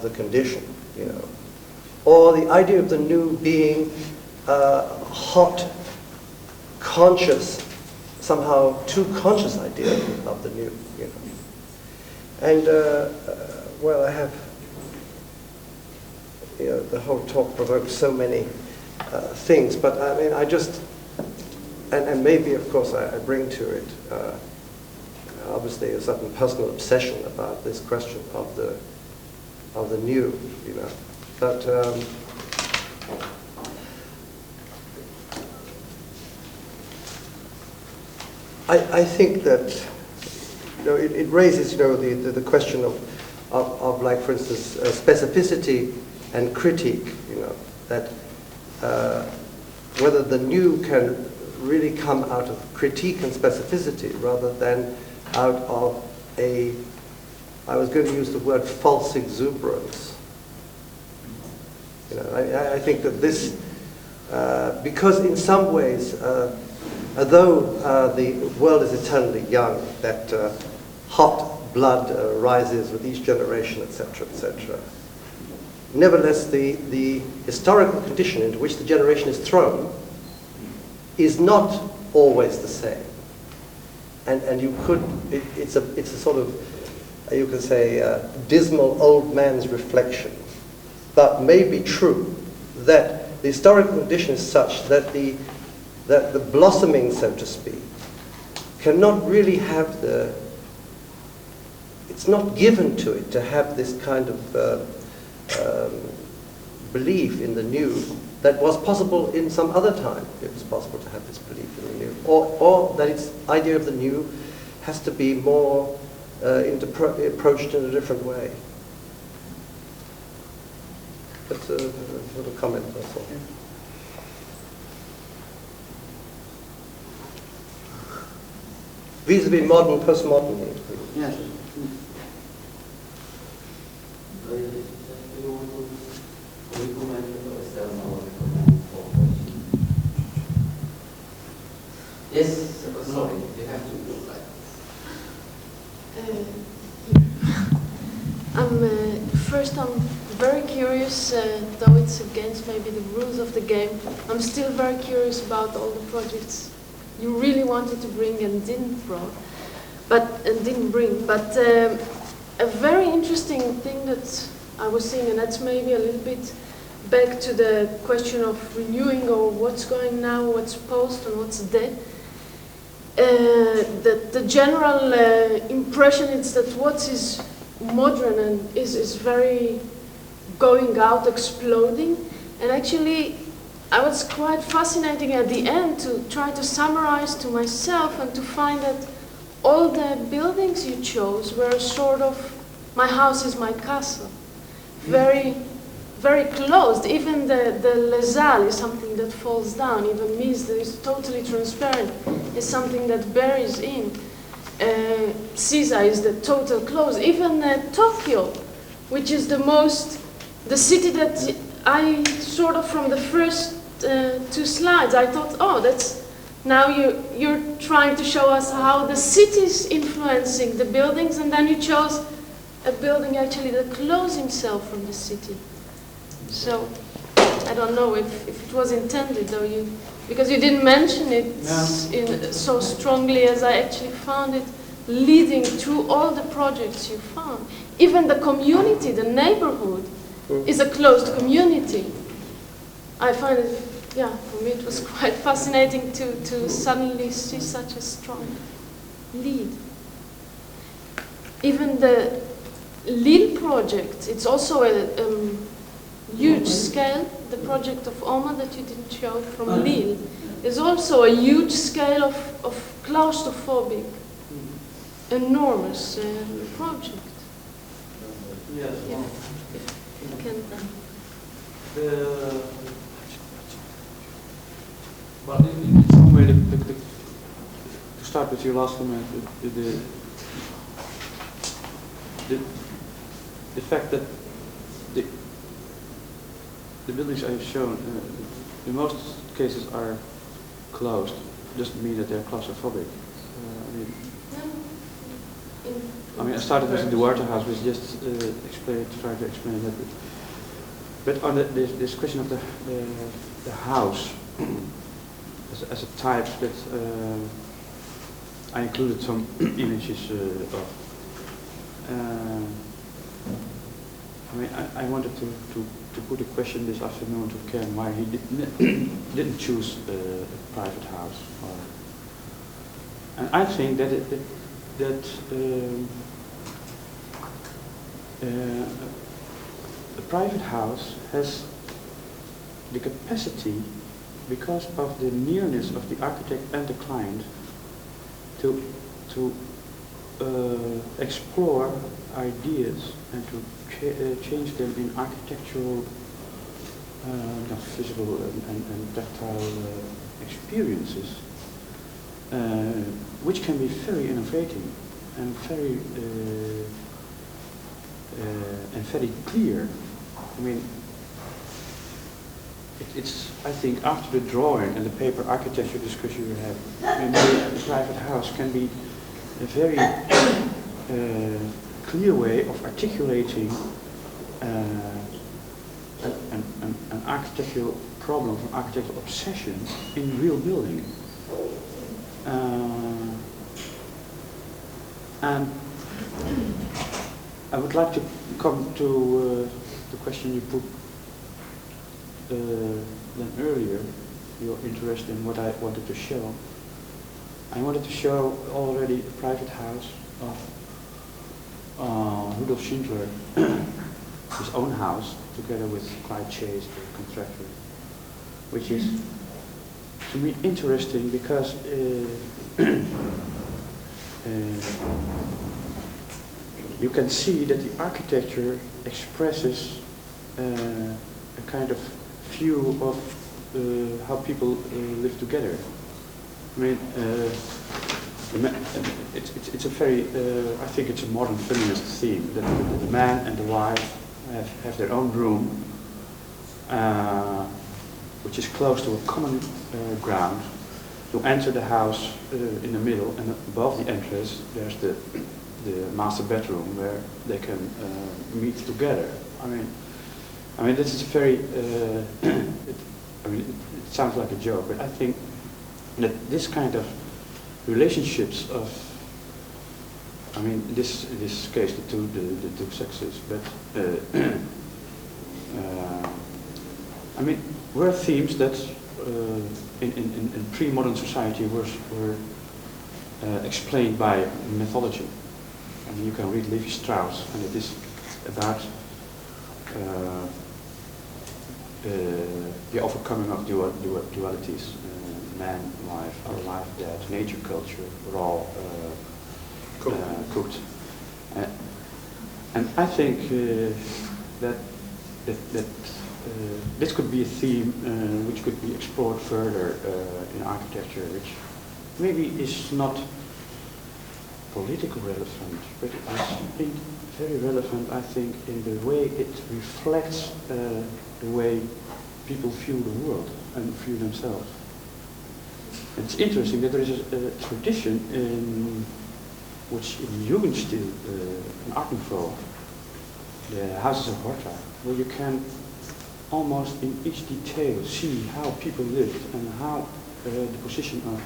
the condition, or the idea of the new being hot, conscious, somehow too conscious idea of the new, And well, I have, the whole talk provoked so many things, but I mean, I just, and maybe, of course, I bring to it, obviously, a certain personal obsession about this question of the new, But I think that it raises the question of like, for instance, specificity and critique. That whether the new can really come out of critique and specificity rather than out of I was going to use the word false exuberance. I think that this, because in some ways, although the world is eternally young, that hot blood rises with each generation, etc., etc. Nevertheless, the historical condition into which the generation is thrown is not always the same. And you could, it's a sort of, you could say, dismal old man's reflection, but may be true that the historical condition is such that the blossoming, so to speak, cannot really have it's not given to it to have this kind of belief in the new that was possible in some other time. It was possible to have this belief in the new. Or that its idea of the new has to be more approached in a different way. That's a little comment, that's all. Vis-a-vis modern, postmodern. Yes. Yes, sorry, you have to do like. I'm very curious, though it's against maybe the rules of the game. I'm still very curious about all the projects you really wanted to bring and didn't bring. But a very interesting thing that I was seeing, and that's maybe a little bit back to the question of renewing or what's going now, what's post and what's dead. The general impression is that what is modern and is very going out, exploding. And actually, I was quite fascinating at the end to try to summarize to myself and to find that all the buildings you chose were sort of, my house is my castle. Very, very closed. Even the Les Halles is something that falls down. Even Mise that is totally transparent is something that buries in. Sisa is the total close. Even Tokyo, which is the city that I sort of from the first two slides, I thought, oh, that's, now you're trying to show us how the city is influencing the buildings, and then you chose a building actually that closed himself from the city. So I don't know if it was intended, though, because you didn't mention it so strongly as I actually found it leading through all the projects you found. Even the community, the neighborhood, is a closed community. I find it, for me it was quite fascinating to suddenly see such a strong lead. Even the Lille project, it's also a huge scale. The project of Oma that you didn't show from Lille is also a huge scale of claustrophobic, enormous project. Yes. Yeah. If you can. Well, in some way, to start with your last comment, the fact that the buildings I have shown, in most cases, are closed. Doesn't mean that they're claustrophobic. I started with the Duarte house, which just trying to explain that. But on this question of the house as a type, that I included some images of. I wanted to put a question this afternoon to Ken why he didn't choose a private house. And I think that a private house has the capacity, because of the nearness of the architect and the client, to explore ideas and to change them in architectural, physical and tactile experiences, which can be very innovating and very clear. I mean, it's I think after the drawing and the paper architecture discussion we had, the private house can be a very clear way of articulating an architectural problem, an architectural obsession in real building. And I would like to come to the question you put then earlier, your interest in what I wanted to show. I wanted to show already a private house of Rudolf Schindler, his own house, together with Clyde Chase, the contractor, which is to me interesting because you can see that the architecture expresses a kind of view of how people live together. I mean, it's a very, I think it's a modern feminist theme, that the man and the wife have their own room, which is close to a common ground, You enter the house in the middle, and above the entrance there's the master bedroom where they can meet together. I mean, this is very. It sounds like a joke, but I think that this kind of relationships of, I mean, in this case the two sexes, but I mean, were themes that in pre-modern society were explained by mythology. I mean, you can read Levi-Strauss, and it is about the overcoming of dualities, man, life, our life, dead, nature, culture, we're all cooked. And I think that this could be a theme which could be explored further in architecture, which maybe is not politically relevant, but it is very relevant, I think, in the way it reflects the way people view the world and view themselves. And it's interesting that there is a tradition in which in Jugendstil, in Artenvrouw, the houses of Horta, where you can almost in each detail see how people lived and how the position of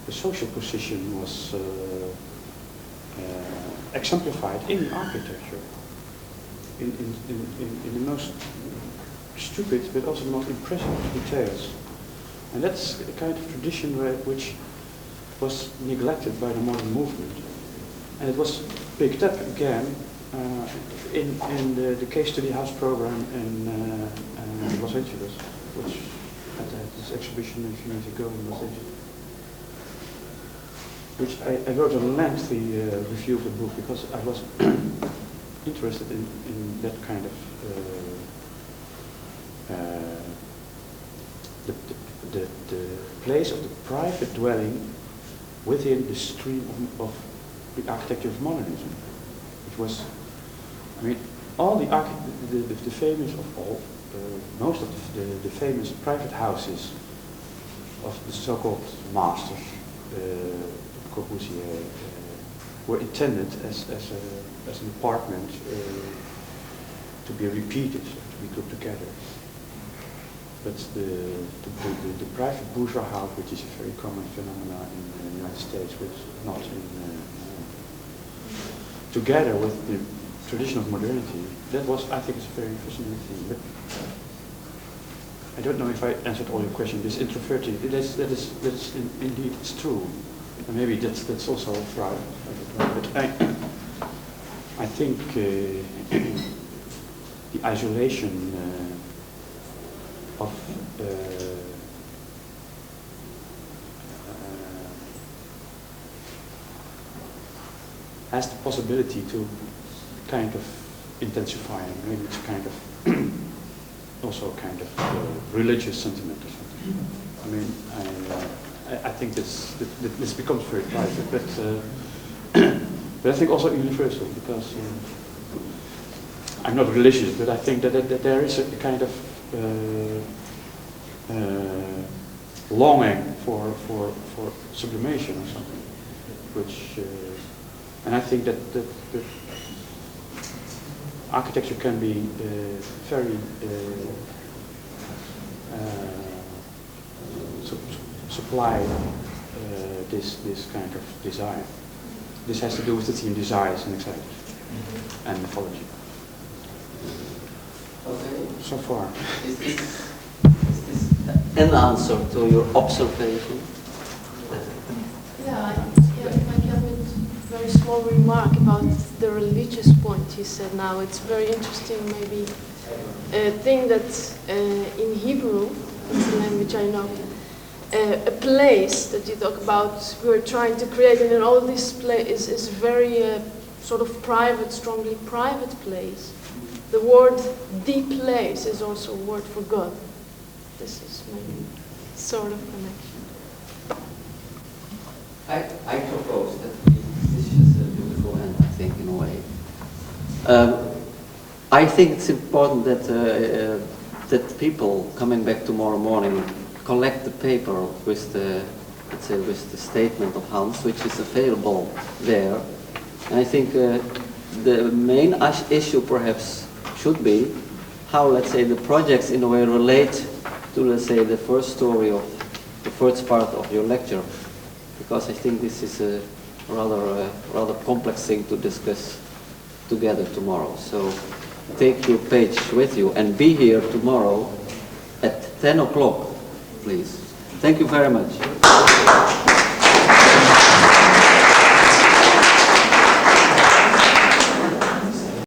the social position was exemplified in architecture, in the most stupid but also the most impressive details. And that's a kind of tradition which was neglected by the modern movement. And it was picked up again in the case study house program in Los Angeles, which had this exhibition a few years ago in Los Angeles. Which I wrote a lengthy review of the book because I was interested in that kind of the place of the private dwelling within the stream of the architecture of modernism, which was, I mean, all the famous of all, most of the famous private houses of the so-called masters, Corbusier, were intended as an apartment to be repeated, to be grouped together. But the private bourgeois house, which is a very common phenomenon in the United States, which not together with the tradition of modernity, that was, I think, it's a very fascinating thing. But I don't know if I answered all your questions. This introverted, that's indeed it's true. And maybe that's also right. But I think the isolation of has the possibility to kind of intensify, and maybe it's kind of also a kind of religious sentiment or something. I mean, I think this becomes very private, but I think also universal, because I'm not religious, but I think that there is a kind of longing for sublimation or something, which, and I think that architecture can be very supply this kind of desire. This has to do with the theme desires and anxiety and mythology. Okay. So far. Is this an answer to your observation? Yeah, if I can make a very small remark about the religious point you said now. It's very interesting, maybe, a thing that in Hebrew, it's a language I know, a place that you talk about, we're trying to create, and in all this place is very sort of private, strongly private place. The word "the place" is also a word for God. This is maybe sort of connection. I propose that this is a beautiful end, I think, in a way. I think it's important that that people coming back tomorrow morning collect the paper with the, let's say, with the statement of Hans, which is available there. And I think the main issue perhaps should be how, let's say, the projects in a way relate to, let's say, the first story of the first part of your lecture, because I think this is a rather complex thing to discuss together tomorrow. So take your page with you and be here tomorrow at 10 o'clock, please. Thank you very much.